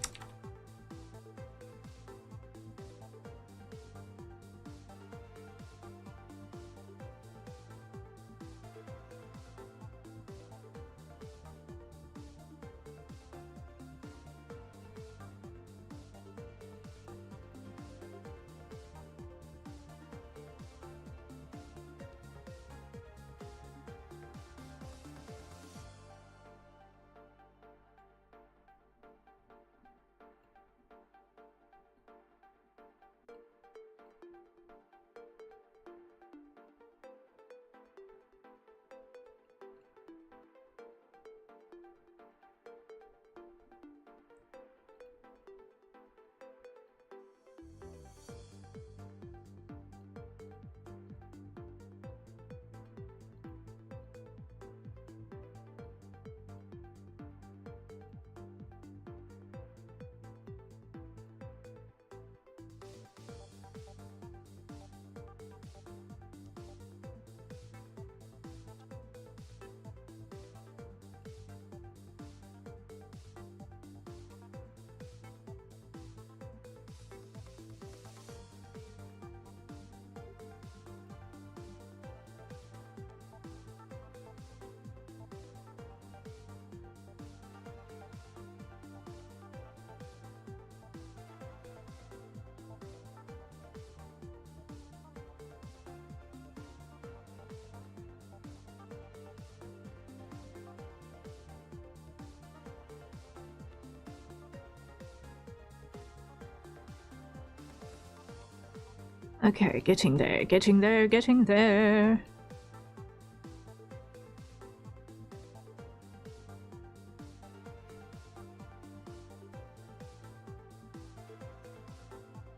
Okay, getting there, getting there, getting there.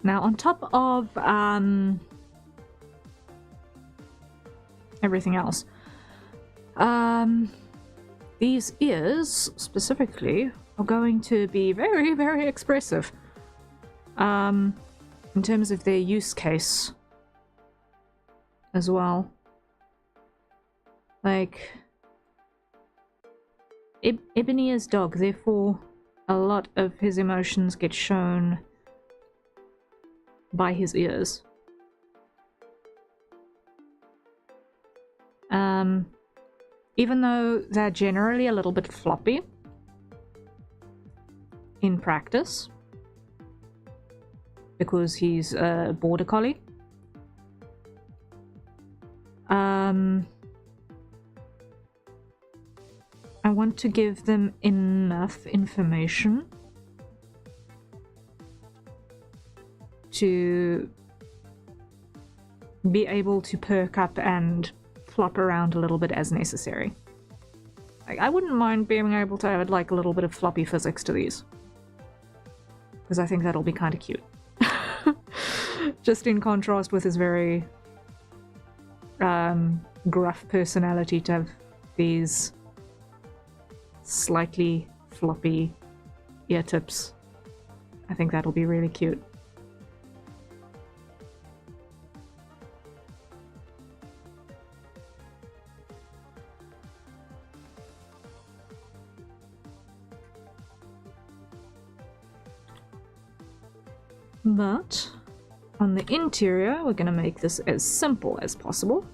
Now, on top of everything else, these ears specifically are going to be very, very expressive in terms of their use case as well. Like, Ebony is dog, therefore a lot of his emotions get shown by his ears. Even though they're generally a little bit floppy in practice, because he's a border collie. I want to give them enough information to be able to perk up and flop around a little bit as necessary. Like, I wouldn't mind being able to add like a little bit of floppy physics to these, because I think that'll be kind of cute. Just in contrast with his very gruff personality, to have these slightly floppy ear tips. I think that'll be really cute. But on the interior, we're going to make this as simple as possible.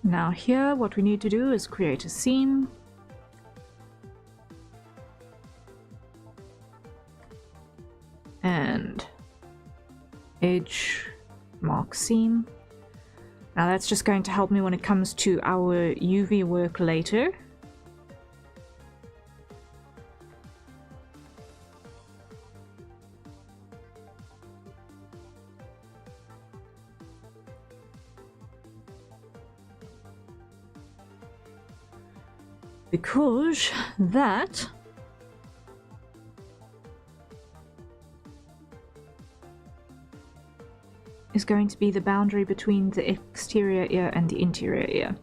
Now here, what we need to do is create a seam. And edge mark seam. Now that's just going to help me when it comes to our UV work later. Because that is going to be the boundary between the exterior ear and the interior ear.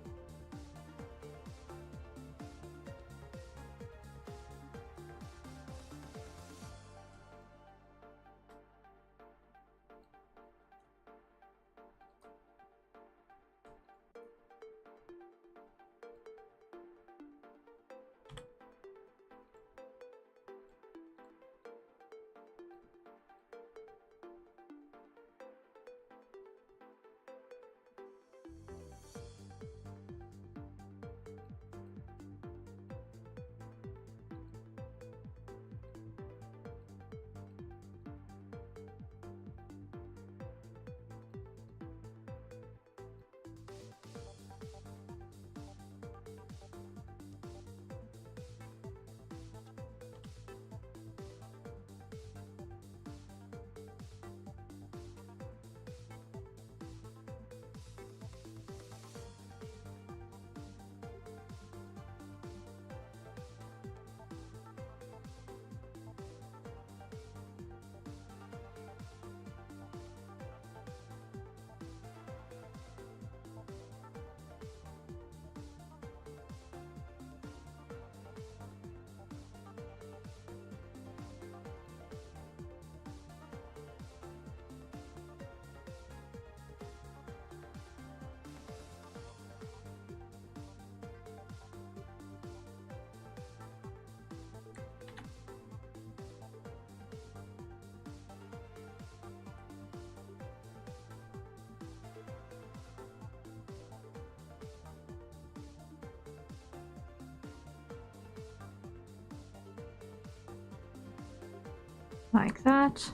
like that.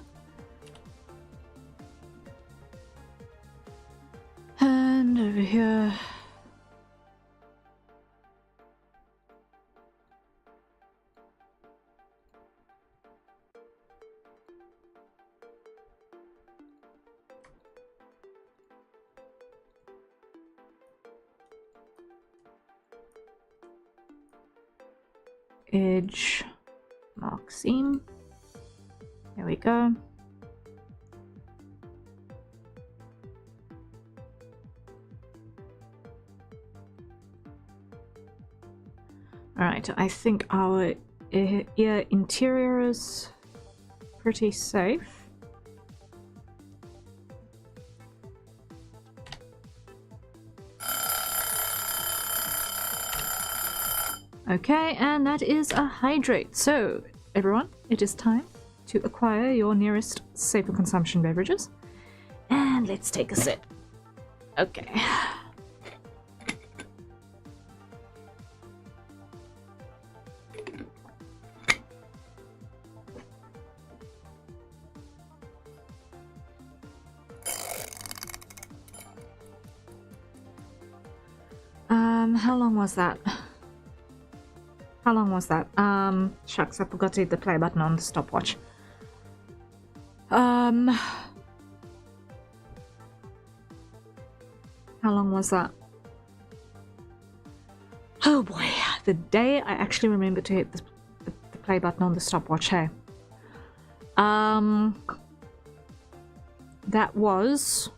And over here. Edge, mark seam. There we go. Alright, I think our ear interior is pretty safe. Okay, and that is a hydrate. So, everyone, it is time to acquire your nearest safer consumption beverages. And let's take a sip. Okay. How long was that? How long was that? Shucks, I forgot to hit the play button on the stopwatch. How long was that? Oh boy, the day I actually remembered to hit the play button on the stopwatch, hey. That was...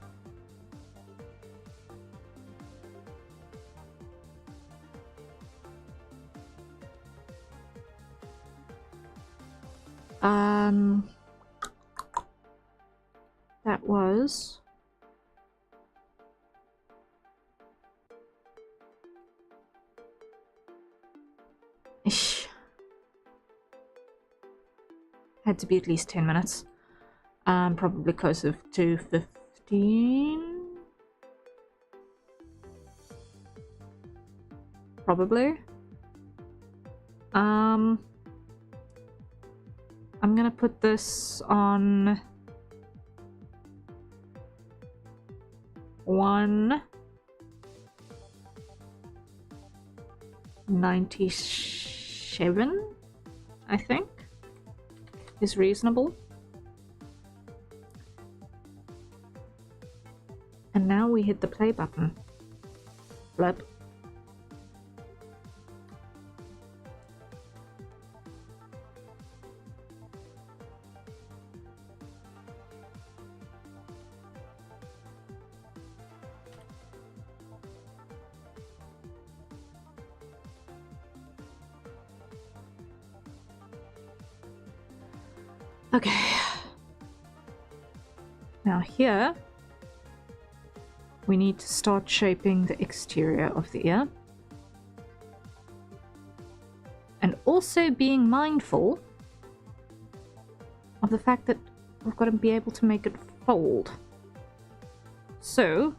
that was... Ish. Had to be at least 10 minutes. Probably closer to 15? Probably. I'm gonna put this on 197, I think, is reasonable. And now we hit the play button. Blip. Okay. Now here, we need to start shaping the exterior of the ear. And also being mindful of the fact that we've got to be able to make it fold. So,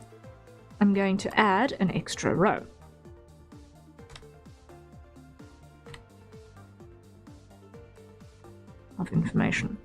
I'm going to add an extra row. Of information.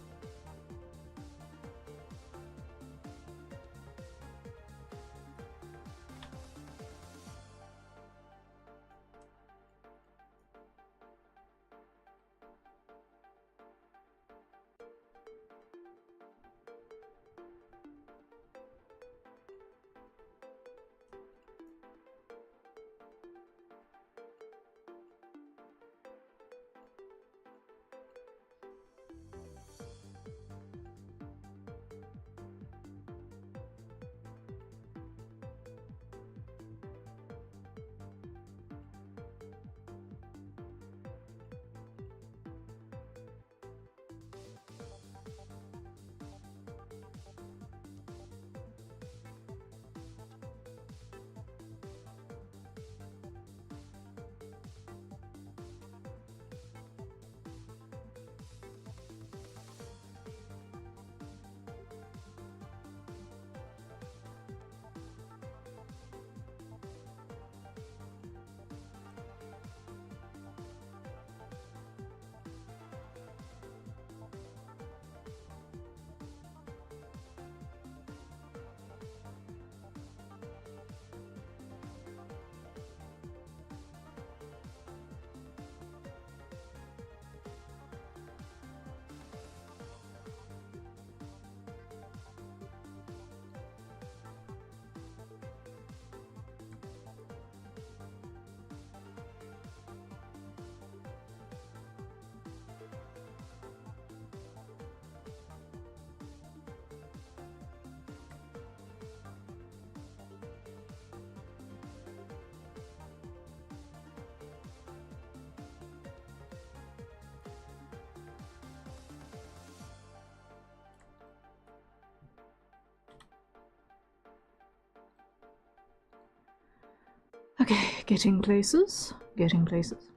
Okay, getting places. Getting places.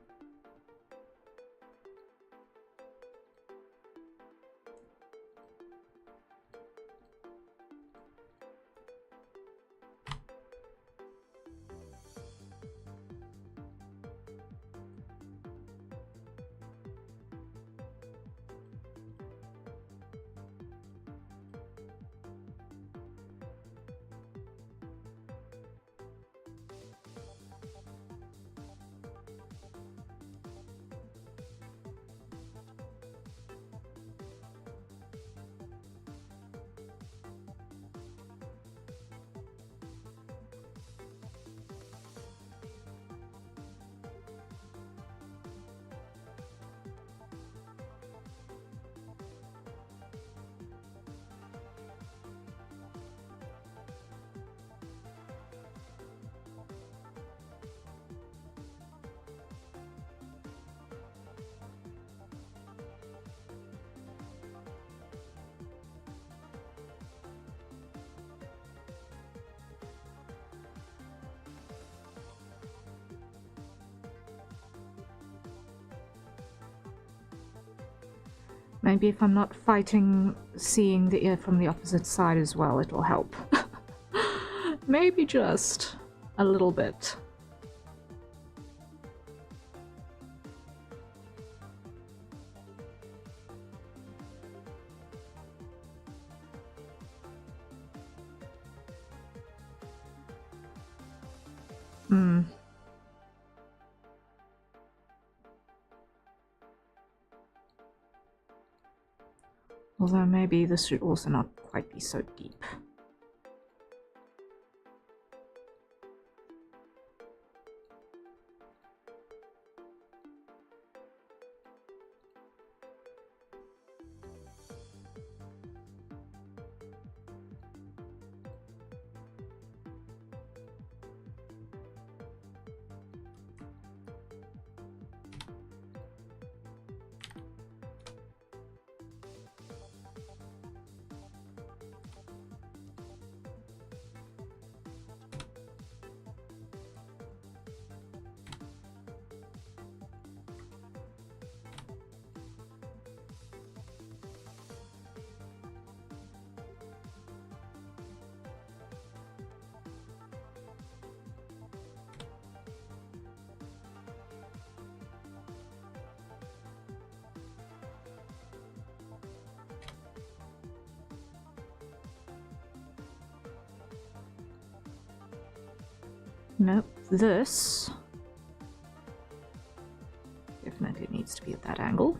Maybe if I'm not fighting seeing the ear from the opposite side as well, it'll help. Maybe just a little bit. Although maybe this should also not quite be so deep. Nope, this definitely needs to be at that angle.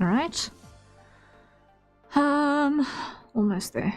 All right. Almost there.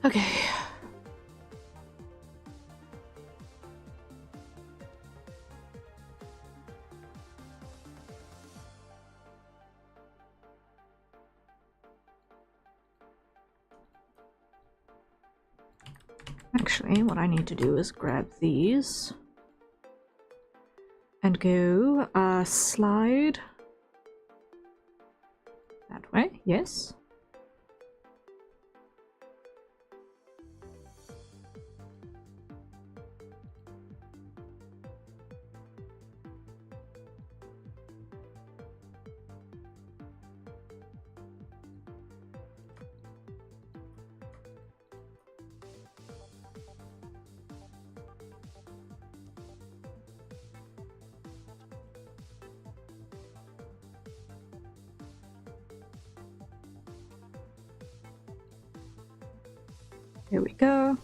Okay. Actually, what I need to do is grab these and go slide that way, yes. There we go.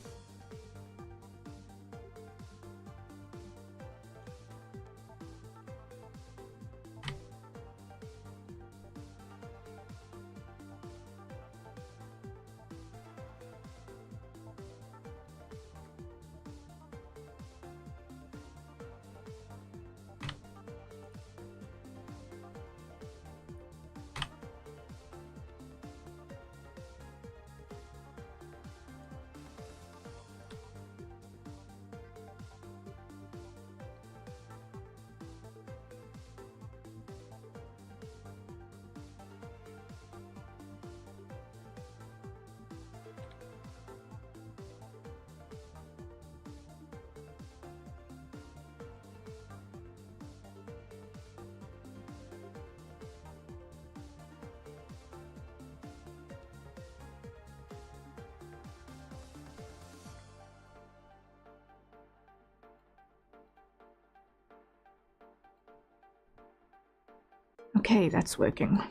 Okay, that's working.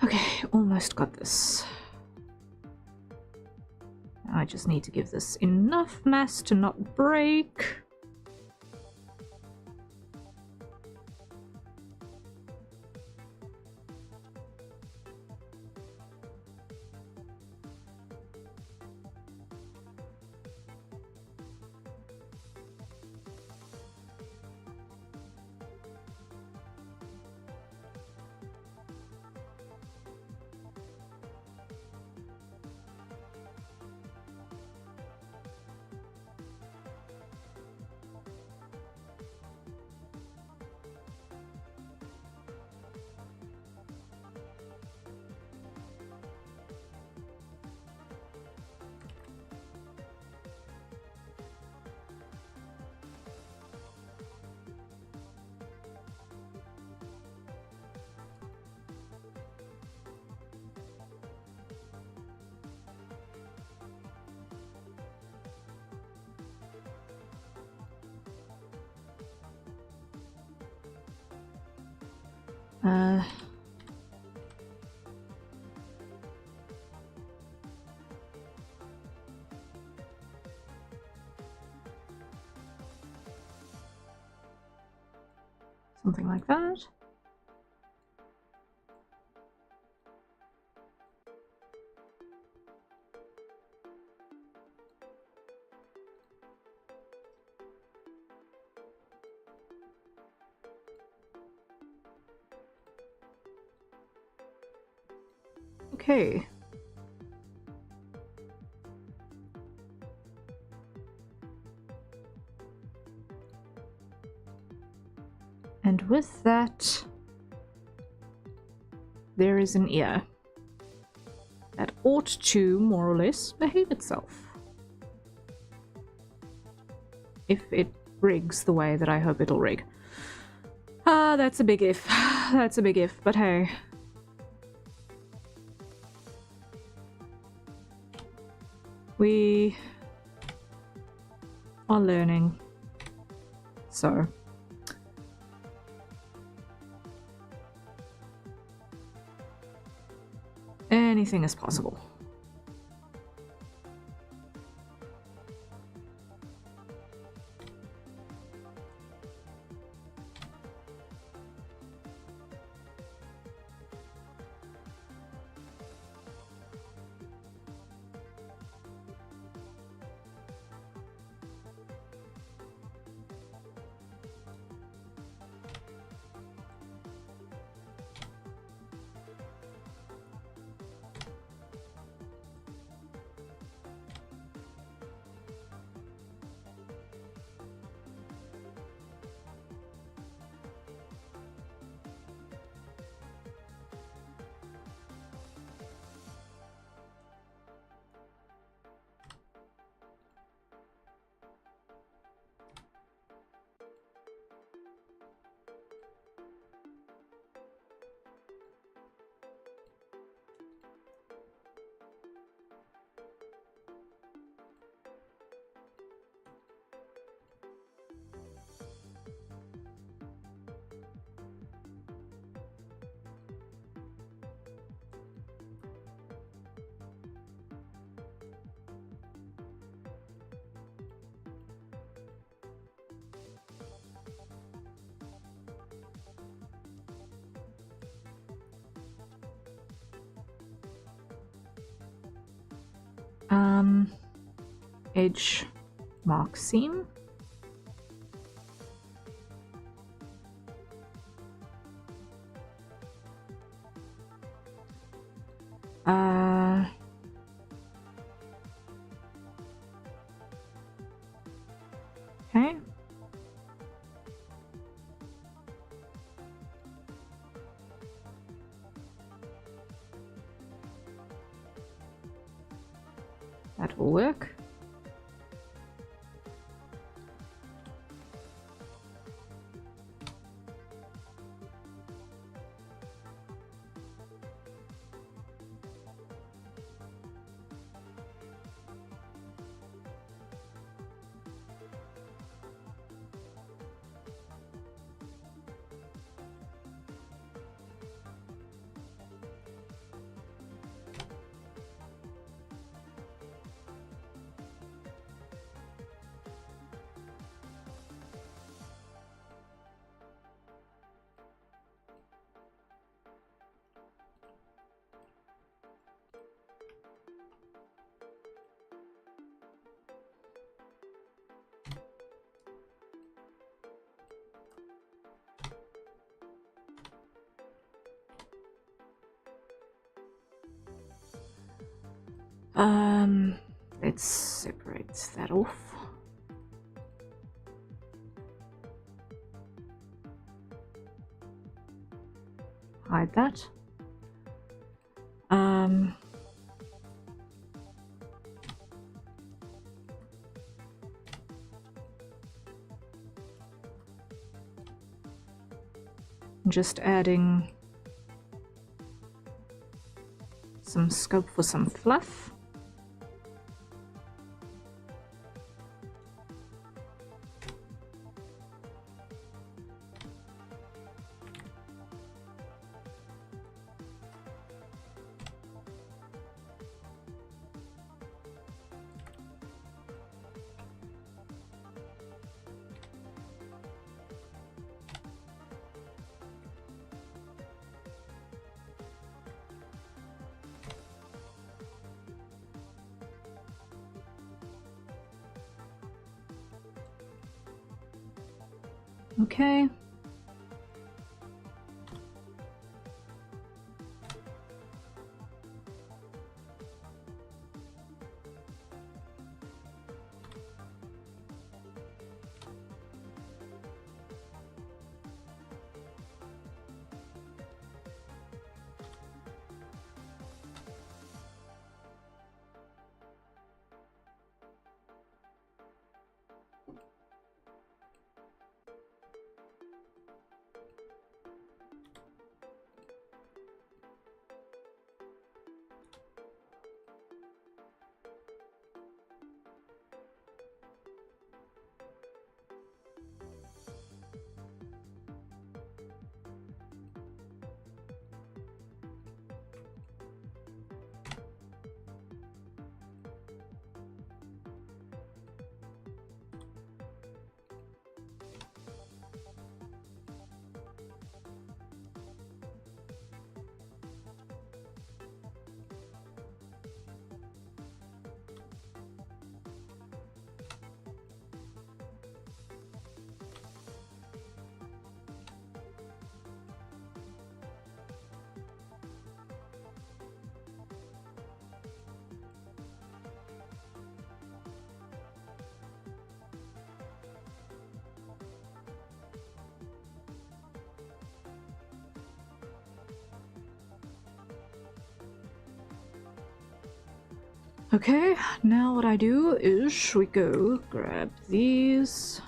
Okay, almost got this. I just need to give this enough mass to not break. Something like that. Okay. And with that, there is an ear that ought to, more or less, behave itself. If it rigs the way that I hope it'll rig. Ah, that's a big if. That's a big if, but hey. We are learning. So. Anything is possible. Edge mark seam. Okay. That will work. Let's separate that off. Hide that. Just adding some scope for some fluff. Okay. Okay, now what I do is we go grab these.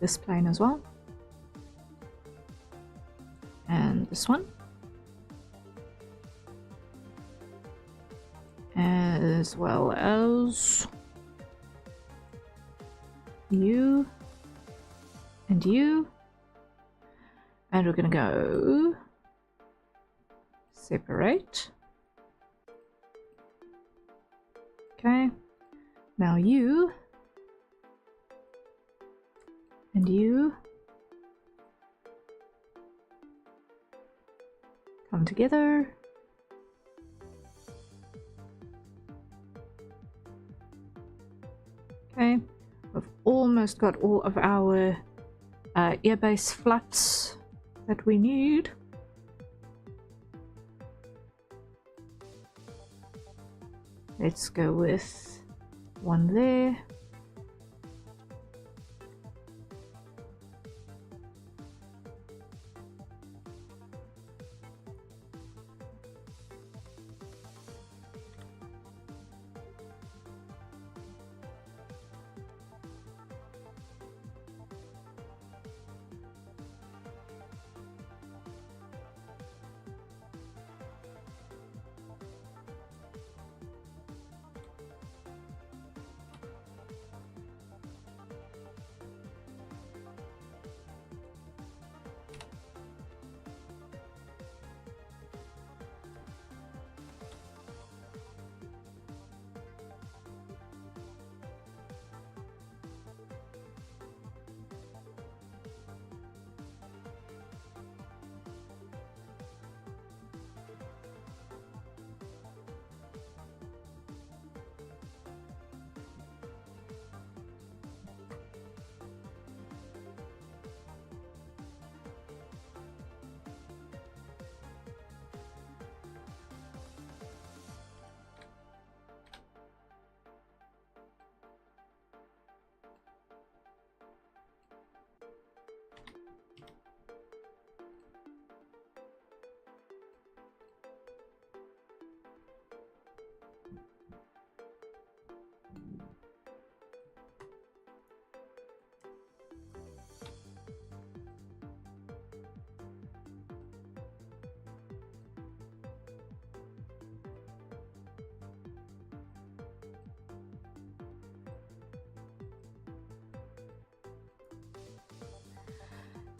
This plane as well. And this one. As well as you and you. And we're gonna go separate. Okay. Now you and you come together. Okay, we've almost got all of our airbase flaps that we need. Let's go with one there.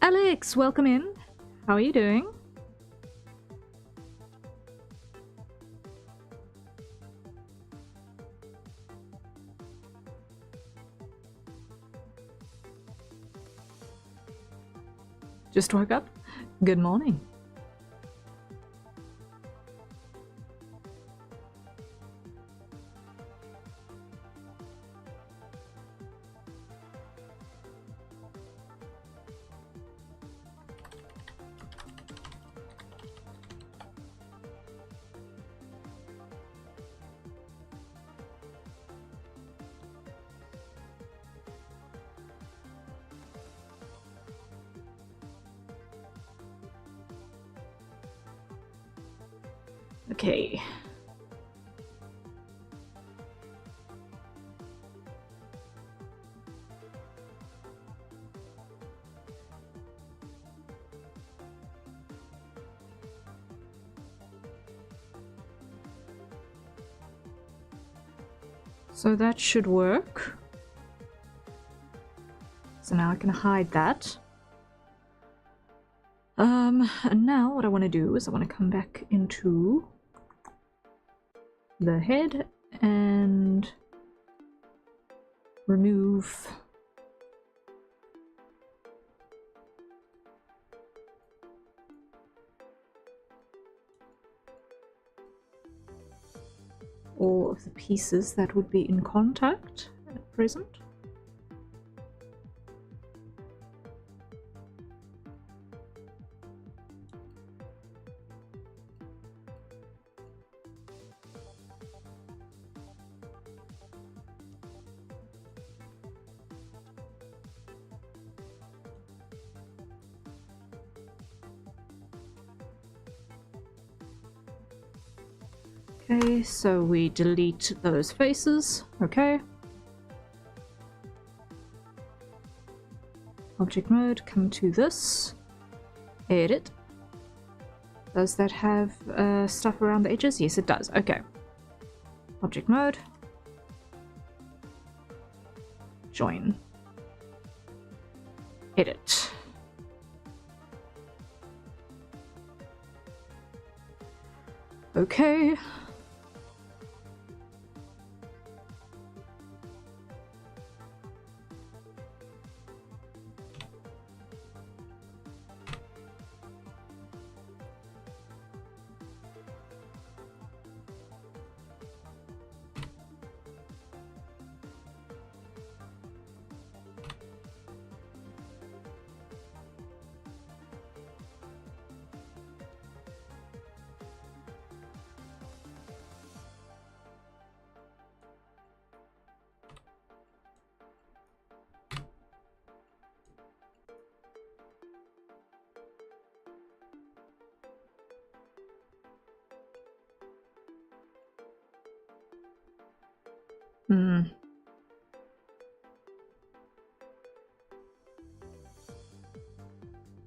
Alex, welcome in. How are you doing? Just woke up? Good morning. Okay. So that should work. So now I can hide that. And now what I want to do is I want to come back into the head and remove all of the pieces that would be in contact at present. Okay, so we delete those faces. Okay. Object mode, come to this. Edit. Does that have stuff around the edges? Yes, it does. Okay. Object mode. Join. Edit. Okay.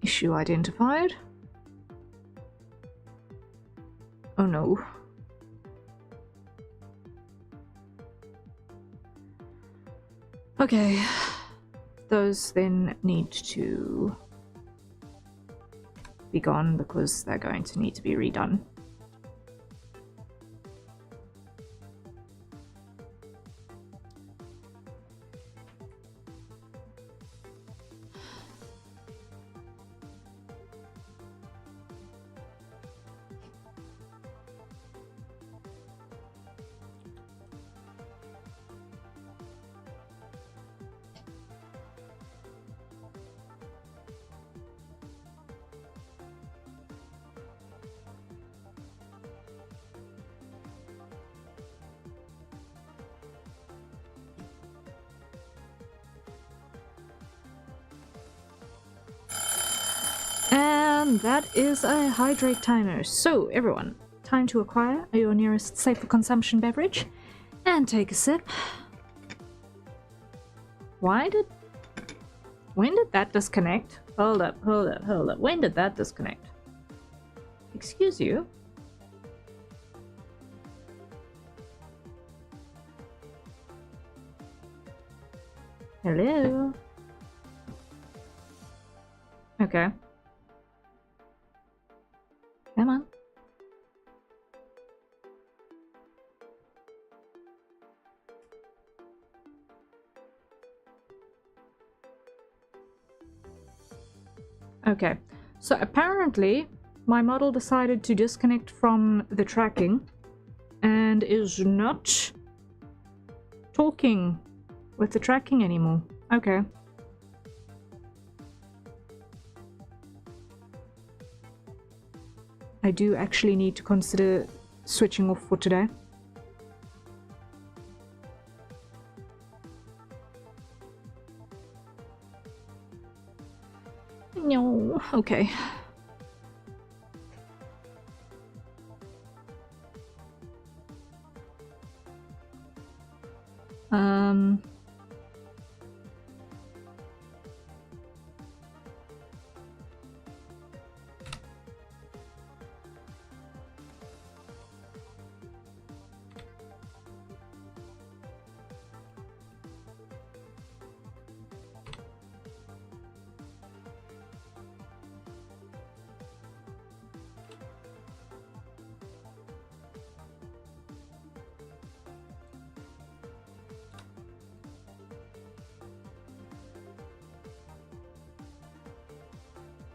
Issue identified. Oh no. Okay. Those then need to be gone because they're going to need to be redone. And that is a hydrate timer. So everyone, time to acquire your nearest safe for consumption beverage and take a sip. When did that disconnect? Hold up. When did that disconnect? Excuse you? Hello? Okay. Come on. Okay, so apparently my model decided to disconnect from the tracking and is not talking with the tracking anymore. Okay. I do actually need to consider switching off for today. No, okay.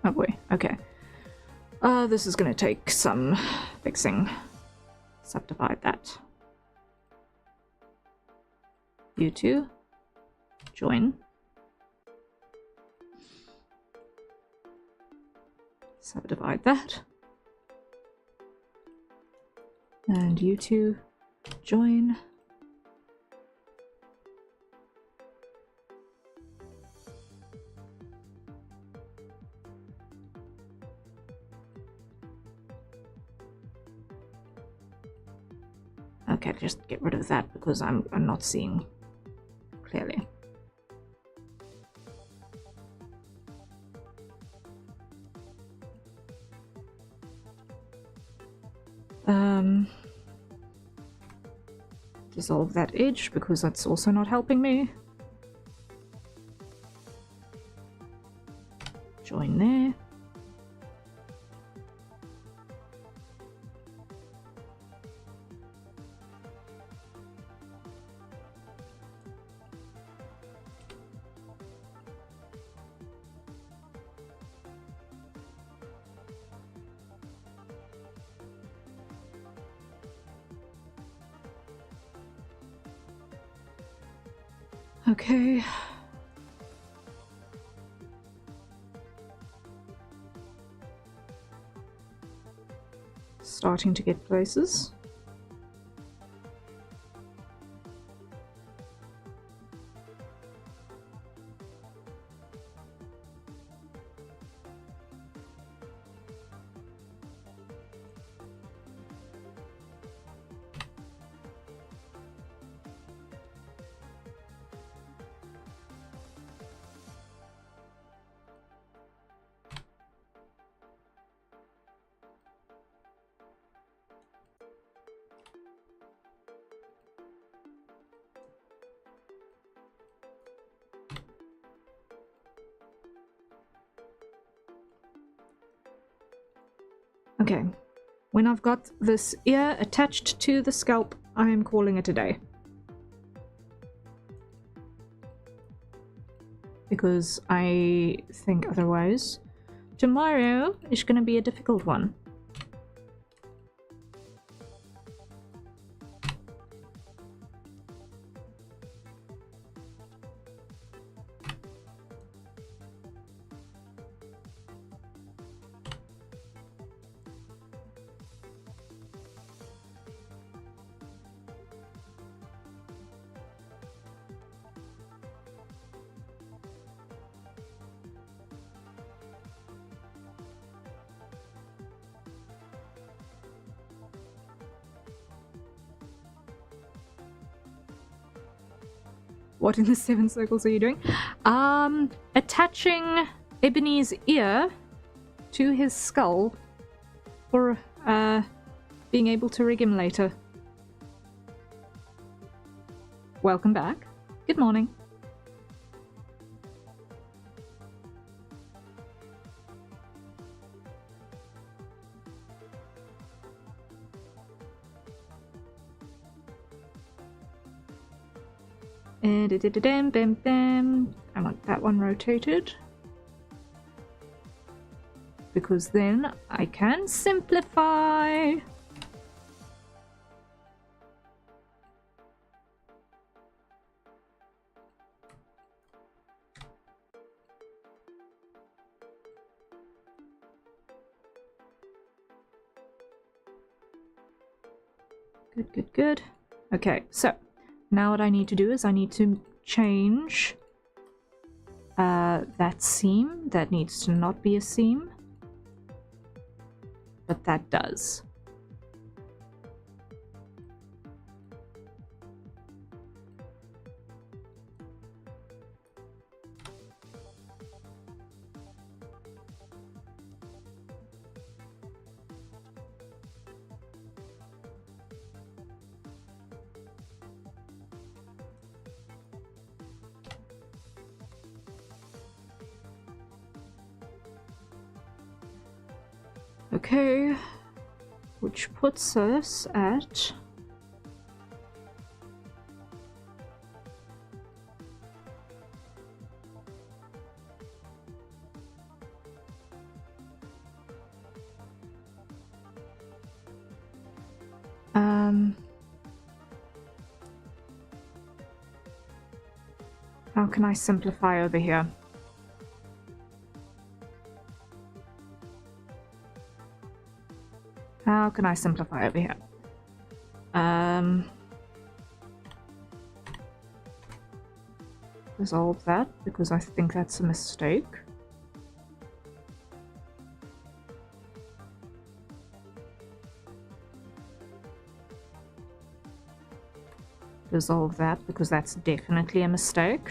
Oh boy, okay. This is gonna take some fixing. Subdivide that. You two, join. Subdivide that. And you two, join. Okay, just get rid of that because I'm not seeing clearly. Dissolve that edge because that's also not helping me. Join there. Okay. Starting to get places. Okay, when I've got this ear attached to the scalp, I am calling it a day. Because I think otherwise, tomorrow is going to be a difficult one. What in the 7 circles are you doing? Attaching Ebony's ear to his skull for being able to rig him later. Welcome back. Good morning. Bam, bam. I want that one rotated. because then I can simplify. Good, good, good. Okay, so now what I need to do is I need to change that seam. That needs to not be a seam, but that does. Okay, which puts us at how can I simplify over here? How can I simplify over here? Resolve that, because I think that's a mistake. Resolve that, because that's definitely a mistake.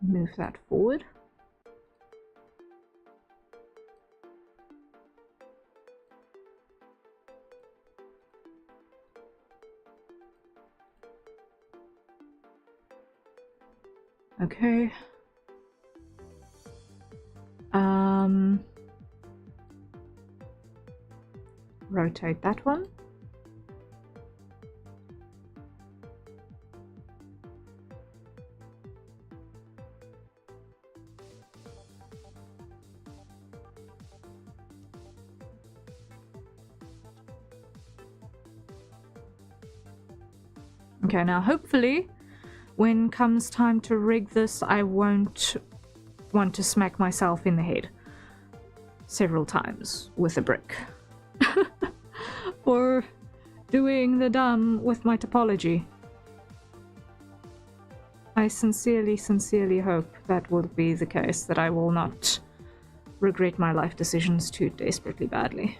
Move that forward. Okay. Rotate that one. Okay, now hopefully when comes time to rig this, I won't want to smack myself in the head several times with a brick for doing the dumb with my topology. I sincerely hope that will be the case, that I will not regret my life decisions too desperately badly.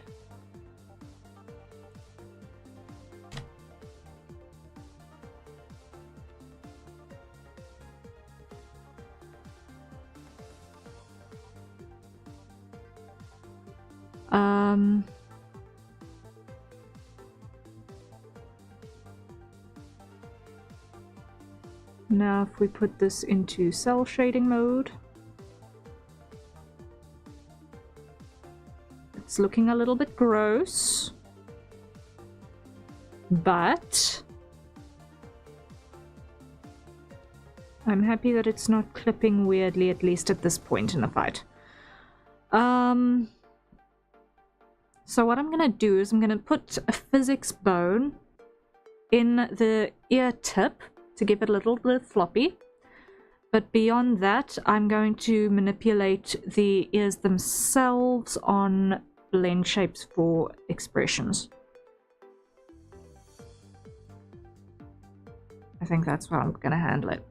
Now if we put this into cell shading mode, it's looking a little bit gross, but I'm happy that it's not clipping weirdly, at least at this point in the fight. So what I'm gonna do is I'm gonna put a physics bone in the ear tip to give it a little bit floppy, but beyond that I'm going to manipulate the ears themselves on blend shapes for expressions. I think that's how I'm gonna handle it.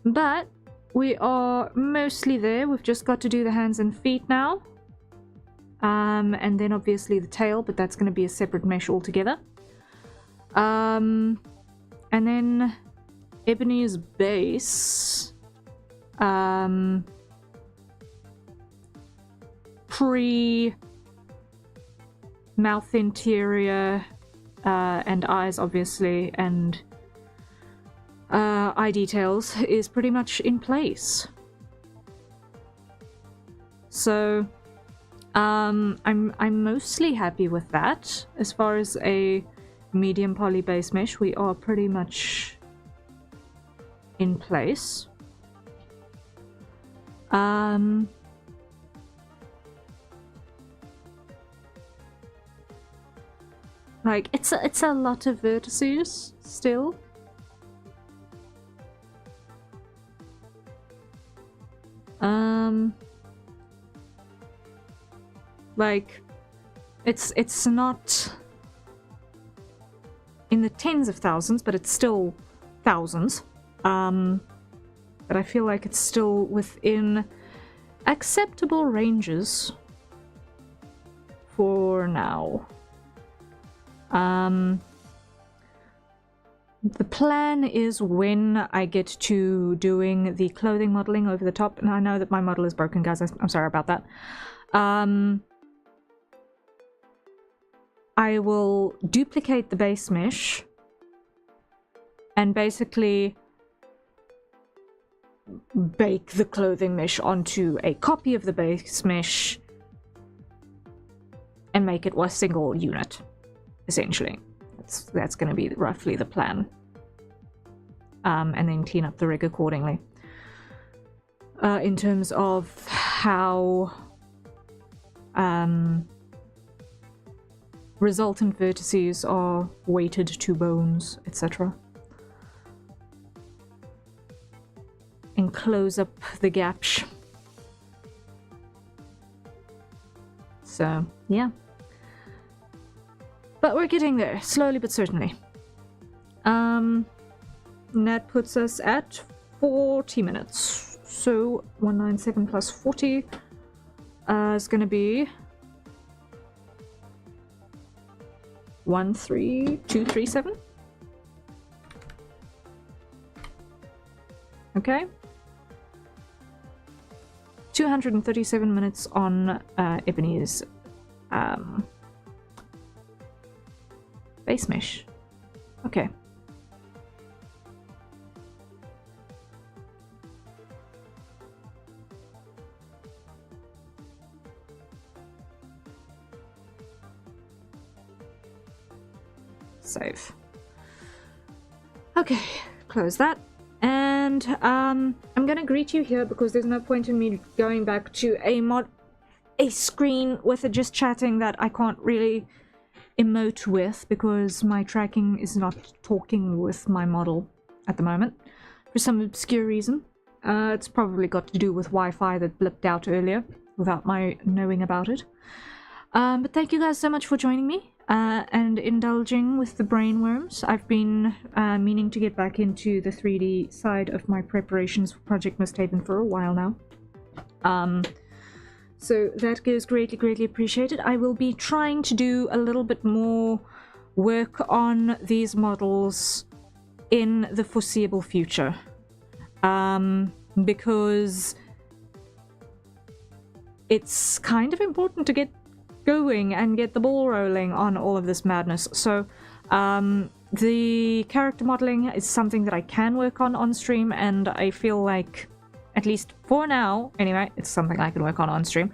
But we are mostly there. We've just got to do the hands and feet now, and then obviously the tail, but that's going to be a separate mesh altogether. And then Ebony's base, pre mouth interior, and eyes obviously, and eye details is pretty much in place. So I'm mostly happy with that. As far as a medium poly base mesh, we are pretty much in place. Like, it's a lot of vertices still. Like, it's not in the tens of thousands, but it's still thousands. But I feel like it's still within acceptable ranges for now. The plan is when I get to doing the clothing modeling over the top, and I know that my model is broken, guys, I'm sorry about that. I will duplicate the base mesh and basically bake the clothing mesh onto a copy of the base mesh and make it a single unit, essentially. That's going to be roughly the plan. And then clean up the rig accordingly. In terms of how resultant vertices are weighted to bones, etc. And close up the gaps. So, yeah. But we're getting there, slowly but certainly. And that puts us at 40 minutes. So 197 plus 40 is going to be 13237. Okay. 237 minutes on Ebony's base mesh. Okay. Save. Okay, close that. And I'm gonna greet you here because there's no point in me going back to a screen with it just chatting that I can't really emote with because my tracking is not talking with my model at the moment for some obscure reason. It's probably got to do with Wi-Fi that blipped out earlier without my knowing about it. But thank you guys so much for joining me and indulging with the brainworms. I've been meaning to get back into the 3D side of my preparations for Project Mystehaven for a while now. So that goes greatly appreciated. I will be trying to do a little bit more work on these models in the foreseeable future. Because it's kind of important to get going and get the ball rolling on all of this madness. So the character modeling is something that I can work on stream, and I feel like, at least for now anyway, it's something I can work on stream.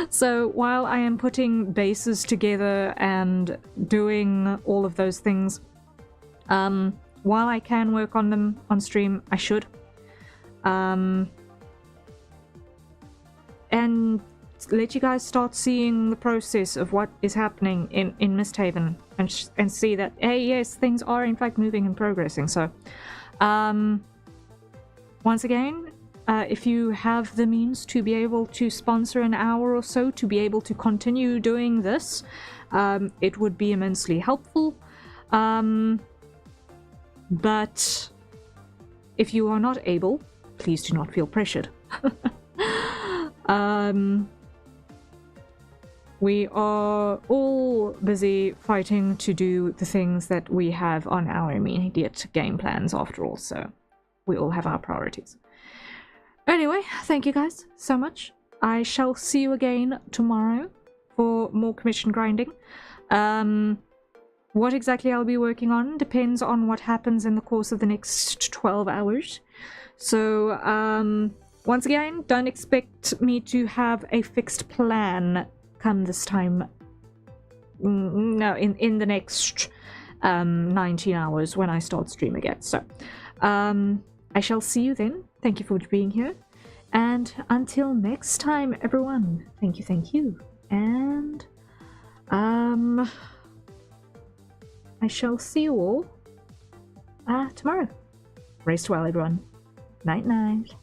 So while I am putting bases together and doing all of those things, while I can work on them on stream, I should. And let you guys start seeing the process of what is happening in Mystehaven and see that, hey, yes, things are in fact moving and progressing. So, once again, if you have the means to be able to sponsor an hour or so to be able to continue doing this, it would be immensely helpful. But if you are not able, please do not feel pressured. We are all busy fighting to do the things that we have on our immediate game plans after all, so we all have our priorities. Anyway, thank you guys so much. I shall see you again tomorrow for more commission grinding. What exactly I'll be working on depends on what happens in the course of the next 12 hours. So, once again, don't expect me to have a fixed plan come this time. No, in the next 19 hours when I start stream again. So I shall see you then. Thank you for being here. And until next time, everyone, thank you. And I shall see you all tomorrow. Rest well, everyone. Night.